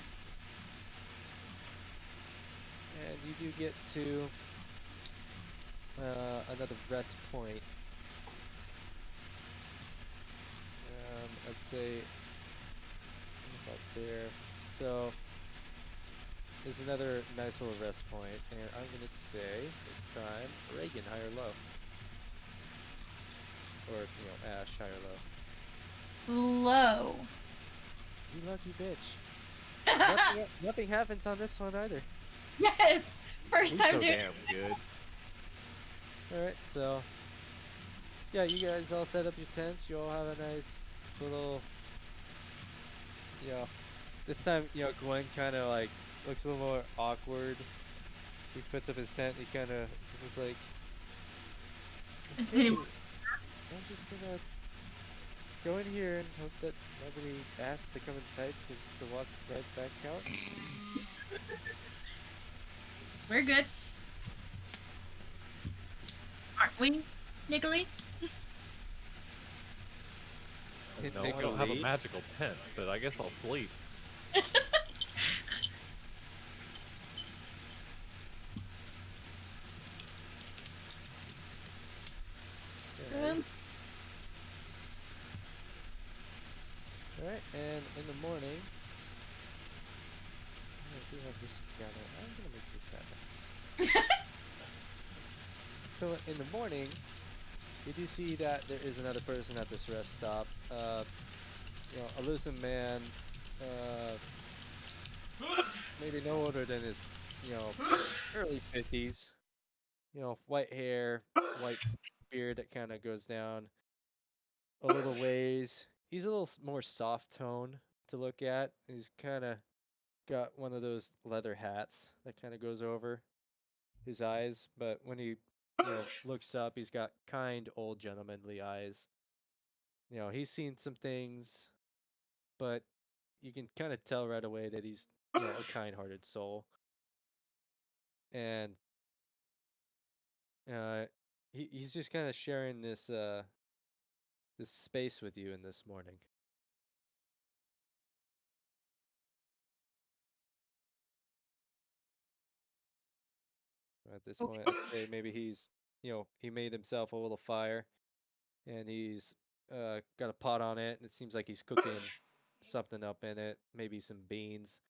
And you do get to another rest point. I'd say about there. So there's another nice little rest point, and I'm gonna say this time Reagan, high or low, or Ash, high or low. Low. You lucky bitch. Nothing happens on this one either. Yes. First He's time so doing. damn good. Alright, so yeah, you guys all set up your tents. You all have a nice little, this time, Gwen kind of like looks a little more awkward. He puts up his tent. He kind of is just like, "Hey, I'm just gonna go in here and hope that nobody asks to come inside just to walk right back out." We're good. Aren't we, Nicolai? No, I don't have a Nicolai? magical tent, but I guess I'll sleep. Good. Alright, and in the morning, I do have this counter. I'm gonna make this happen. So in the morning, you do see that there is another person at this rest stop. A loosened man, maybe no older than his, early 50s. White hair, white beard that kind of goes down a little ways. He's a little more soft tone to look at. He's kind of got one of those leather hats that kind of goes over his eyes, but when he looks up, he's got kind old gentlemanly eyes. He's seen some things, but you can kind of tell right away that he's a kind-hearted soul. And he's just kind of sharing this space with you in this morning. At this point, I'd say maybe he's, he made himself a little fire, and he's got a pot on it, and it seems like he's cooking something up in it, maybe some beans.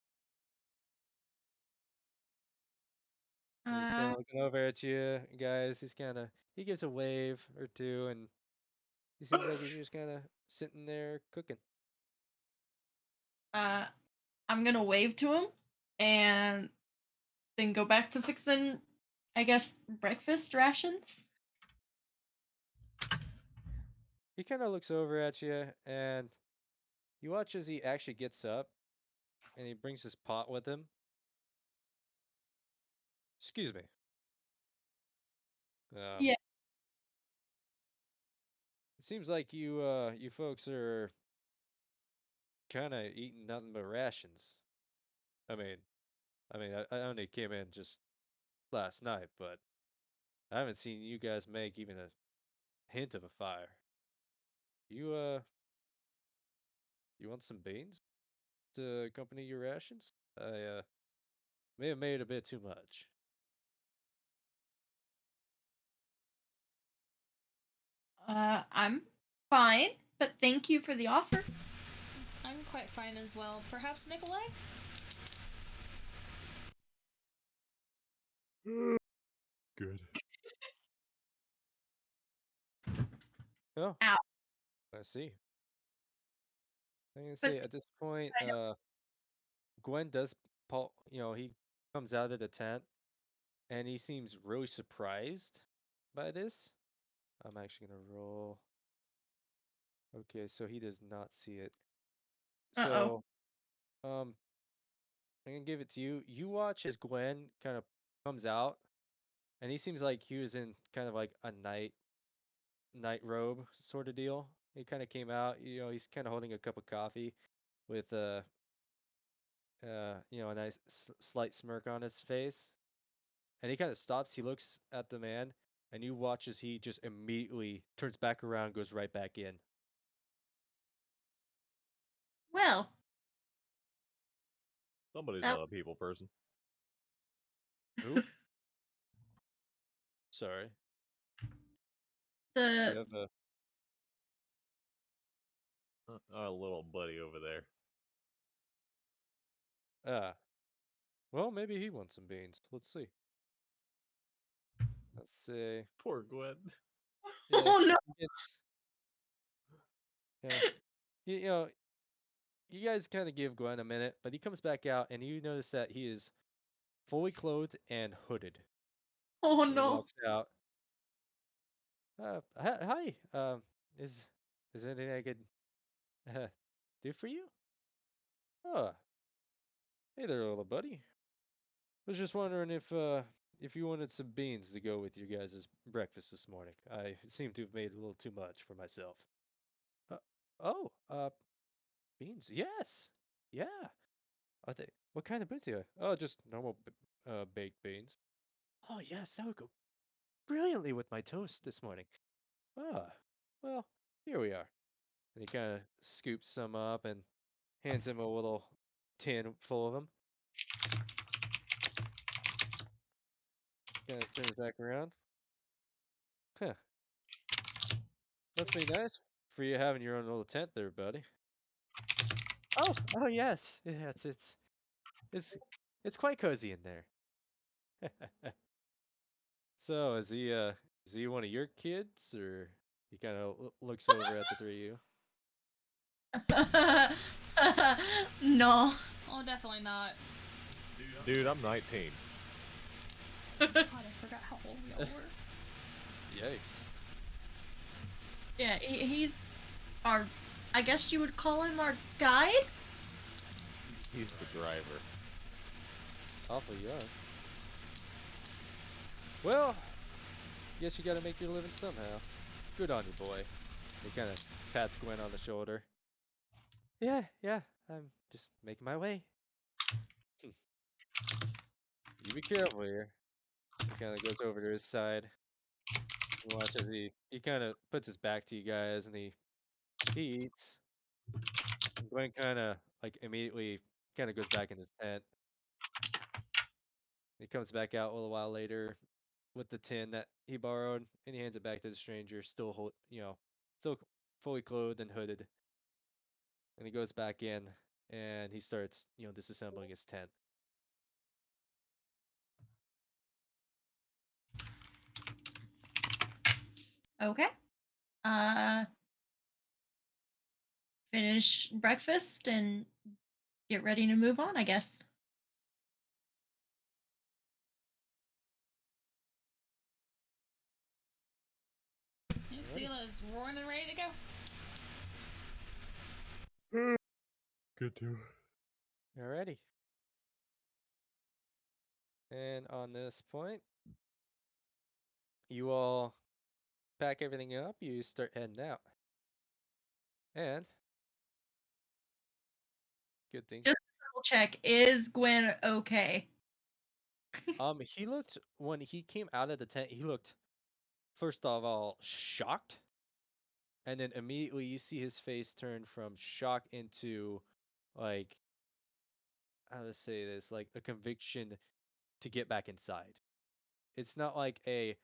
And he's kind of looking over at you guys. He gives a wave or two, and he seems like he's just kind of sitting there cooking. I'm gonna wave to him and then go back to fixing, I guess, breakfast rations. He kind of looks over at you, and you watch as he actually gets up, and he brings his pot with him. Excuse me. Yeah. It seems like you folks are kind of eating nothing but rations. I mean, I only came in just last night, but I haven't seen you guys make even a hint of a fire. You you want some beans to accompany your rations? I may have made a bit too much. I'm fine, but thank you for the offer. I'm quite fine as well. Perhaps Nikolai? Good. Oh, Ow. I see. I can But say at this point, Gwen does Paul. He comes out of the tent, and he seems really surprised by this. I'm actually gonna roll. Okay, so he does not see it. Uh-oh. So, I'm gonna give it to you. You watch as Gwen kind of comes out, and he seems like he was in kind of like a night robe sort of deal. He kind of came out. He's kind of holding a cup of coffee with a nice slight smirk on his face, and he kind of stops. He looks at the man, and you watch as he just immediately turns back around, goes right back in. Well, Somebody's that- not a people person. Who? Sorry. You the have Our little buddy over there. well, maybe he wants some beans. Let's see. Let's see. Poor Gwen. Yeah, Oh no. Yeah. You guys kind of give Gwen a minute, but he comes back out, and you notice that he is fully clothed and hooded. Oh And he no. walks out. Hi. Is there anything I could do for you? Oh, hey there, little buddy. Was just wondering if you wanted some beans to go with your guys' breakfast this morning. I seem to have made a little too much for myself. Uh, oh, beans? Yes. Yeah. Are they? What kind of beans do you have? Oh, just normal baked beans. Oh yes, that would go brilliantly with my toast this morning. Ah, well, here we are. And he kind of scoops some up and hands him a little tin full of them. Kind of turns back around. Huh. Must be nice for you having your own little tent there, buddy. Oh yes. Yeah, it's quite cozy in there. So, is he one of your kids, or he kind of looks over at the three of you? No. Oh, definitely not. Dude, I'm 19. God, I forgot how old we all were. Yikes. Yeah, he's our, I guess you would call him our guide? He's the driver. Awfully young. Well, guess you gotta make your living somehow. Good on you, boy. He kind of pats Gwen on the shoulder. Yeah, I'm just making my way. You be careful here. He kind of goes over to his side. You watch as he kind of puts his back to you guys and he eats. And Gwen kind of like immediately kind of goes back in his tent. He comes back out a little while later with the tin that he borrowed, and he hands it back to the stranger, still still fully clothed and hooded. And he goes back in and he starts disassembling his tent. Okay. Finish breakfast and get ready to move on, I guess. Yep, Zilla's roaring and ready to go. Good too. Alrighty. And on this point, you all pack everything up, you start heading out. And good thing. Just double check, is Gwen okay? He looked when he came out of the tent, he looked first of all shocked. And then immediately you see his face turn from shock into like how to say this, like a conviction to get back inside. It's not like a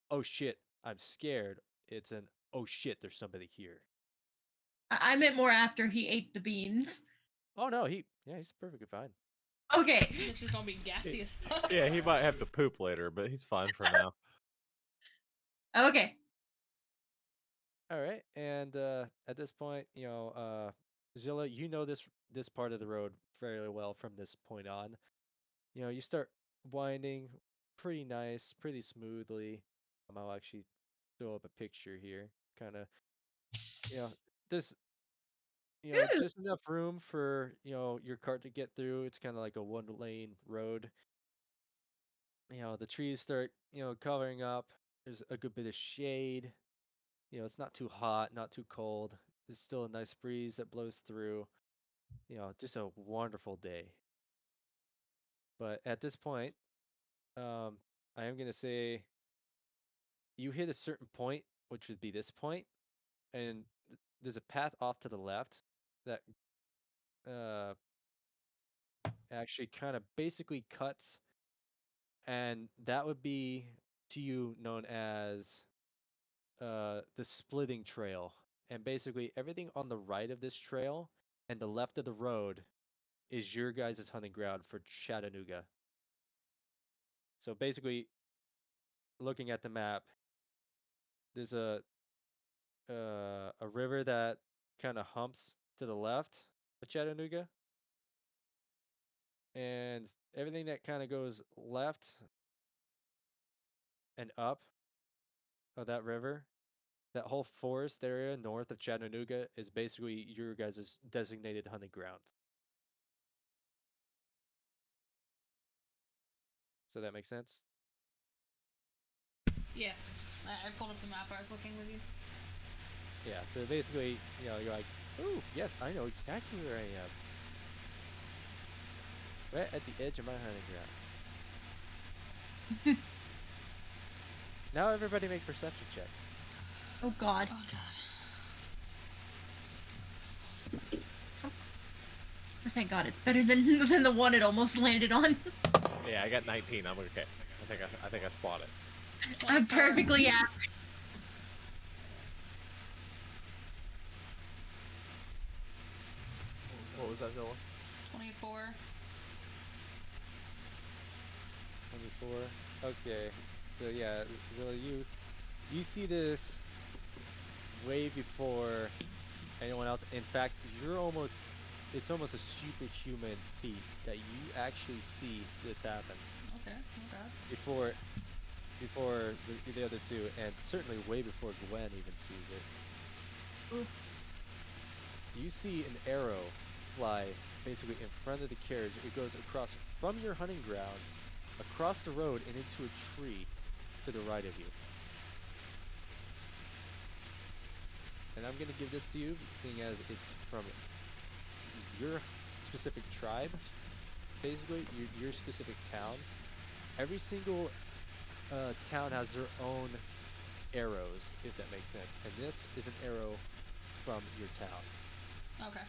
oh shit, I'm scared. It's an oh shit, there's somebody here. I meant more after he ate the beans. Oh no, he's perfectly fine. Okay. It's just don't be gassy as fuck. Yeah, he might have to poop later, but he's fine for now. Okay. All right, and at this point, Zilla, you know this part of the road fairly well from this point on. You start winding pretty nice, pretty smoothly. I'll actually throw up a picture here, kind of. This, Ooh. just enough room for your cart to get through. It's kind of like a one-lane road. The trees start covering up. There's a good bit of shade. It's not too hot, not too cold. There's still a nice breeze that blows through. Just a wonderful day. But at this point, I am gonna say you hit a certain point, which would be this point, and there's a path off to the left that uh actually kind of basically cuts, and that would be to you known as the splitting trail. And basically everything on the right of this trail and the left of the road is your guys' hunting ground for Chattanooga. So basically, looking at the map, there's a river that kind of humps to the left of Chattanooga, and everything that kind of goes left and up of that river, that whole forest area north of Chattanooga is basically your guys' designated hunting grounds. So that makes sense? Yeah. I pulled up the map. I was looking with you. Yeah, so basically, you're like, oh, yes, I know exactly where I am. Right at the edge of my hunting ground. Now everybody make perception checks. Oh god. Oh god. Thank god it's better than the one it almost landed on. Yeah, I got 19. I'm okay. I think I spot it. I'm perfectly average. What was that, Zilla? 24. 24. Okay. So yeah, Zilla, you see this way before anyone else. In fact, it's almost a superhuman feat that you actually see this happen. Okay. Oh god. Before the other two, and certainly way before Gwen even sees it. Ooh. You see an arrow fly basically in front of the carriage. It goes across from your hunting grounds, across the road, and into a tree to the right of you. And I'm going to give this to you, seeing as it's from your specific tribe, basically, your specific town. Every single town has their own arrows, if that makes sense. And this is an arrow from your town. Okay.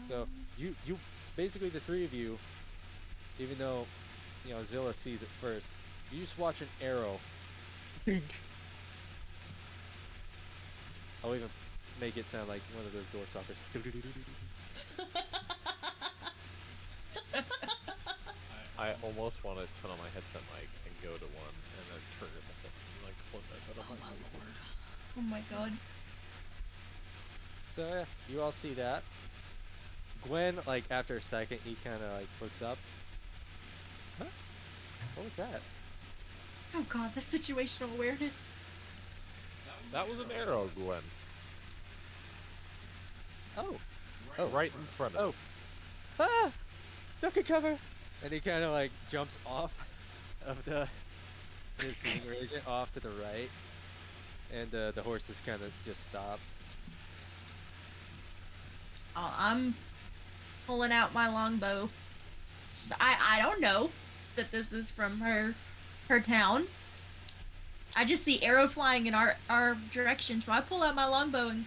So you basically, the three of you, even though Zilla sees it first, you just watch an arrow. I'll even make it sound like one of those door stoppers. I almost want to put on my headset mic and go to one and then turn it off and like flip it. But I'm Oh like, my lord. Oh my god. So yeah, you all see that. Gwen, like after a second, he kind of like looks up. Huh? What was that? Oh god, the situational awareness. that was an arrow, Gwen. Oh, Right in front of oh, us. ah! Duck and cover! And he kind of like jumps off of his Stinger agent off to the right, and the horses kind of just stop. Oh, I'm pulling out my longbow. I don't know that this is from her town. I just see arrow flying in our direction, so I pull out my longbow and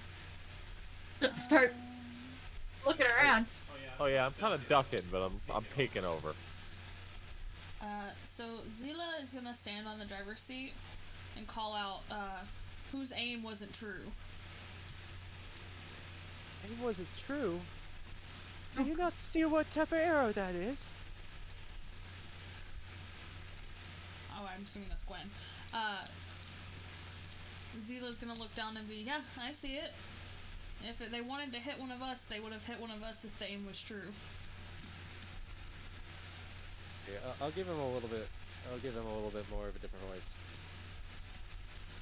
start looking around. Oh yeah, I'm kind of ducking, but I'm peeking over. So Zila is gonna stand on the driver's seat and call out, whose aim wasn't true. It wasn't true. Do you not see what type of arrow that is? Oh, I'm assuming that's Gwen. Zila's gonna look down and be, yeah, I see it. If they wanted to hit one of us, they would have hit one of us if the aim was true. Yeah, I'll give him a little bit. I'll give him a little bit more of a different voice.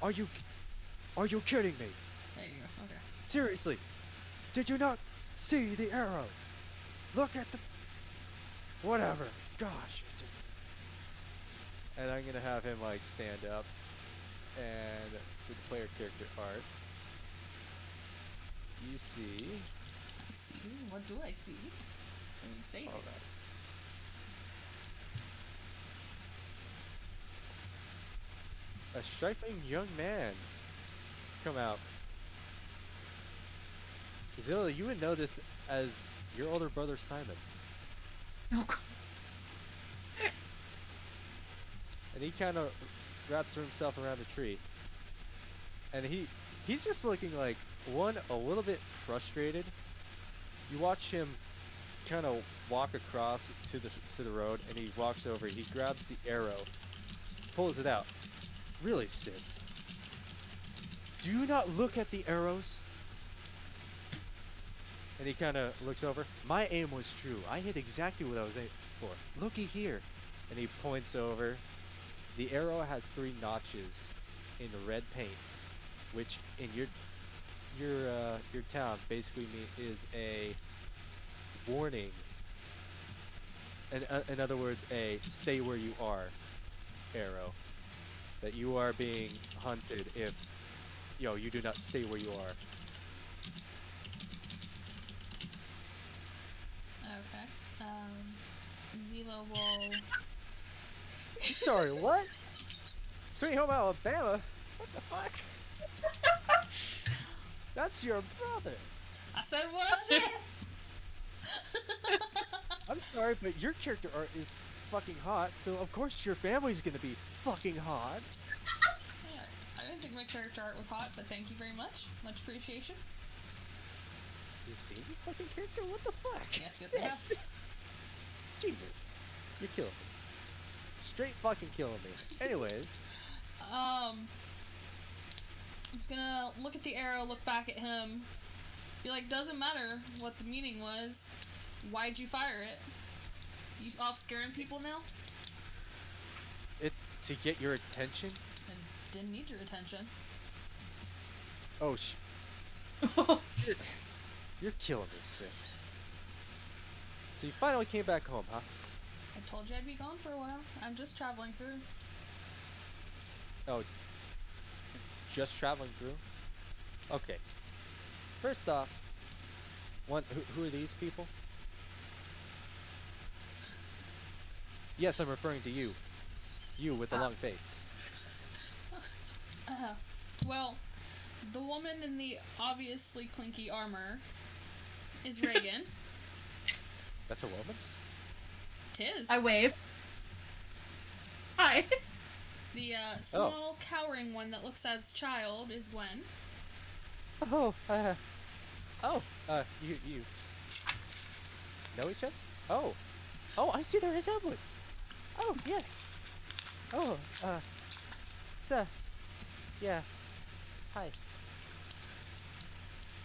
Are you kidding me? There you go. Okay. Seriously, did you not see the arrow? Look at the. Whatever. Gosh. And I'm gonna have him like stand up and do the player character art. You see. I see. What do I see? I'm excited. Hold on. A striking young man come out. Zilla, you would know this as your older brother Simon. Oh god. And he kind of wraps himself around a tree. And he's just looking like, one, a little bit frustrated. You watch him kind of walk across to the road, and he walks over, he grabs the arrow, pulls it out. Really, sis? Do you not look at the arrows? And he kind of looks over. My aim was true. I hit exactly what I was aiming for. Looky here. And he points over. The arrow has 3 notches in red paint, which in your town basically is a warning. In other words, a stay where you are arrow. That you are being hunted if you do not stay where you are. Okay. Zila will. Sorry, what? Sweet Home Alabama? What the fuck? That's your brother. I said what I said. I'm sorry, but your character art is fucking hot, so of course your family's gonna be fucking hot. Yeah, I didn't think my character art was hot, but thank you very much. Much appreciation. You see the fucking character? What the fuck? Yes, I have. Jesus. You're killing me. Straight fucking killing me. Anyways. I'm just gonna look at the arrow, look back at him, be like, doesn't matter what the meaning was. Why'd you fire it? You off scaring people now? It's to get your attention? And didn't need your attention. Oh, You're killing me, sis. So you finally came back home, huh? I told you I'd be gone for a while. I'm just traveling through. Oh, just traveling through? Okay. First off, who are these people? Yes, I'm referring to you. You with the long face. Well, the woman in the obviously clinky armor is Reagan. That's a woman? Tis. I wave. Hi. The small, cowering one that looks as child is Gwen. You know each other? Oh, I see their resemblance. Oh, yes. Oh, yeah. Hi.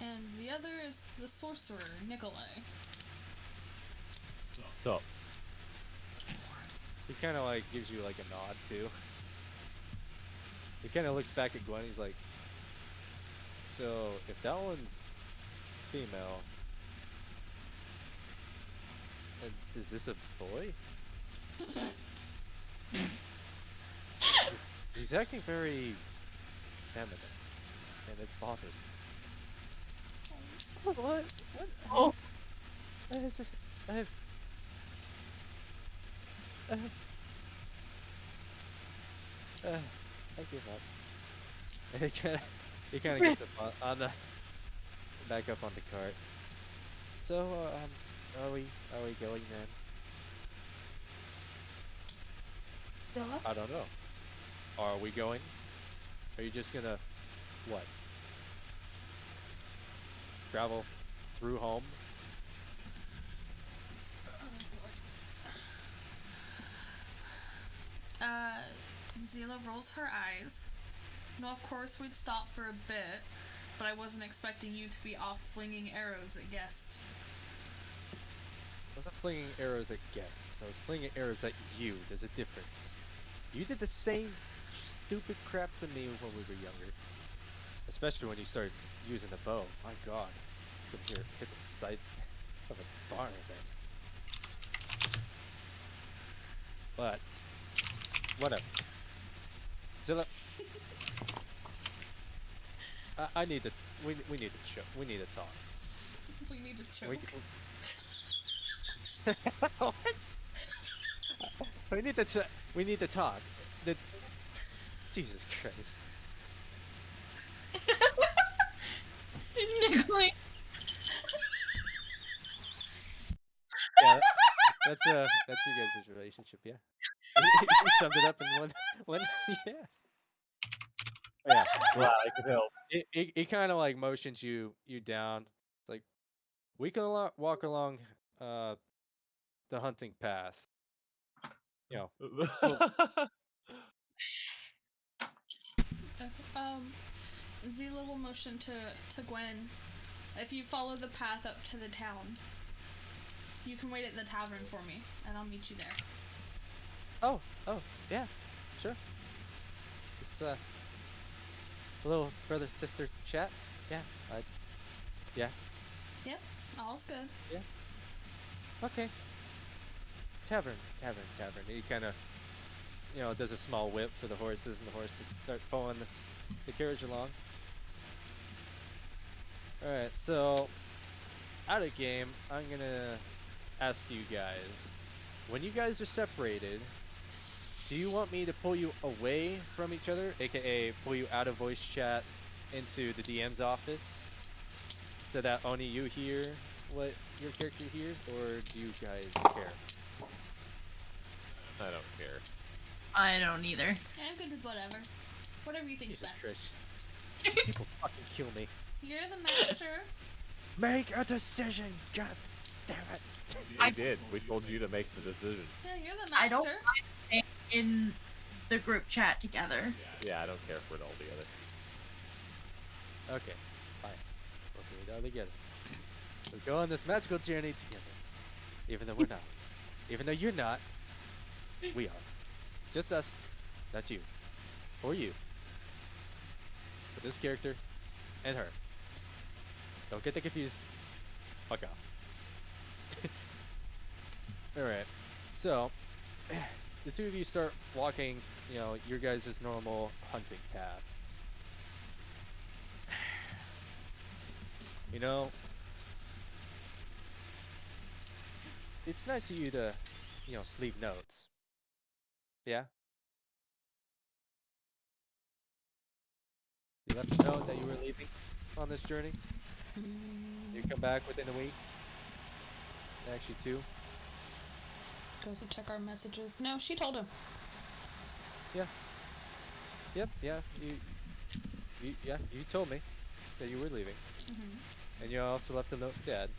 And the other is the sorcerer, Nikolai. So, He kind of like gives you like a nod too. He kind of looks back at Gwen. He's like, "So if that one's female, is this a boy?" He's acting very feminine, and it bothers me. What? Oh. It's just, I give up. And he kind of gets up on the back up on the cart. So, are we going then? Zilla? I don't know. Are we going? Are you just gonna what? Travel through home? Zila rolls her eyes. No, of course we'd stop for a bit, but I wasn't expecting you to be off flinging arrows at guests. I wasn't flinging arrows at guests. I was flinging arrows at you. There's a difference. You did the same stupid crap to me when we were younger. Especially when you started using the bow. My god. You could hear hit the side of a barn then. But whatever. Zilla, I need to. We need to choke. We need to talk. We need to choke. What? We need to talk. Jesus Christ. Nikolai. Yeah, that's your guys' relationship, yeah. You summed it up in one yeah. Yeah. glad I could help. He kind of like motions you down. It's like we can walk along the hunting path. You know, Zila will motion to Gwen. If you follow the path up to the town, you can wait at the tavern for me, and I'll meet you there. Oh, yeah, sure. Just a little brother sister chat. Yeah, yeah. Yep, all's good. Yeah. Okay. Tavern. He kind of, does a small whip for the horses, and the horses start pulling the carriage along. All right, so out of game, I'm gonna ask you guys, when you guys are separated, do you want me to pull you away from each other, aka pull you out of voice chat into the DM's office, so that only you hear what your character hears, or do you guys care? I don't care. I don't either. I'm good with whatever. Whatever you think's Jesus best. Christ. People fucking kill me. You're the master. Make a decision, god damn it. We did. We told you to make the decision. Yeah, you're the master. I don't mind staying in the group chat together. Yeah, I don't care if we're all together. Okay, fine. We'll do it all together. We'll go on this magical journey together. Even though we're not. Even though you're not, we are. Just us, not you. Or you. But this character and her. Don't get that confused. Fuck off. Alright. So, the two of you start walking, your guys' normal hunting path. It's nice of you to, leave notes. Yeah? You left a note that you were leaving on this journey. You come back within a week. Actually, 2. Goes to check our messages. No, she told him. Yeah. Yep. Yeah. You told me that you were leaving, and you also left a note for Dad.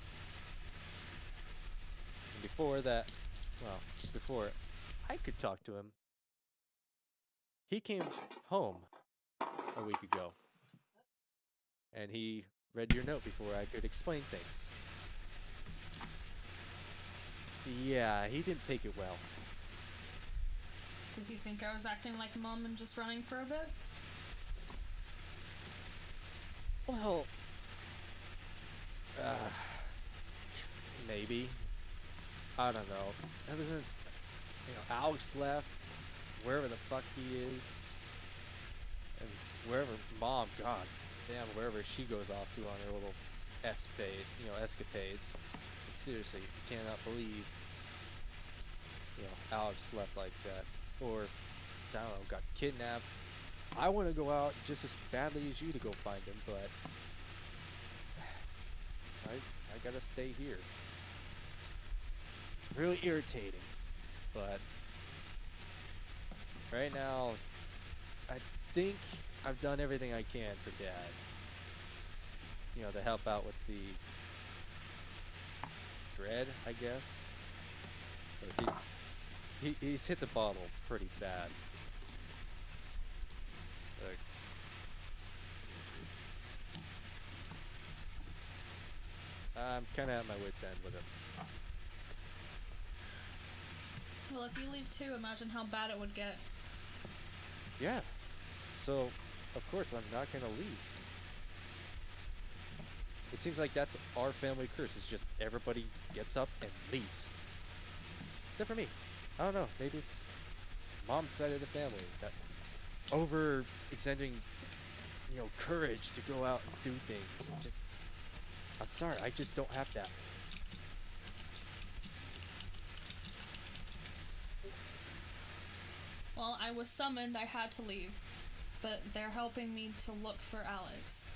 And before that, well, before I could talk to him, he came home a week ago, and he read your note before I could explain things. Yeah, he didn't take it well. Did he think I was acting like Mom and just running for a bit? Well, maybe. I don't know. Ever since, Alex left, wherever the fuck he is, and wherever Mom, God damn, wherever she goes off to on her little escapades. Seriously, cannot believe, Alex left like that. Or, I don't know, got kidnapped. I want to go out just as badly as you to go find him, but I gotta stay here. It's really irritating, but right now, I think I've done everything I can for Dad. To help out with the dread, I guess. But he's hit the bottle pretty bad. Like, I'm kind of at my wit's end with him. Well, if you leave too, imagine how bad it would get. Yeah. So, of course, I'm not gonna leave. It seems like that's our family curse. It's just everybody gets up and leaves. Except for me. I don't know. Maybe it's Mom's side of the family that over extending, courage to go out and do things. I'm sorry, I just don't have that. Well, I was summoned, I had to leave. But they're helping me to look for Alex.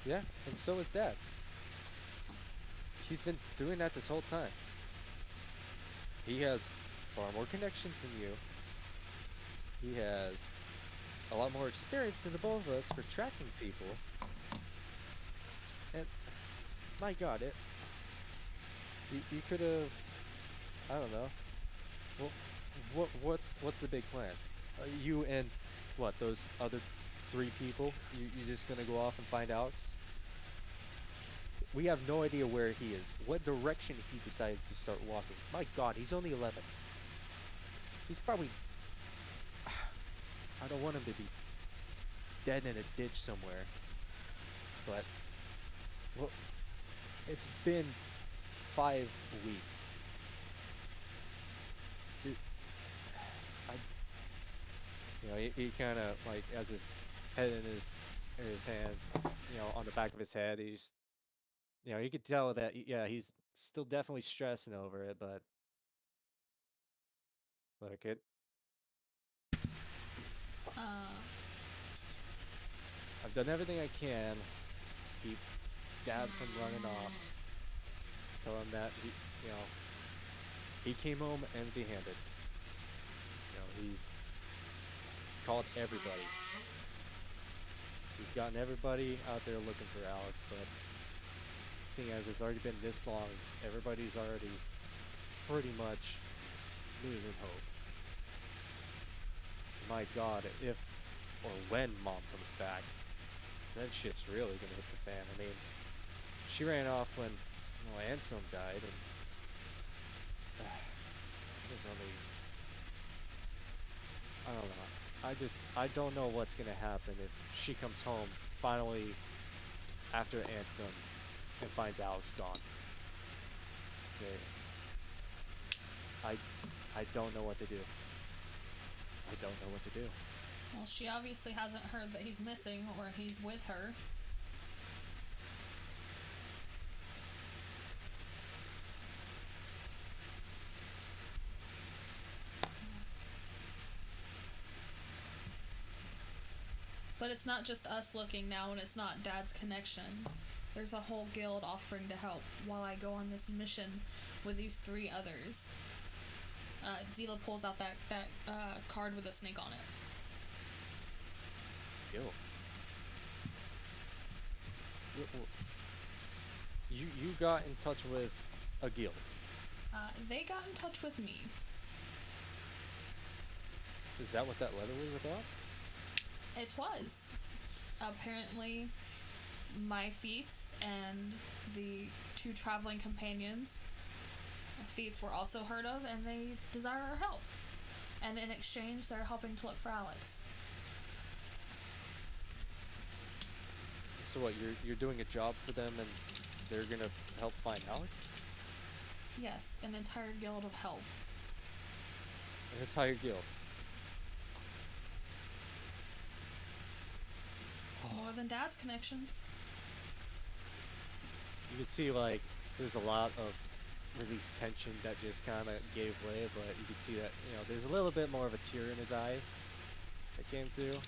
Yeah, and so is Dad. He's been doing that this whole time. He has far more connections than you. He has a lot more experience than the both of us for tracking people. And my God, you could have, I don't know. Well, what's the big plan? You and those other 3 people? You're just gonna go off and find Alex? We have no idea where he is, what direction he decided to start walking. My God, he's only 11. He's probably... I don't want him to be dead in a ditch somewhere. But, well, it's been 5 weeks. He kind of has his head in his hands, on the back of his head. He's, you could tell that, he's still definitely stressing over it, but look, I've done everything I can to keep Dad from running off. Tell him that he came home empty-handed. He's called everybody. He's gotten everybody out there looking for Alex, but seeing as it's already been this long, everybody's already pretty much losing hope. My God, if or when Mom comes back, that shit's really gonna hit the fan. I mean, she ran off when Anselm died, and it was only, I don't know. I don't know what's gonna happen if she comes home finally after Anselm and finds Alex gone. Okay. I don't know what to do. I don't know what to do. Well, she obviously hasn't heard that he's missing or he's with her. But it's not just us looking now, and it's not Dad's connections. There's a whole guild offering to help while I go on this mission with these 3 others. Zila pulls out that card with a snake on it. Yo. You got in touch with a guild. They got in touch with me. Is that what that letter was about? It was. Apparently, my feats and the 2 traveling companions' feats were also heard of, and they desire our help. And in exchange, they're helping to look for Alex. So what? You're doing a job for them, and they're gonna help find Alex? Yes, an entire guild of help. An entire guild. It's more than Dad's connections. You could see like there's a lot of released tension that just kind of gave way, but you could see that there's a little bit more of a tear in his eye that came through.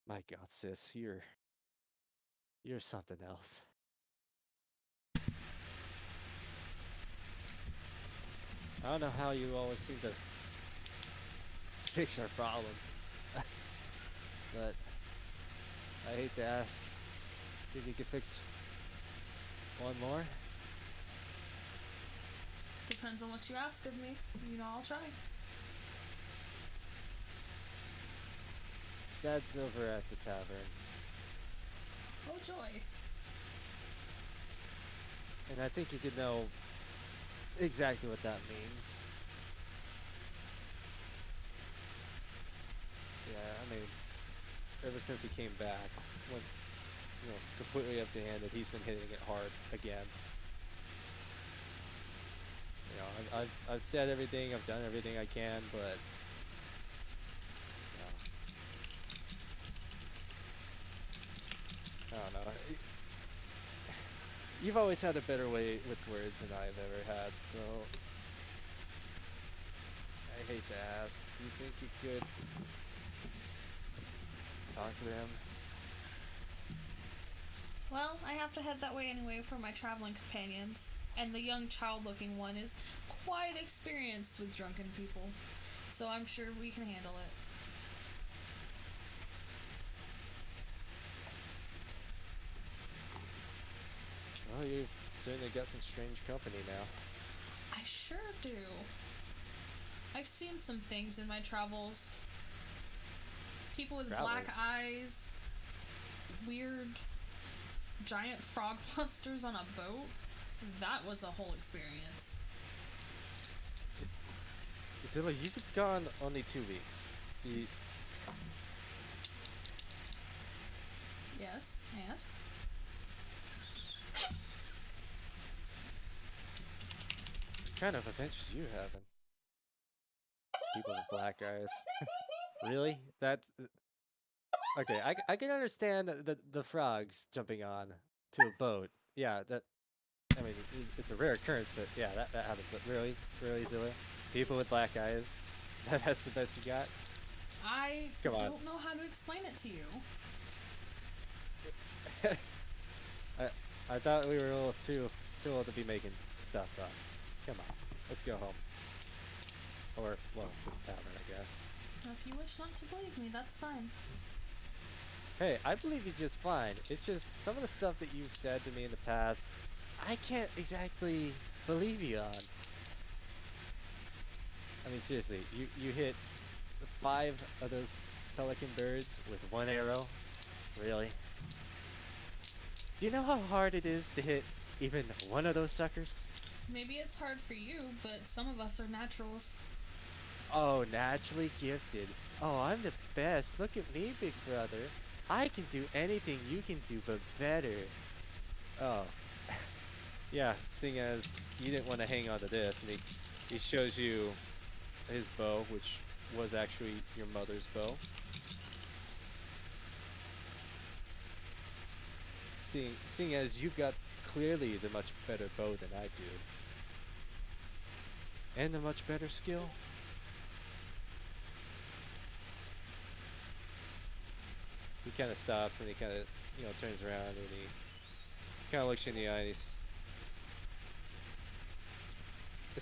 My God, sis, you're something else. I don't know how you always seem to fix our problems, but I hate to ask. Think you could fix one more? Depends on what you ask of me. I'll try. Dad's over at the tavern. Oh, joy. And I think you could know exactly what that means. Yeah, I mean, ever since he came back, went, completely empty-handed, he's been hitting it hard again. I've said everything, I've done everything I can, but I don't know. You've always had a better way with words than I've ever had, so I hate to ask. Do you think you could talk to him? Well, I have to head that way anyway for my traveling companions, and the young child-looking one is quite experienced with drunken people, so I'm sure we can handle it. Well, you've certainly got some strange company now. I sure do. I've seen some things in my travels. People with black eyes, weird giant frog monsters on a boat. That was a whole experience. Zilla, you've been gone only 2 weeks. Yes, and? What kind of adventures you having? People with black eyes. Really? That's okay. I can understand the frogs jumping on to a boat. Yeah, I mean it's a rare occurrence, but yeah, that happens. But really, Zilla, people with black eyes. That's the best you got. I Come on. don't know how to explain it to you. I thought we were a little too old to be making stuff up. Come on, let's go home. Or, well, to the tavern, I guess. If you wish not to believe me, that's fine. Hey, I believe you just fine. It's just some of the stuff that you've said to me in the past, I can't exactly believe you on. I mean, seriously, you hit 5 of those pelican birds with 1 arrow? Really? Do you know how hard it is to hit even one of those suckers? Maybe it's hard for you, but some of us are naturals. Oh, naturally gifted. Oh, I'm the best. Look at me, big brother. I can do anything you can do, but better. Oh. Yeah, seeing as you didn't want to hang on to this, and he shows you his bow, which was actually your mother's bow. Seeing as you've got clearly the much better bow than I do. And a much better skill. he kind of stops and he kind of turns around and he kind of looks you in the eye. And it's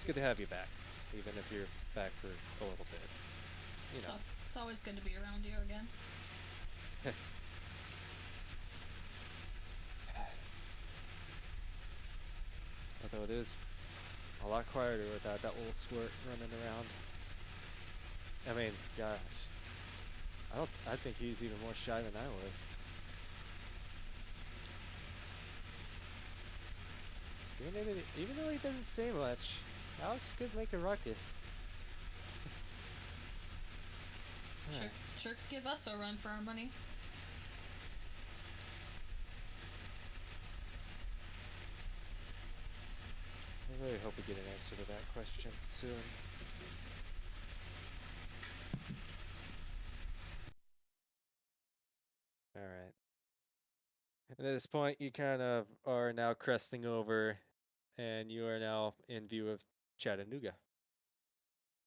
good to have you back, even if you're back for a little bit. You know. So it's always good to be around you again. Although it is a lot quieter without that little squirt running around. I mean, gosh, I think he's even more shy than I was. Even though he doesn't say much, Alex could make a ruckus. Sure could give us a run for our money. I really hope we get an answer to that question soon. Alright. At this point, you kind of are now cresting over, and you are now in view of Chattanooga.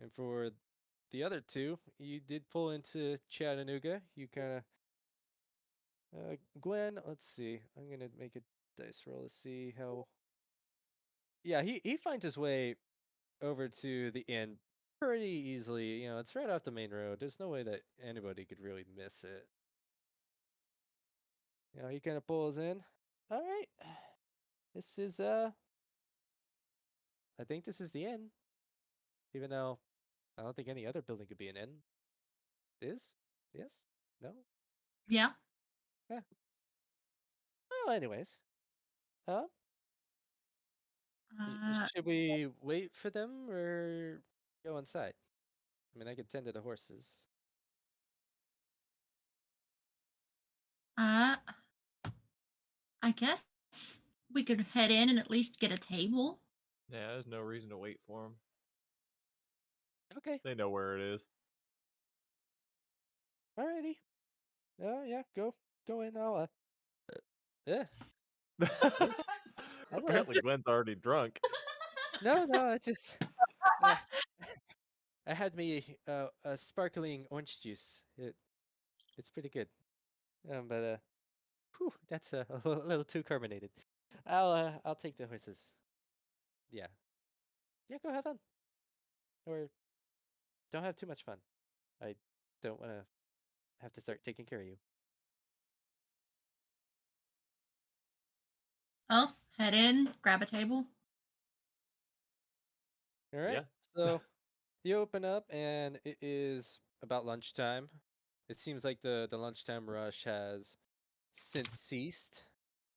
And for the other two, you did pull into Chattanooga. You kind of... Gwen, let's see. I'm going to make a dice roll to see how... Yeah, he finds his way over to the inn pretty easily. You know, it's right off the main road. There's no way that anybody could really miss it. You know, he kind of pulls in. All right. This is, I think this is the inn. Even though I don't think any other building could be an inn. Is? Yes? No? Yeah. Yeah. Well, anyways. Should we wait for them or go inside? I mean, I could tend to the horses. I guess we could head in and at least get a table. Yeah, there's no reason to wait for them. Okay. They know where it is. Alrighty. Oh, yeah, go in. I'll, yeah. Apparently, Gwen's already drunk. No, I just... I had me a sparkling orange juice. It's pretty good. But whew, that's a little too carbonated. I'll take the horses. Yeah. Yeah, go have fun. Or don't have too much fun. I don't want to have to start taking care of you. Oh, head in, grab a table. All right. Yeah. So you open up and it is about lunchtime. It seems like the lunchtime rush has since ceased,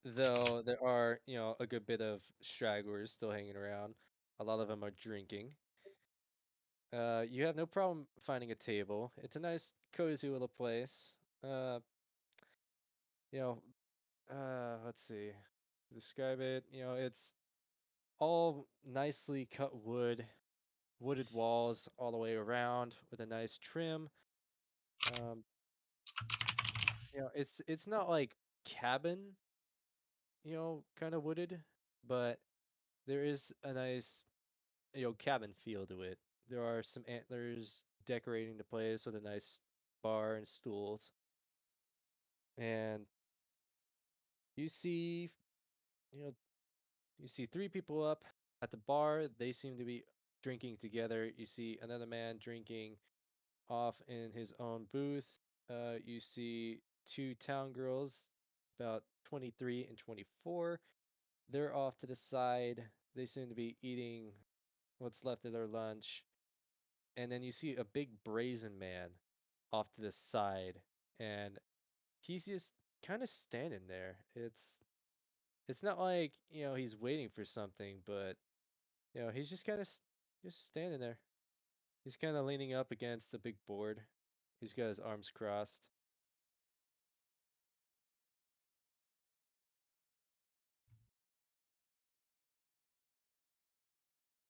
though there are, a good bit of stragglers still hanging around. A lot of them are drinking. You have no problem finding a table. It's a nice, cozy little place. You know, let's see, describe it. It's all nicely cut wooded walls all the way around with a nice trim. Um, it's not like cabin, kind of wooded, but there is a nice, cabin feel to it. There are some antlers decorating the place with a nice bar and stools. And you see, you know, you see three people up at the bar. They seem to be drinking together. You see another man drinking off in his own booth. You see two town girls, about 23 and 24. They're off to the side. They seem to be eating what's left of their lunch. And then you see a big brazen man off to the side, and he's just kind of standing there. It's not like, he's waiting for something, but he's just kind of just standing there. He's kind of leaning up against a big board. He's got his arms crossed.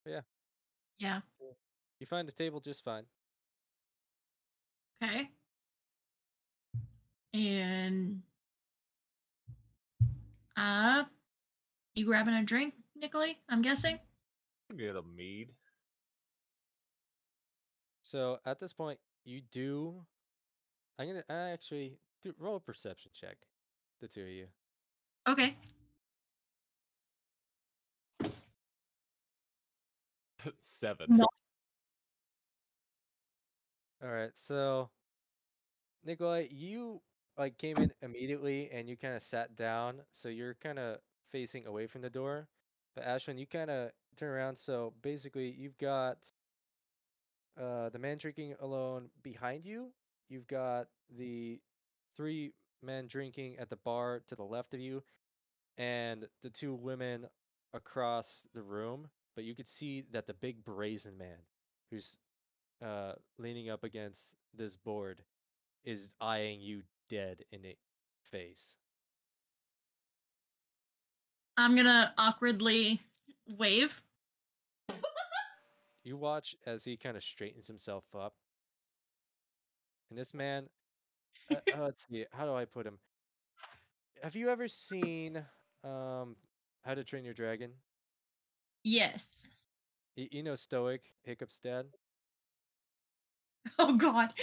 But yeah, Yeah. you find the table just fine. Okay. And you grabbing a drink, Nicolai? I'm guessing. Get a mead. So at this point, you do. I actually roll a perception check, the two of you. Okay. 7. No. All right, so Nikolai, you like came in immediately and you kind of sat down, so you're kind of facing away from the door. But Ashlyn, you kind of turn around, so basically you've got the man drinking alone behind you. You've got the 3 men drinking at the bar to the left of you, and the 2 women across the room. But you could see that the big brazen man, who's leaning up against this board, is eyeing you dead in the face. I'm gonna awkwardly wave. You watch as he kind of straightens himself up. And this man, let's see, how do I put him? Have you ever seen How to Train Your Dragon? Yes. You know Stoic, Hiccup's dad? Oh God.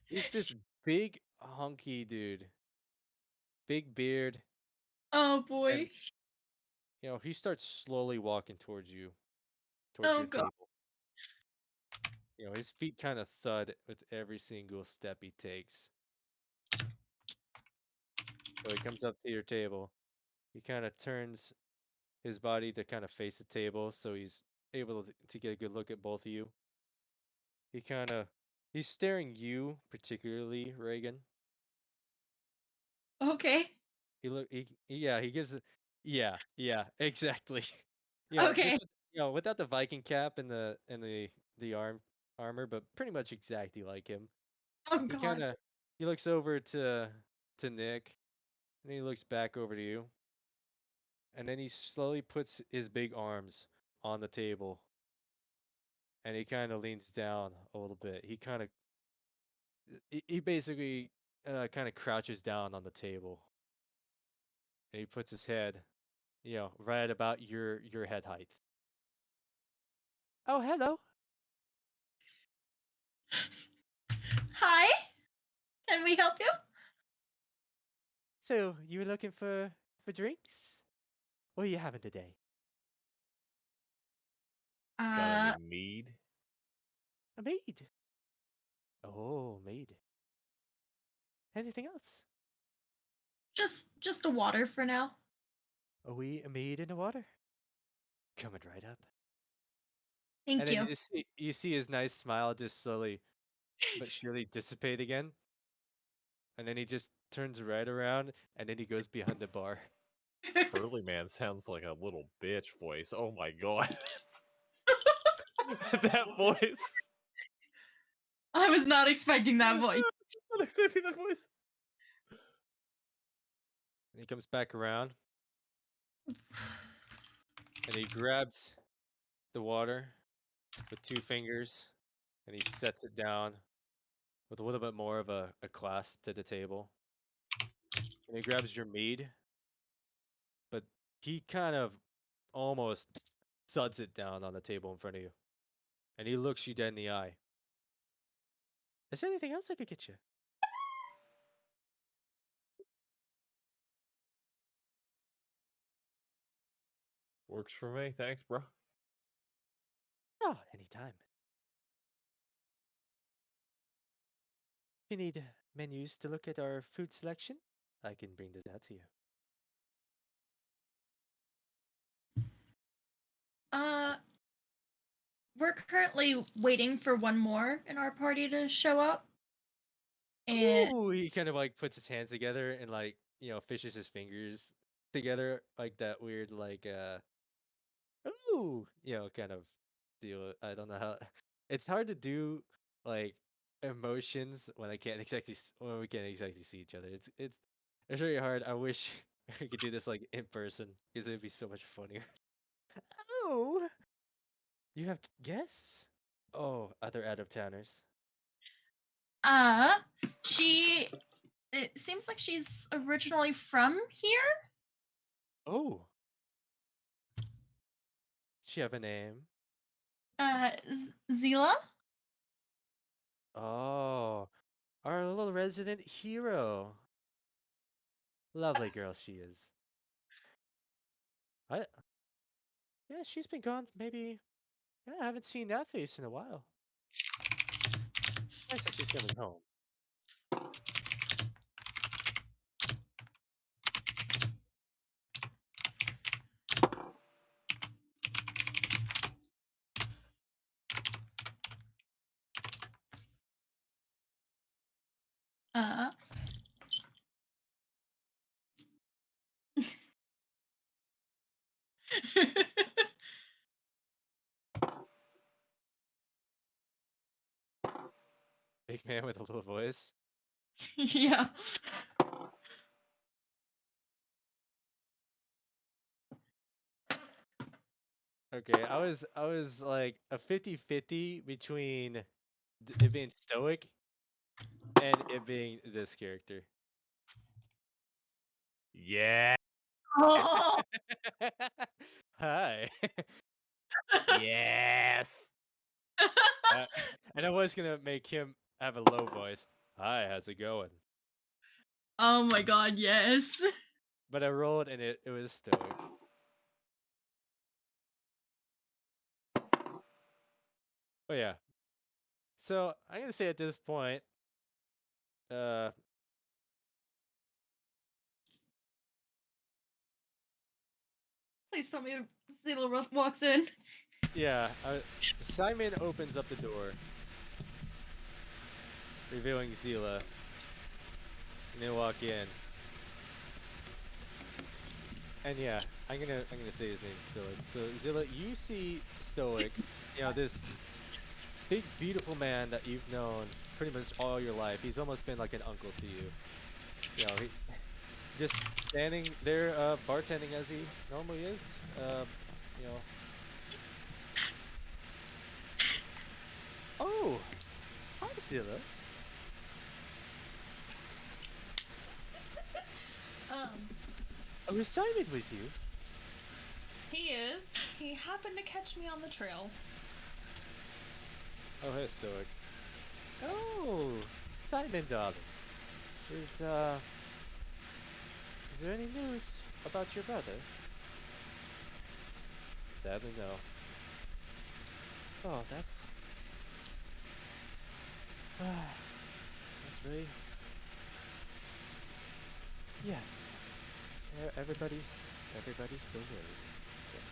He's this big, hunky dude. Big beard. Oh boy. And, he starts slowly walking towards you, towards Oh your God. table. His feet kind of thud with every single step he takes. So he comes up to your table. He kind of turns his body to kind of face the table so he's able to get a good look at both of you. He's staring you particularly, Reagan. Okay. He gives it. Yeah, exactly. Okay. Just without the Viking cap and the armor, but pretty much exactly like him. Oh He God. he looks over to Nick, and he looks back over to you, and then he slowly puts his big arms on the table, and he kind of leans down a little bit. He basically kind of crouches down on the table, and he puts his head, right about your head height. Oh, hello. Hi. Can we help you? So you were looking for drinks? What are you having today? Got any mead? A maid. Oh, maid. Anything else? Just a water for now. Are we a maid in the water? Coming right up. Thank And then you. you see his nice smile just slowly but surely dissipate again. And then he just turns right around and then he goes behind the bar. Burly man sounds like a little bitch voice. Oh my god. That voice. I was not expecting that voice. Not expecting that voice. And he comes back around and he grabs the water with 2 fingers and he sets it down with a little bit more of a clasp to the table. And he grabs your mead, but he kind of almost thuds it down on the table in front of you. And he looks you dead in the eye. Is there anything else I could get you? Works for me. Thanks, bro. Oh, anytime. If you need menus to look at our food selection, I can bring this out to you. Uh, we're currently waiting for one more in our party to show up. And Ooh, he kind of like puts his hands together and like, fishes his fingers together like that weird like ooh, kind of deal. I don't know how it's hard to do like emotions when when we can't exactly see each other. It's really hard. I wish we could do this like in person because it'd be so much funnier. Oh, you have guests? Oh, other out of towners. uh, she it seems like she's originally from here. Oh, she have a name? Zila. Oh, our little resident hero. Lovely girl she is. I Yeah, she's been gone maybe. Yeah, I haven't seen that face in a while. Nice that she's coming home. Uh. Big man with a little voice. Yeah. Okay, I was like a 50-50 between it being stoic and it being this character. Yeah. Oh. Hi. Yes. Uh, and I was gonna make him have a low voice. Hi, how's it going? Oh my god, yes. But I rolled and it was stoic. Oh yeah. So I'm gonna say at this point, uh, Please tell me Zila walks in. yeah, Simon opens up the door, revealing Zila, and they walk in. And yeah, I'm gonna say his name's Stoic. So Zilla, you see Stoic, this big beautiful man that you've known pretty much all your life. He's almost been like an uncle to you. He just standing there bartending as he normally is. You know. Oh, hi Zilla. I was Simon with you. He is. He happened to catch me on the trail. Oh, hey Stoic. Oh, Simon, darling. Is there any news about your brother? Sadly, no. Oh, that's really. Yes. Everybody's still worried. Yes.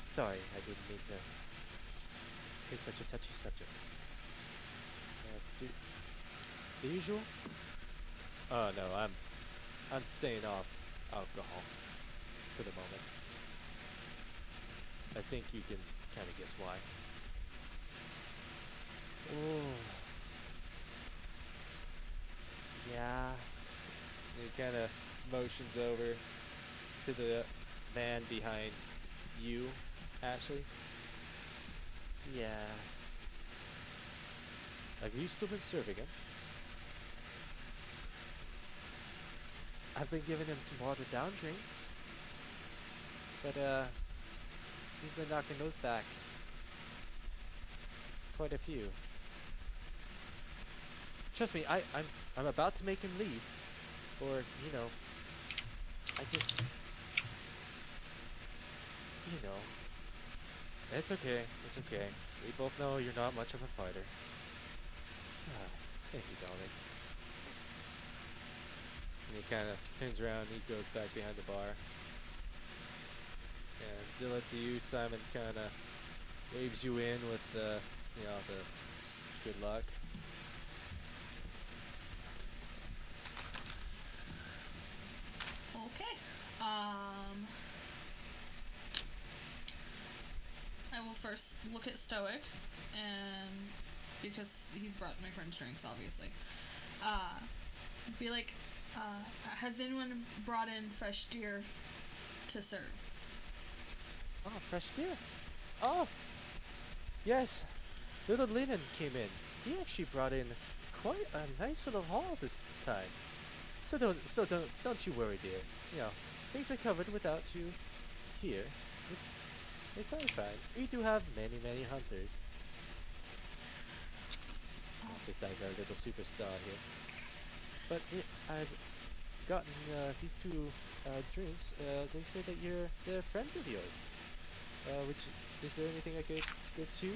Sorry, I didn't mean to. It's such a touchy subject. The usual? Oh no, I'm staying off alcohol for the moment. I think you can kind of guess why. Oh. Yeah. And he kind of motions over to the man behind you, Ashley. Yeah. Have you still been serving him? I've been giving him some watered down drinks. But he's been knocking those back. Quite a few. Trust me, I'm about to make him leave. Or, I just It's okay. It's okay. We both know you're not much of a fighter. Ah, thank you, darling. And he kind of turns around and he goes back behind the bar. And Zilla, to you, Simon kind of waves you in with the good luck. Okay. I will first look at Stoic, and because he's brought my friend's drinks, obviously. Be like, has anyone brought in fresh deer to serve? Oh, fresh deer. Oh, yes. Little Lennon came in. He actually brought in quite a nice little haul this time. So don't you worry, dear. Things are covered without you here. It's all fine. We do have many hunters. Besides our little superstar here. But gotten these two drinks. They say that they're friends of yours. Which is there anything I could get you?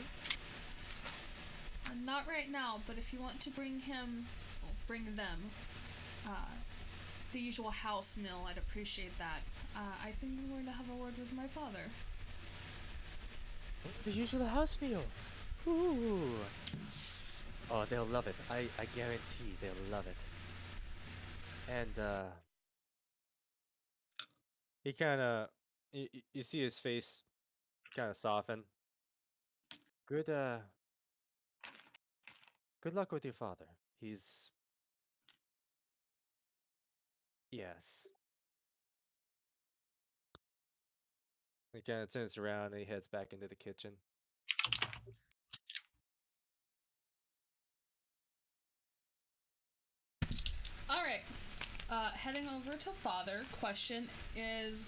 Not right now, but if you want to bring them, the usual house meal, I'd appreciate that. I think I'm going to have a word with my father. The usual house meal. Ooh. Oh, they'll love it. I guarantee they'll love it. And he kind of, you see his face kind of soften. Good good luck with your father. He's yes. He kind of turns around and he heads back into the kitchen. All right. Heading over to father. Question: is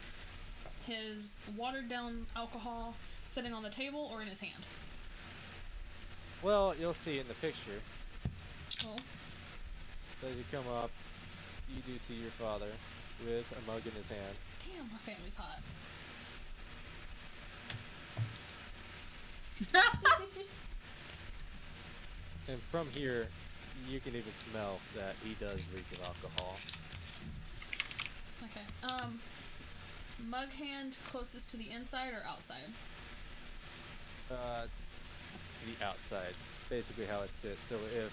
his watered down alcohol sitting on the table or in his hand? Well, you'll see it in the picture. Oh. So as you come up, you do see your father with a mug in his hand. Damn, my family's hot. And from here, you can even smell that he does reek of alcohol. Okay. Mug hand closest to the inside or outside? The outside, basically how it sits. So if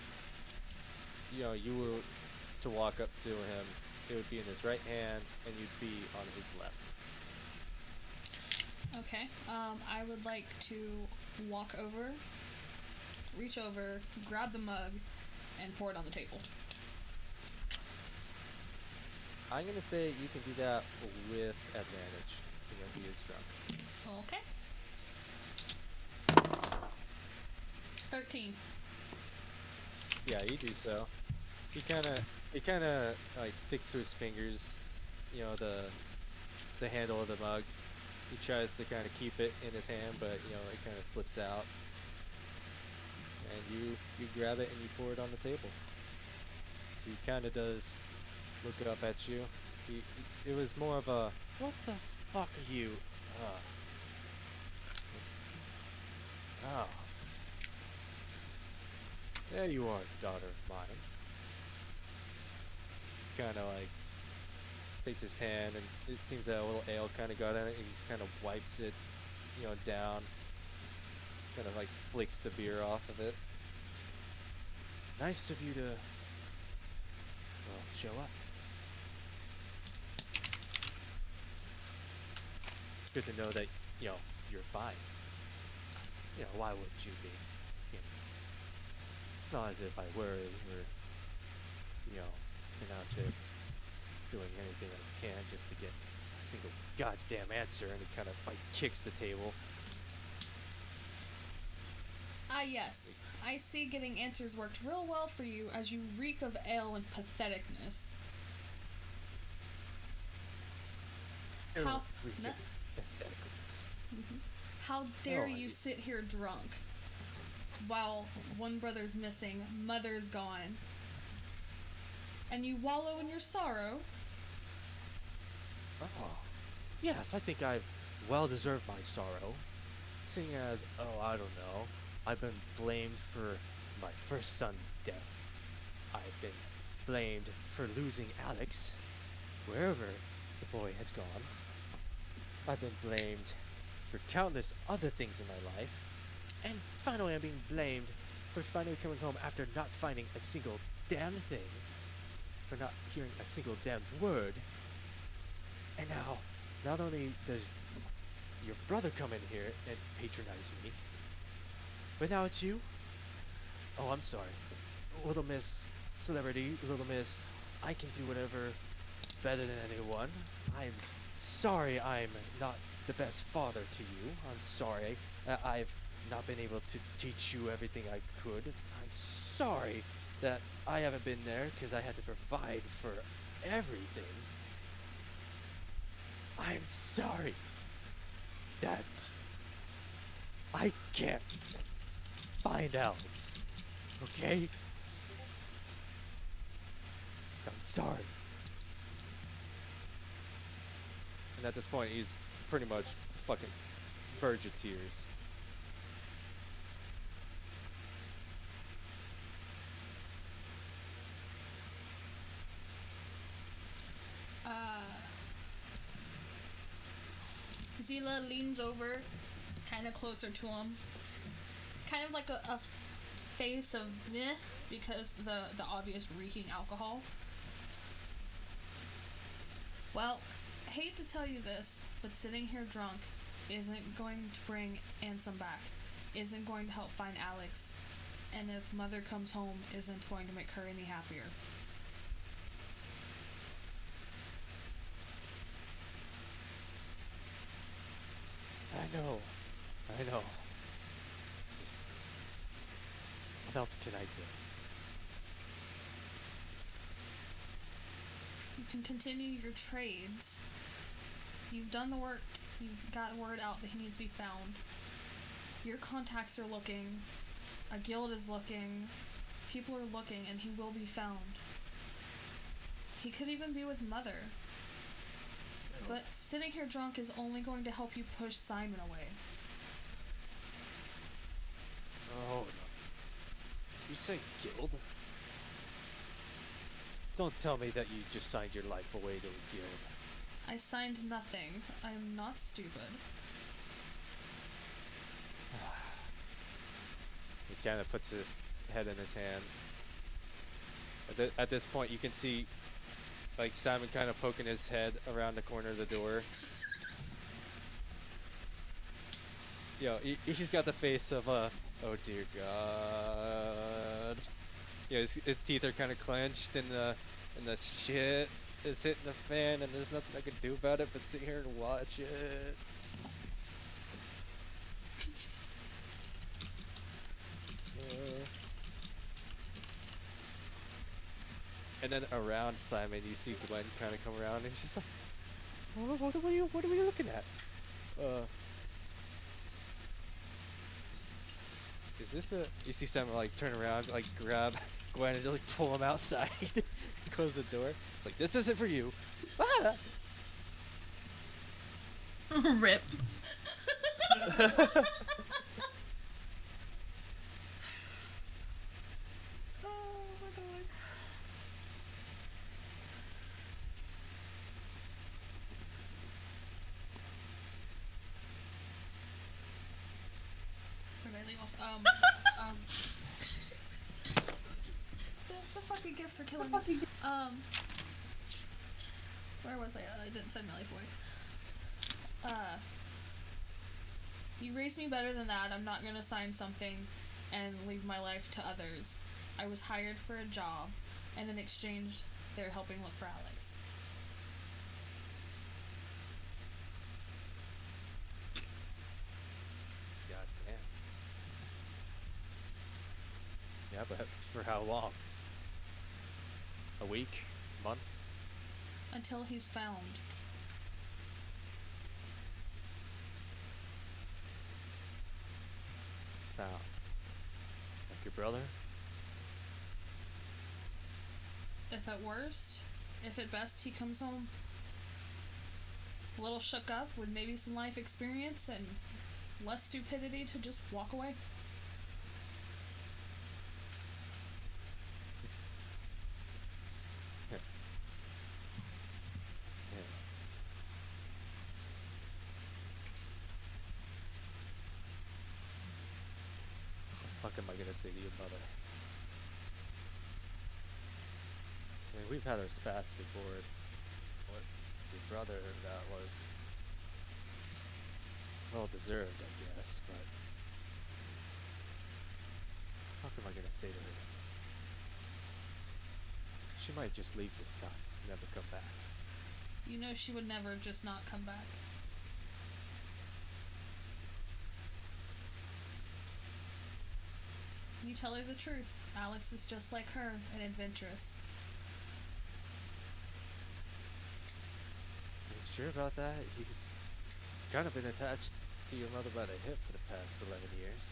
you were to walk up to him, it would be in his right hand, and you'd be on his left. Okay. I would like to walk over, reach over, grab the mug, and pour it on the table. I'm gonna say you can do that with advantage, seeing as he is drunk. Okay. 13. Yeah, you do so. He kind of like sticks to his fingers, the handle of the mug. He tries to kind of keep it in his hand, but it kind of slips out. And you grab it and you pour it on the table. He kind of does look up at you. It was more of a, what the fuck are you? Oh. There you are, daughter of mine. Kind of like takes his hand, and it seems that a little ale kind of got in it, and he just kind of wipes it, down. Kind of like flicks the beer off of it. Nice of you to, show up. Good to know that, you're fine. Why wouldn't you be? It's not as if I worry or, been out there doing anything I can just to get a single goddamn answer, and he kind of like kicks the table. Ah, yes. I see getting answers worked real well for you as you reek of ale and patheticness. How? No? How dare you sit here drunk while one brother's missing, mother's gone, and you wallow in your sorrow? Oh, yes, I think I've well deserved my sorrow, seeing as, I don't know, I've been blamed for my first son's death. I've been blamed for losing Alex, wherever the boy has gone. I've been blamed for countless other things in my life. And finally I'm being blamed for finally coming home after not finding a single damn thing. For not hearing a single damn word. And now, not only does your brother come in here and patronize me, but now it's you? Oh, I'm sorry. Little Miss Celebrity, Little Miss, I can do whatever better than anyone. I'm sorry I'm not the best father to you. I'm sorry that I've not been able to teach you everything I could. I'm sorry that I haven't been there because I had to provide for everything. I'm sorry that I can't find Alex, okay? I'm sorry. at this point, he's pretty much fucking verge of tears. Zila leans over, kind of closer to him, kind of like a face of meh because the obvious reeking alcohol. Well, hate to tell you this, but sitting here drunk isn't going to bring Ansem back, isn't going to help find Alex, and if Mother comes home, isn't going to make her any happier. I know. It's just, what else can I do? You can continue your trades. You've done the work. You've got word out that he needs to be found. Your contacts are looking. A guild is looking. People are looking, and he will be found. He could even be with Mother. But sitting here drunk is only going to help you push Simon away. Oh, no. You say guild? Don't tell me that you just signed your life away to a guild. I signed nothing. I am not stupid. He kind of puts his head in his hands. At this point, you can see, like, Simon kind of poking his head around the corner of the door. Yo, he's got the face of oh dear God. Yeah, his teeth are kind of clenched, and the shit is hitting the fan, and there's nothing I can do about it but sit here and watch it. And then around Simon, you see Glenn kind of come around, and he's just like, what are we looking at? Is this a... You see Simon, like, turn around, like, grab Gwen and just, like, pull him outside and close the door. It's like, this isn't for you. Ah! Rip. Oh my God. Where did I leave off? The fucking gifts are killing me. Where was I? I didn't send my life away. You raised me better than that. I'm not gonna sign something and leave my life to others. I was hired for a job, and in exchange, they're helping look for Alex. God damn. Yeah, but for how long? A week? Month? Until he's found. Found. Like your brother? If at worst, if at best he comes home a little shook up with maybe some life experience and less stupidity to just walk away. Yeah. What the fuck am I gonna say to your mother? I mean, we've had our spats before. What your brother, that was well deserved, I guess, but what am I gonna say to her? She might just leave this time, never come back. You know she would never just not come back. You tell her the truth. Alex is just like her and adventurous. Are you sure about that? He's kind of been attached to your mother by the hip for the past 11 years.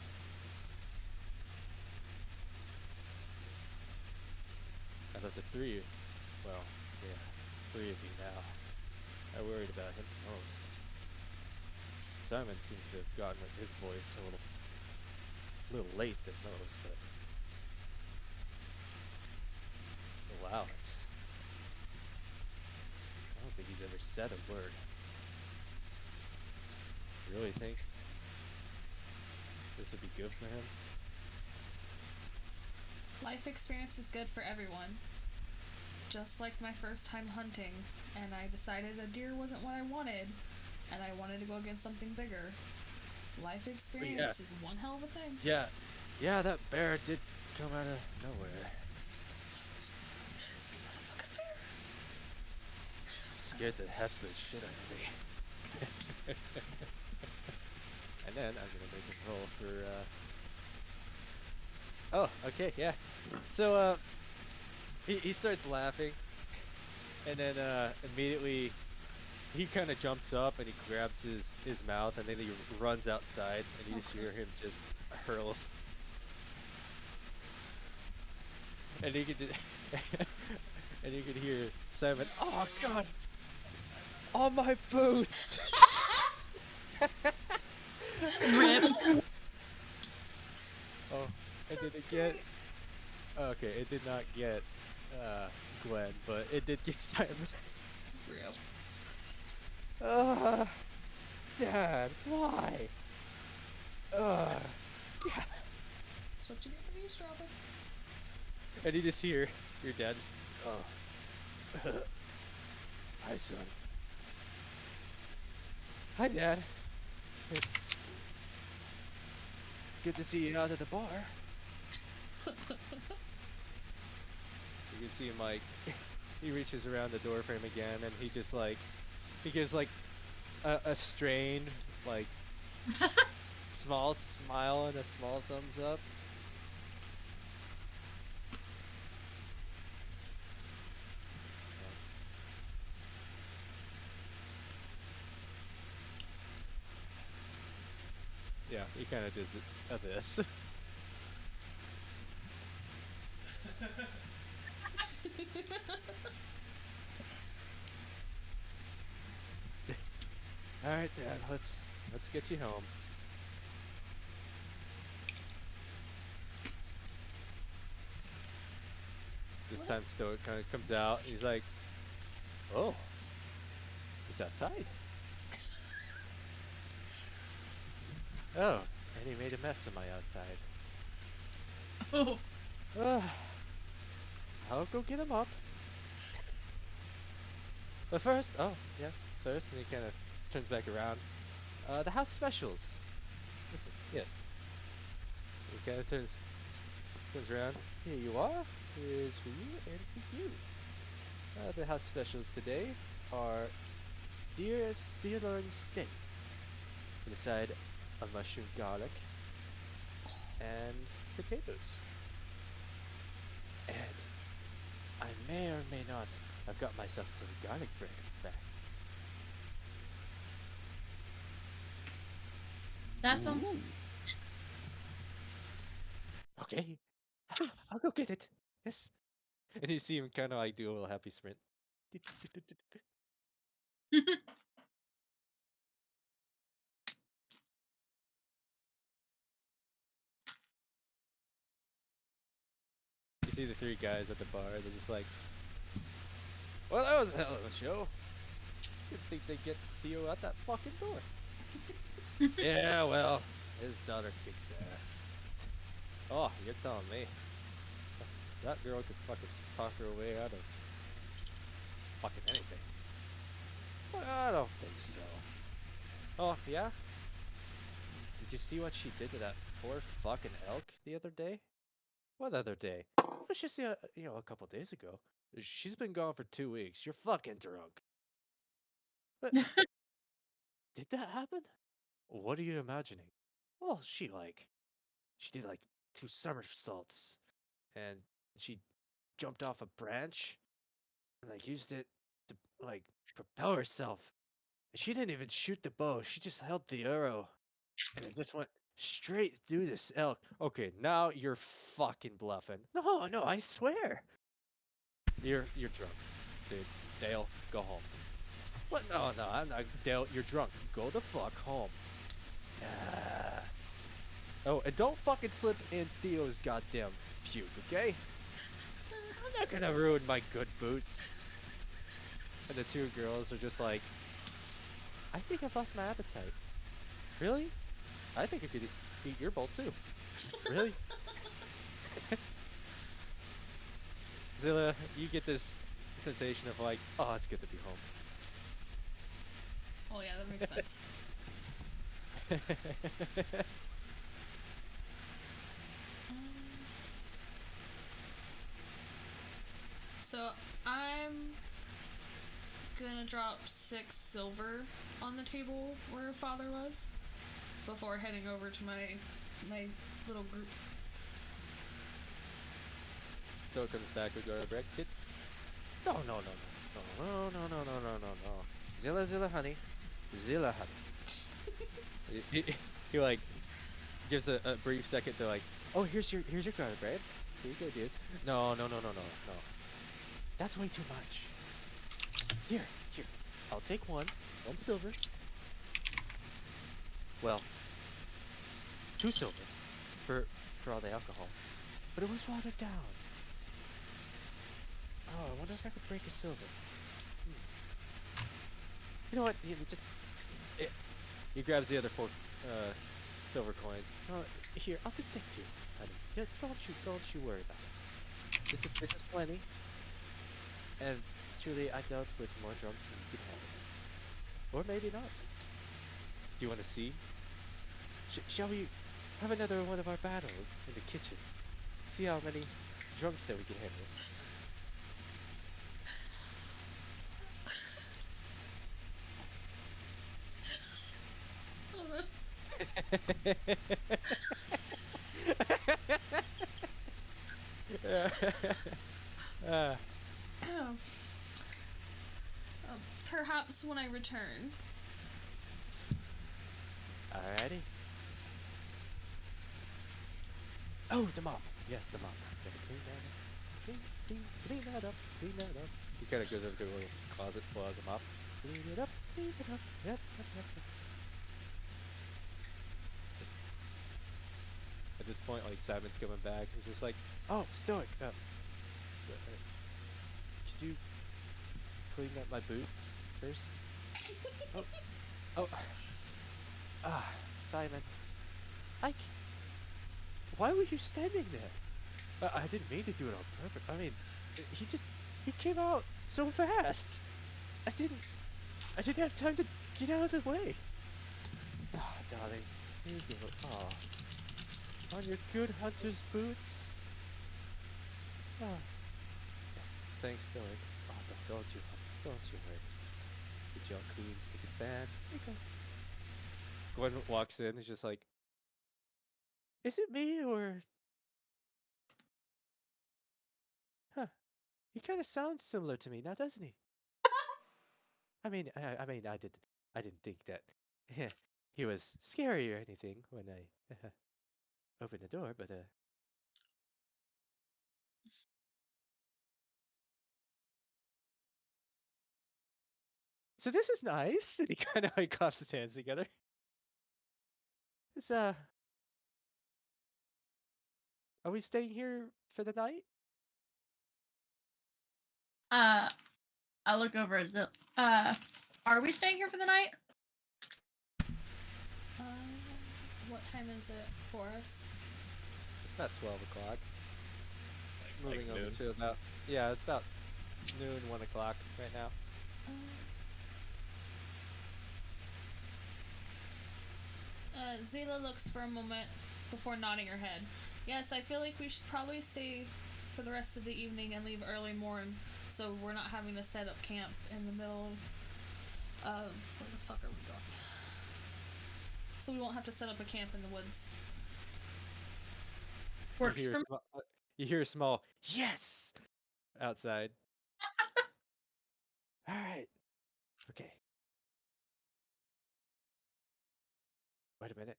Out of the three, well, yeah, 3 of you now. I worried about him most. Simon seems to have gotten his voice a little late than most, but oh, Alex. I don't think he's ever said a word. You really think this would be good for him? Life experience is good for everyone. Just like my first time hunting, and I decided a deer wasn't what I wanted, and I wanted to go against something bigger. Life experience is one hell of a thing. Yeah, that bear did come out of nowhere. Scared the absolute shit out of me. And then I'm gonna make him roll for. Oh, okay, yeah. So he starts laughing, and then immediately he kind of jumps up and he grabs his mouth, and then he runs outside, and you just hear him just hurl. And you could and you could hear Simon. Oh God! All my boots. Rip. Oh, it didn't get. Okay, it did not get Gwen, but it did get Simon. Dad, why? That's what you get for eavesdropping. And you just hear your dad just, hi, son. Hi, Dad. It's good to see you out at the bar. You can see him, like, he reaches around the door frame again, and he just, like, he gives, like, a strained, like, small smile and a small thumbs up. Yeah, he kind of does this. All right, Dad. Let's get you home. This time, Stoic kind of comes out. He's like, "Oh, he's outside." Oh, and he made a mess of my outside. Oh. I'll go get him up. But first, and he kind of turns back around. The house specials. Yes. He kind of turns around. Here you are. Here's for you and for you. The house specials today are deer loin steak with a side of mushroom garlic and potatoes. And I may or may not have got myself some garlic bread back. That sounds. Okay, I'll go get it. Yes. And you see him kind of like do a little happy sprint. You see the three guys at the bar. They're just like, "Well, that was a hell of a show. Didn't think they'd get Theo out that fucking door." Yeah, well, his daughter kicks ass. Oh, you're telling me. That girl could fucking talk her way out of fucking anything. Well, I don't think so. Oh, yeah? Did you see what she did to that poor fucking elk the other day? What other day? It was just, a couple days ago. She's been gone for 2 weeks. You're fucking drunk. But did that happen? What are you imagining? Well, she did like 2 somersaults, and she jumped off a branch and like used it to like propel herself. And she didn't even shoot the bow. She just held the arrow, and it just went straight through this elk. Okay, now you're fucking bluffing. No, I swear. You're drunk, dude. Dale, go home. What? No, no, I'm not. Dale, you're drunk. Go the fuck home. Oh, and don't fucking slip in Theo's goddamn puke, okay? I'm not gonna ruin my good boots. And the two girls are just like, I think I've lost my appetite. Really? I think I could eat your bowl too. Really? Zilla, you get this sensation of like, oh, it's good to be home. Oh yeah, that makes sense. So I'm gonna drop 6 silver on the table where father was before heading over to my little group. Still comes back with your bread kid. No, no, no, no, no, no, no, no, no, no, no. Zilla, Zilla, honey. Zilla, honey. he like gives a brief second to like, oh, here's your garlic bread. Here you go, dears. No, no, no, no, no, no. That's way too much. Here, I'll take one silver. Well, 2 silver for all the alcohol, but it was watered down. Oh, I wonder if I could break a silver. You know what? He grabs the other 4 silver coins. Here, I'll just take 2, honey. Yeah, don't you worry about it. This is plenty. And truly, I dealt with more drunks than you could handle. Or maybe not. Do you want to see? Shall we have another one of our battles in the kitchen? See how many drunks that we can handle. Perhaps when I return. Alrighty. Oh, the mop. Yes, the mop. Gotta clean that up. Clean that up. Clean that up. He kind of goes over to a little closet, pulls a mop. Clean it up. Clean it up. Yep. At this point, like, Simon's coming back. He's just like, oh, Stoic. Could you clean up my boots first? Simon. Why were you standing there? I didn't mean to do it on purpose. I mean, he came out so fast. I didn't have time to get out of the way. Ah, darling. Here you go. On your good hunter's boots. Thanks, Stoic. Don't you hurt. Get y'all clean, speak it's bad. Okay. Gwen walks in, is just like, is it me or? Huh? He kind of sounds similar to me now, doesn't he? I mean, I didn't think that he was scary or anything when I opened the door, but so this is nice. And he kind of like claps his hands together. It's are we staying here for the night? I'll look over at Zil. Are we staying here for the night? What time is it for us? It's about 12 o'clock. Like Moving over noon? to about, yeah, it's about noon, 1 o'clock right now. Zila looks for a moment before nodding her head. Yes, I feel like we should probably stay for the rest of the evening and leave early morning, so we're not having to set up camp in the middle of where the fuck are we going? So we won't have to set up a camp in the woods. Works for me. You hear a small yes outside. All right. Okay. Wait a minute.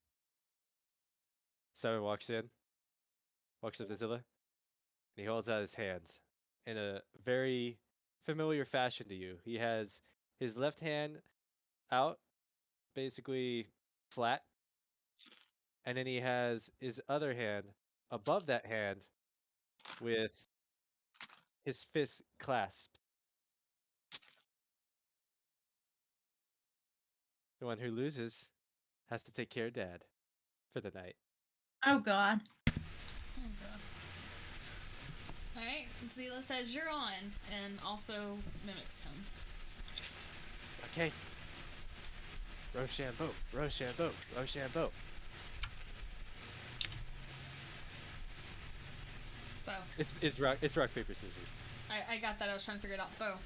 Simon walks up to Zilla, and he holds out his hands in a very familiar fashion to you. He has his left hand out, basically flat, and then he has his other hand above that hand with his fist clasped. The one who loses has to take care of Dad for the night. Oh God. Oh god. Alright, Zila says you're on, and also mimics him. Okay. Rochambeau, Rochambeau, Rochambeau. Bow. It's rock paper scissors. I got that, I was trying to figure it out. Bow.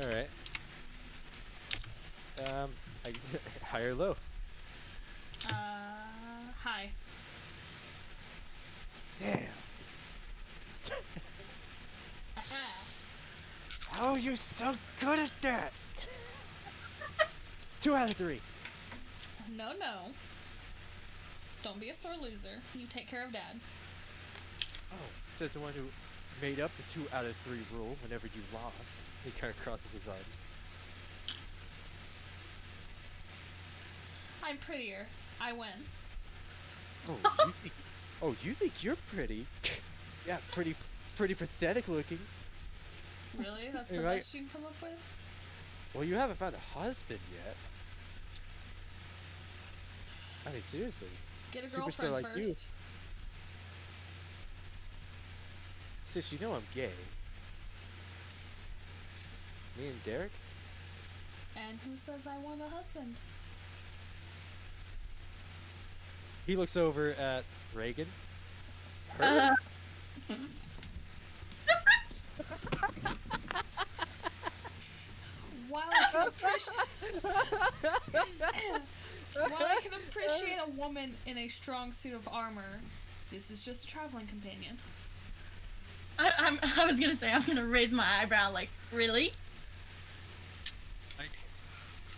All right. High or low? Hi. Damn. How are you so good at that? 2 out of 3. No. Don't be a sore loser. You take care of Dad. Oh, says the one who made up the 2 out of 3 rule whenever you lost. He kind of crosses his arms. I'm prettier. I win. Oh, you think you're pretty? Yeah, pretty pathetic looking. Really? That's the Right. best you can come up with? Well, you haven't found a husband yet. I mean, seriously. Get a Superstar girlfriend like you. first. Sis, you know I'm gay. Me and Derek? And who says I want a husband? He looks over at Reagan. Her? While I can appreciate a woman in a strong suit of armor, this is just a traveling companion. I was gonna say, I'm gonna raise my eyebrow like, really?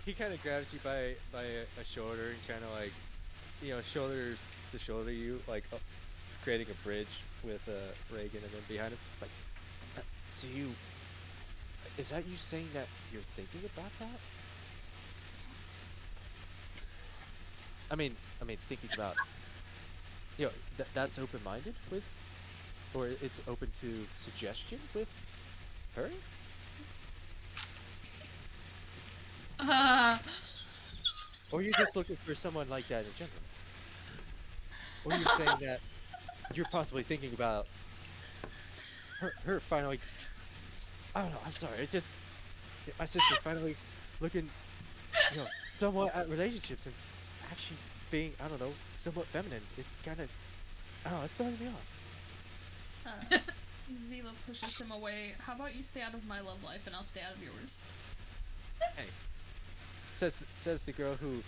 He kind of grabs you by a shoulder and kind of like, shoulders to shoulder you, like creating a bridge with Reagan, and then behind him, it's like, is that you saying that you're thinking about that? I mean, thinking about, that's open-minded with, or it's open to suggestion with her? Or you're just looking for someone like that in general? Or you're saying that you're possibly thinking about her finally, I don't know, I'm sorry, it's just, my sister finally looking, somewhat at relationships and actually being, I don't know, somewhat feminine. It kind of, I don't know, it's throwing me off. Zila pushes him away. How about you stay out of my love life and I'll stay out of yours? Hey. Says the girl who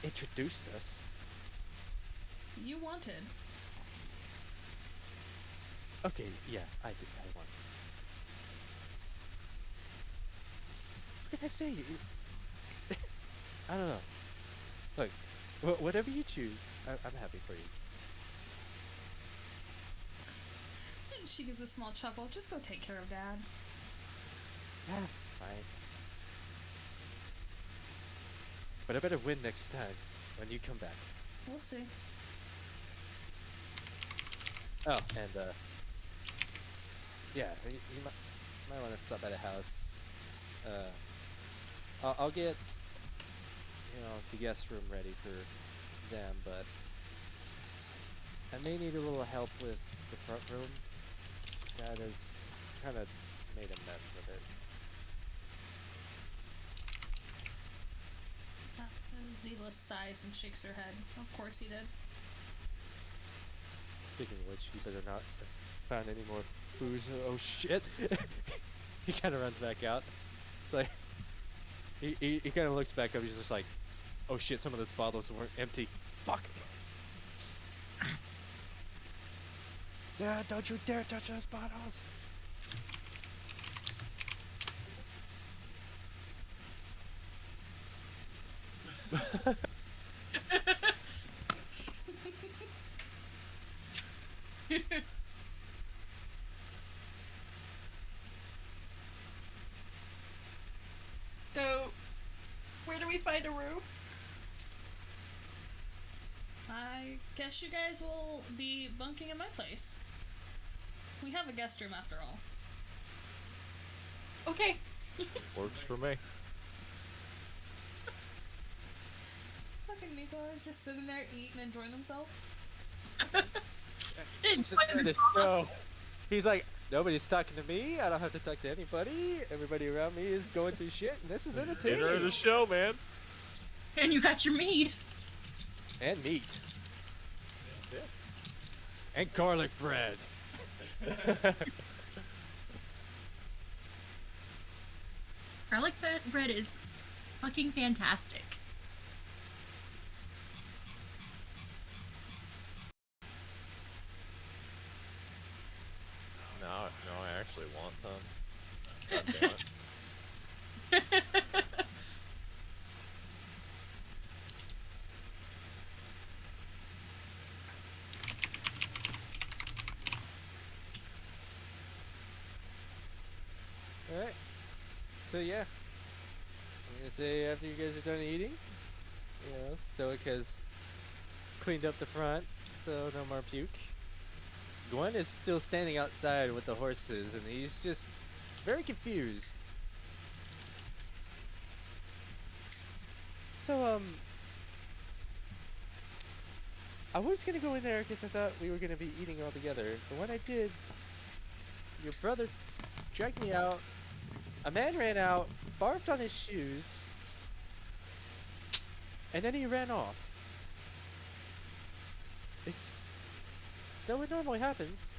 introduced us. You wanted. Okay, yeah, I did. I wanted. What can I say? I don't know. Look, whatever you choose, I'm happy for you. And she gives a small chuckle. Just go take care of Dad. Yeah, fine. But I better win next time when you come back. We'll see. Oh, and yeah, you might want to stop by the house. I'll get the guest room ready for them, but I may need a little help with the front room. Dad has kind of made a mess of it. Zila sighs and shakes her head. Of course he did. Speaking of which, you better not have found any more booze. Oh shit! He kind of runs back out. It's like he kind of looks back up. He's just like, "Oh shit! Some of those bottles weren't empty. Fuck!" Dad, don't you dare touch those bottles! find a room. I guess you guys will be bunking in my place. We have a guest room after all. Okay. Works for me. Fucking Nico's just sitting there eating, enjoying himself. Just enjoy the show. He's like, nobody's talking to me. I don't have to talk to anybody. Everybody around me is going through shit, and this is entertaining. Dinner the show, man. And you got your mead. And meat. And garlic bread. Garlic bread is fucking fantastic. No, I actually want some. God damn it. Alright. So yeah. I'm gonna say after you guys are done eating, you know, Stoic has cleaned up the front, so no more puke. Gwen is still standing outside with the horses, and he's just very confused. So, I was gonna go in there because I thought we were gonna be eating all together, but when I did, your brother dragged me out. A man ran out, barfed on his shoes, and then he ran off. Is that what normally happens?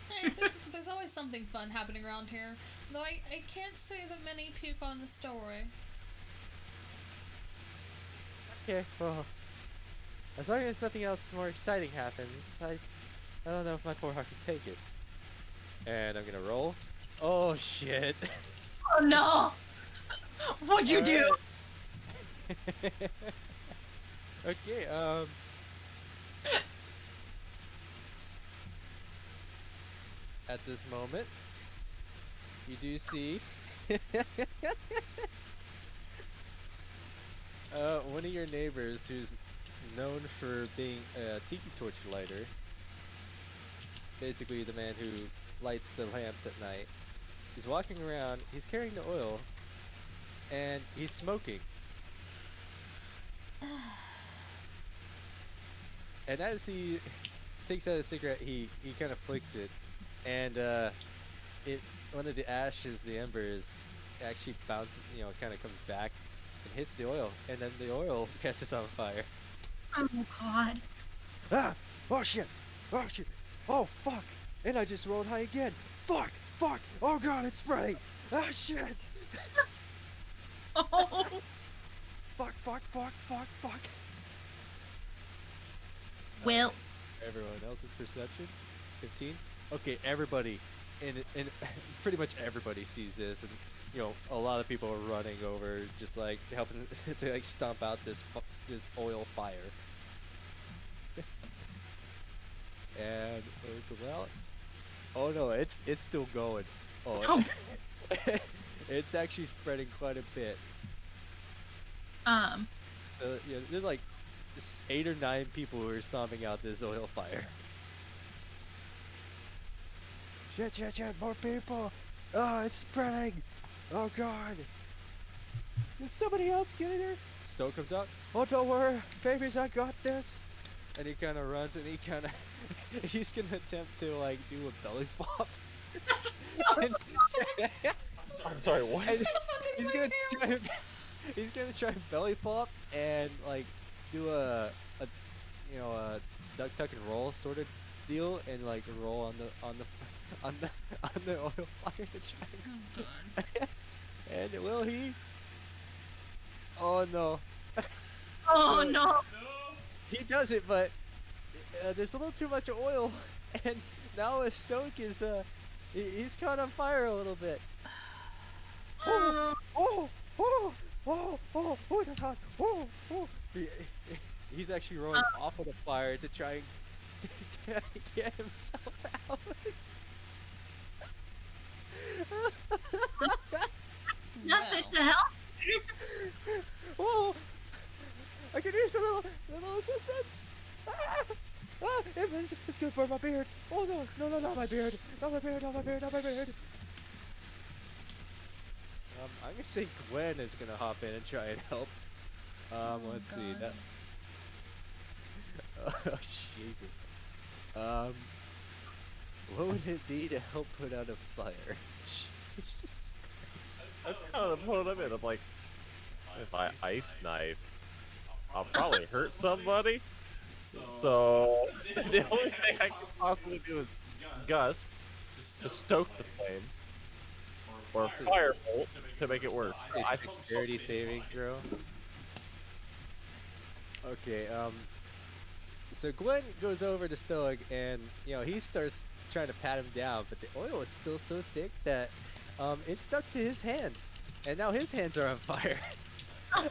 Hey, there's always something fun happening around here. Though I can't say that many puke on the story. Okay, well, as long as nothing else more exciting happens, I don't know if my poor heart can take it. And I'm gonna roll. Oh shit! Oh no! What'd you do? Okay, at this moment, you do see one of your neighbors who's known for being a tiki torch lighter. Basically the man who lights the lamps at night. He's walking around, he's carrying the oil, and he's smoking. And as he takes out a cigarette, he kind of flicks it, and one of the ashes, the embers, actually bounces, kind of comes back and hits the oil, and then the oil catches on fire. Oh god. Ah! Oh shit! Oh shit! Oh fuck! And I just rolled high again. Fuck! Fuck! Oh god, it's spreading! Ah shit! Oh. Fuck! Fuck! Fuck! Fuck! Fuck! Well. Everyone else's perception? 15? Okay, everybody, and pretty much everybody sees this, and a lot of people are running over, just like helping to like stomp out this oil fire. And well, oh no, it's still going. Oh, it's actually spreading quite a bit. So there's like 8 or 9 people who are stomping out this oil fire. Shit, more people! Oh, it's spreading! Oh god! Did somebody else get in here? Stowe comes out. Oh, don't worry, babies, I got this! And he kind of runs, and he's gonna attempt to like do a belly flop. I'm sorry, what? He's gonna try and belly flop and like do a duck tuck and roll sort of deal, and like roll on the oil fire to try. Oh god. And will he? Oh no. Oh So- no. He does it, but there's a little too much oil, and now his Stoke is he's caught on fire a little bit. Oh, that's hot. He's actually rolling off of the fire to try and to get himself out. the hell? Whoa! I can use a little assistance. Ah! Ah! It's gonna burn my beard. Oh no! No! No! Not my beard! Not my beard! Not my beard! Not my beard! I'm gonna say Gwen is gonna hop in and try and help. Let's see God. that. Oh Jesus. What would it be to help put out a fire? Jesus Christ. That's kind of the point I'm in. I'm like, if I ice knife, I'll probably hurt somebody. So the only thing I can possibly do is gust to stoke the flames, or firebolt to make it work. I think dexterity saving throw. Okay, so Gwen goes over to Stoic and, he starts trying to pat him down, but the oil is still so thick that, it stuck to his hands. And now his hands are on fire. I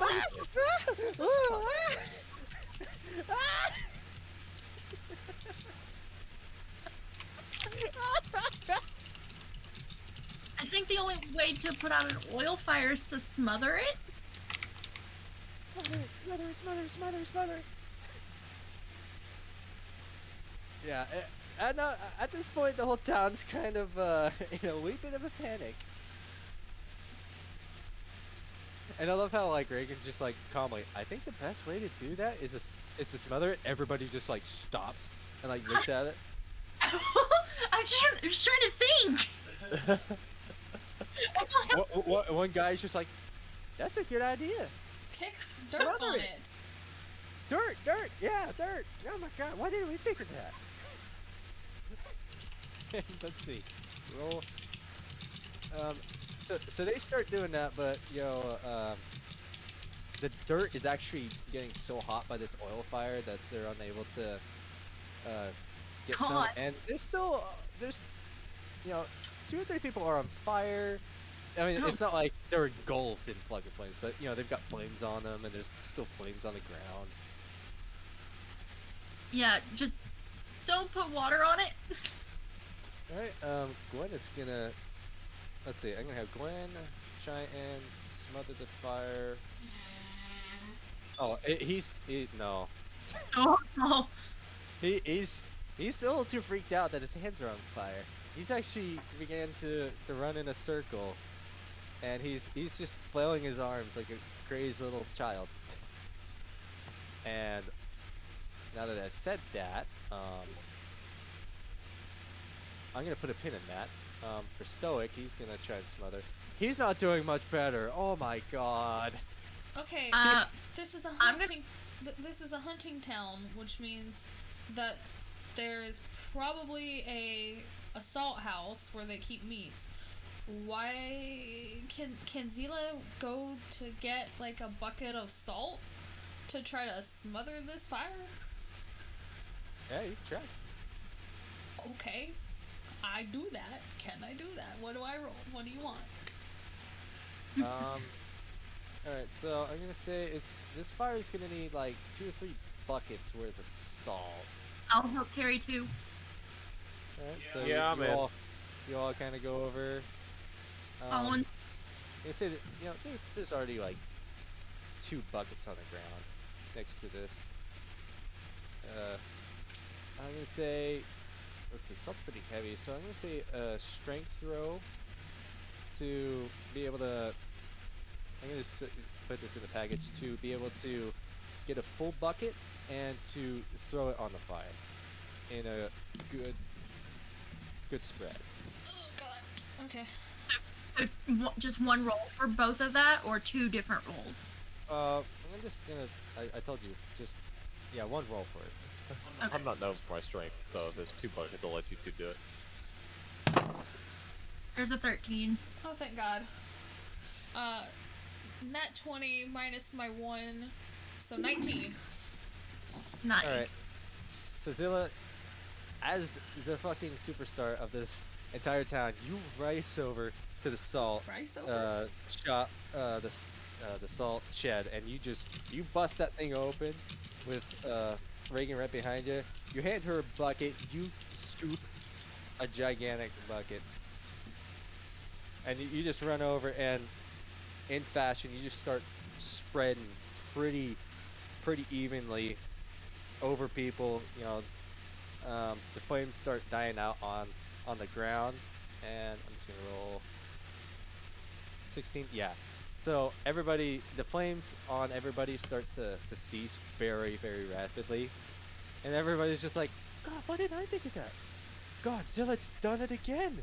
think the only way to put out an oil fire is to smother it. Smother. Yeah, at this point, the whole town's kind of, in a wee bit of a panic. And I love how, like, Reagan's just, like, calmly, I think the best way to do that is to smother it. Everybody just, like, stops and, like, looks at it. I'm just trying to think. One guy's just like, that's a good idea. Kick dirt Smother on it. it. Dirt, yeah, dirt. Oh my god, why didn't we think of that? Let's see. Roll. So they start doing that, but the dirt is actually getting so hot by this oil fire that they're unable to get some. God. And there's 2 or 3 people are on fire. I mean, it's not like they're engulfed in fucking flames, but they've got flames on them, and there's still flames on the ground. Yeah, just don't put water on it. All right, Gwen is gonna. Let's see. I'm gonna have Gwen try and smother the fire. Oh, no. Oh no. He's a little too freaked out that his hands are on fire. He's actually began to run in a circle, and he's just flailing his arms like a crazy little child. And now that I've said that, I'm gonna put a pin in that. For Stoic, he's gonna try and smother. He's not doing much better. Oh my god. Okay, this is a I'm hunting. This is a hunting town, which means that there's probably a salt house where they keep meats. Why can Zila go to get like a bucket of salt to try to smother this fire? Yeah, you can try. Okay, I do that. Can I do that? What do I roll? What do you want? Alright, so I'm gonna say this fire is gonna need like 2 or 3 buckets worth of salt. I'll help carry 2. Alright, so Yeah, I'm in. you all kind of go over. Following. I say that there's already like 2 buckets on the ground next to this. I'm gonna say, let's see, salt's pretty heavy, so I'm gonna say a strength throw to be able to. I'm gonna put this in the package to be able to get a full bucket and to throw it on the fire in a good spread. Oh god. Okay. Just one roll for both of that, or 2 different rolls? I'm just gonna. I told you, just one roll for it. Okay. I'm not known for my strength, so if there's 2 buckets, I'll let you 2 do it. There's a 13. Oh, thank God. Nat 20 minus my 1, so 19. Nice. Alright. So Zilla, as the fucking superstar of this entire town, you race over to the salt Rice over. shop, the salt shed, and you bust that thing open with Reagan right behind you. You hand her a bucket. You scoop a gigantic bucket, and you just run over and in fashion, you just start spreading pretty pretty evenly over people. The flames start dying out on the ground, and I'm just gonna roll 16. Yeah. So everybody, the flames on everybody start to cease very very rapidly, and everybody's just like, God, why didn't I think of that? God, Zillot's done it again.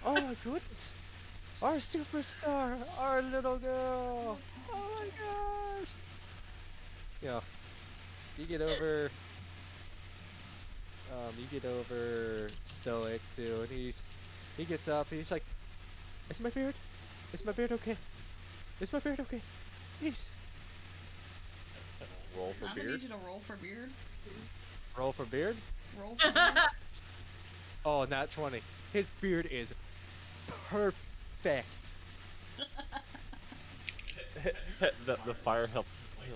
Oh my goodness. Our superstar, our little girl. Oh my gosh. You know, you get over Stoic too, and he gets up and he's like, "Is my beard? Is my beard okay? Is my beard okay? Please." Roll for I'm gonna beard. need you to roll for beard. Roll for beard. Roll for beard. Oh, not 20. His beard is perfect. The fire helped,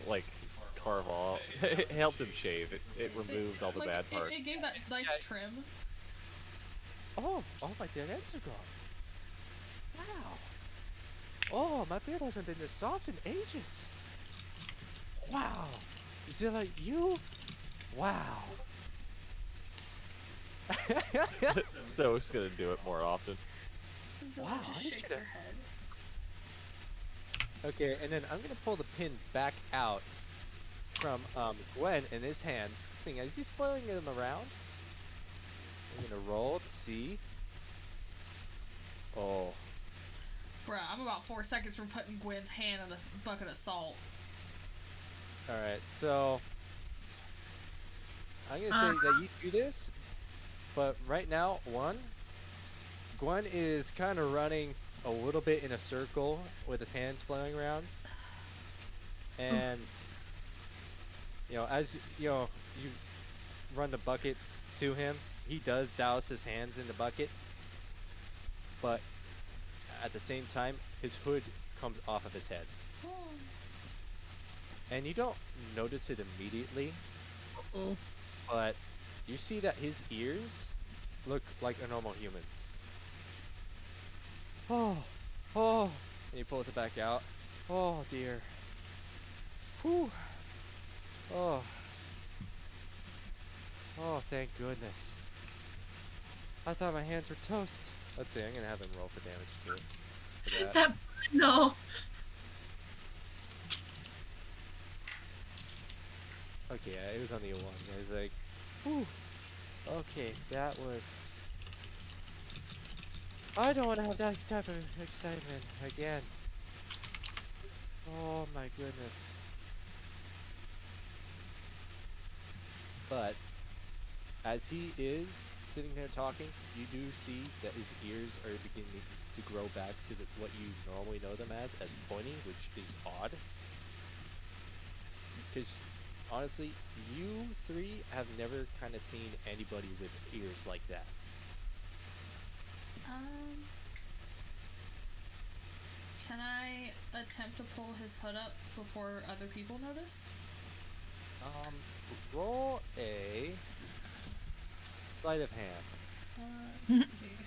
like, carve off. It helped him shave. It removed all the Like, bad parts. It gave that nice trim. Oh, my dead ends are gone. Wow. Oh, my beard hasn't been this soft in ages. Wow. Zilla, you? Wow. Stoic's gonna do it more often. Zilla Wow, just I shakes should've- her head. Okay, and then I'm gonna pull the pin back out from Gwen in his hands, seeing as he's flailing them around. I'm gonna roll to see. Oh, Bruh, I'm about 4 seconds from putting Gwen's hand in this bucket of salt. all right. So I'm gonna say that you do this, but right now, Gwen is kind of running a little bit in a circle with his hands flailing around, and as you run the bucket to him, he does douse his hands in the bucket, but at the same time, his hood comes off of his head, and you don't notice it immediately, but you see that his ears look like a normal human's. Oh, and he pulls it back out. Oh dear. Whew. Oh, thank goodness. I thought my hands were toast. Let's see, I'm gonna have him roll for damage too. For that. No. Okay, yeah, it was only a 1. I was like, whew. Okay, that was... I don't want to have that type of excitement again. Oh my goodness. But, as he is sitting there talking, you do see that his ears are beginning to grow back to what you normally know them as pointy, which is odd. Because, honestly, you 3 have never kind of seen anybody with ears like that. Can I attempt to pull his hood up before other people notice? Roll a sleight of hand. Let's see.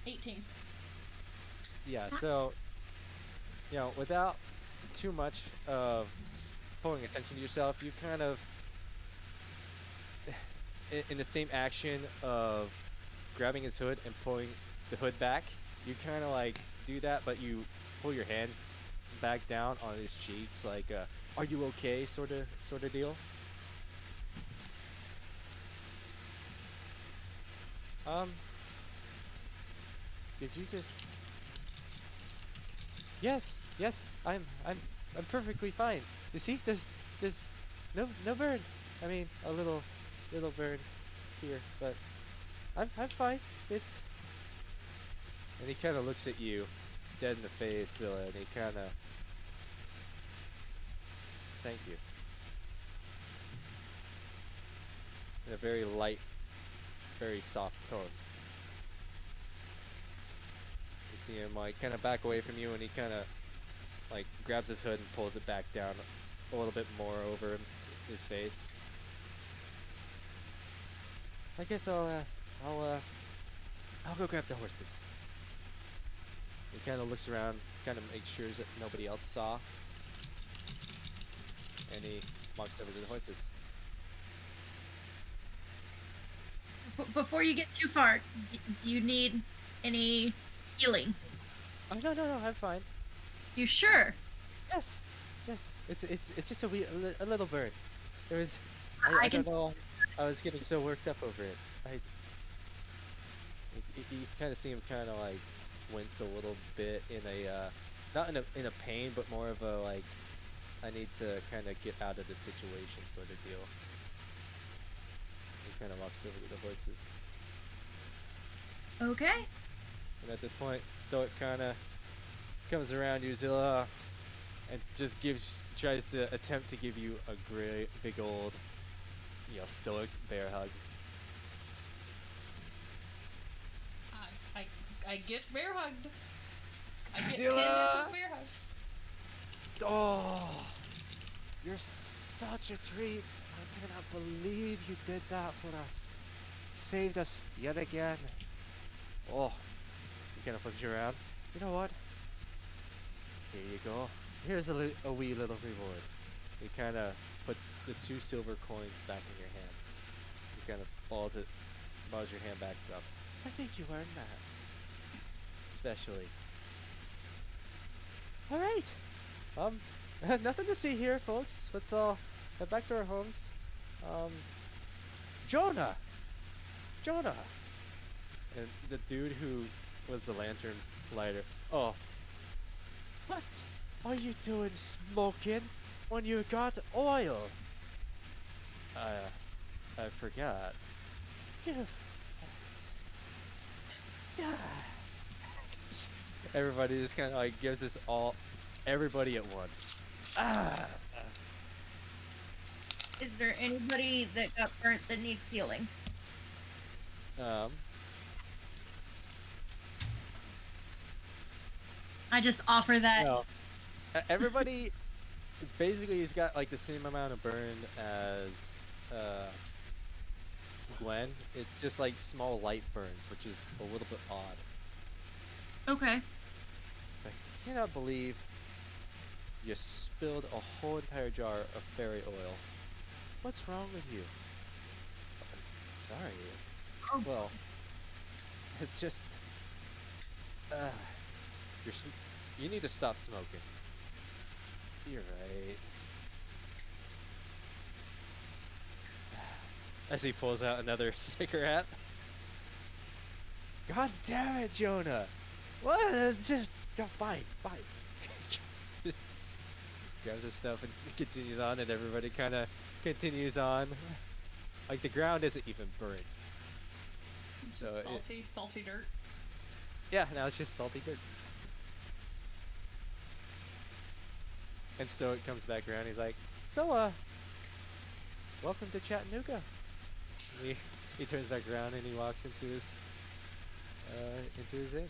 18. Yeah, so, without too much of pulling attention to yourself, you kind of, in the same action of grabbing his hood and pulling the hood back, you kind of like do that, but you pull your hands back down on his cheeks, like, are you okay, sort of deal. Did you just... Yes, I'm perfectly fine. You see, there's no burns. I mean, a little burn here, but I'm fine. It's... And he kind of looks at you, dead in the face, and he kind of... Thank you. In a very light, very soft tone. You see him like kind of back away from you, and he kind of like grabs his hood and pulls it back down a little bit more over his face. I guess I'll go grab the horses. He kind of looks around, kind of makes sure that nobody else saw, and he walks over to the horses. Before you get too far, do you need any healing? Oh no, I'm fine. You sure? Yes, yes. It's just a little burn. There was I I can- don't know. I was getting so worked up over it. You kind of see him kind of like wince a little bit in a not in a pain, but more of a like I need to kind of get out of this situation sort of deal. He kind of walks over to the horses, Okay. and at this point, Stoic kind of comes around you, Zilla, and just tries to attempt to give you a great big old, Stoic bear hug. I get bear hugged. I get pinned Zilla! into a bear hug. Oh, you're such a treat. I cannot believe you did that for us. Saved us yet again. Oh, he kind of flips you around. You know what? Here you go. Here's a wee little reward. He kind of puts the 2 silver coins back in your hand. He kind of balls your hand back up. I think you earned that. Especially. All right. Nothing to see here, folks. Let's all head back to our homes. Jonah. And the dude who was the lantern lighter. Oh. What are you doing smoking when you got oil? I forgot. Yeah. Everybody just kind of like gives this all, everybody at once. Is there anybody that got burnt that needs healing? I just offer that. No. Everybody basically has got like the same amount of burn as Gwen. It's just like small light burns, which is a little bit odd. Okay. It's like, I cannot believe you spilled a whole entire jar of fairy oil. What's wrong with you? Sorry. Oh. Well, it's just you need to stop smoking. You're right. As he pulls out another cigarette. God damn it, Jonah! What? It's just fine. Grabs his stuff and continues on, and everybody kind of continues on. Like the ground isn't even burnt. It's So just salty dirt. Yeah, now it's just salty dirt. And Stoic comes back around. He's like, "So, welcome to Chattanooga." And he turns back around and he walks into his inn.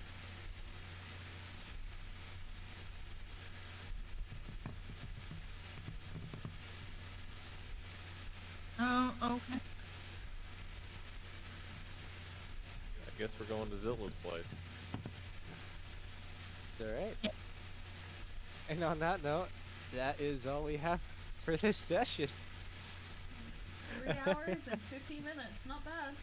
Oh, okay. I guess we're going to Zilla's place. All right. Yeah. And on that note, that is all we have for this session. 3 hours and 50 minutes. Not bad.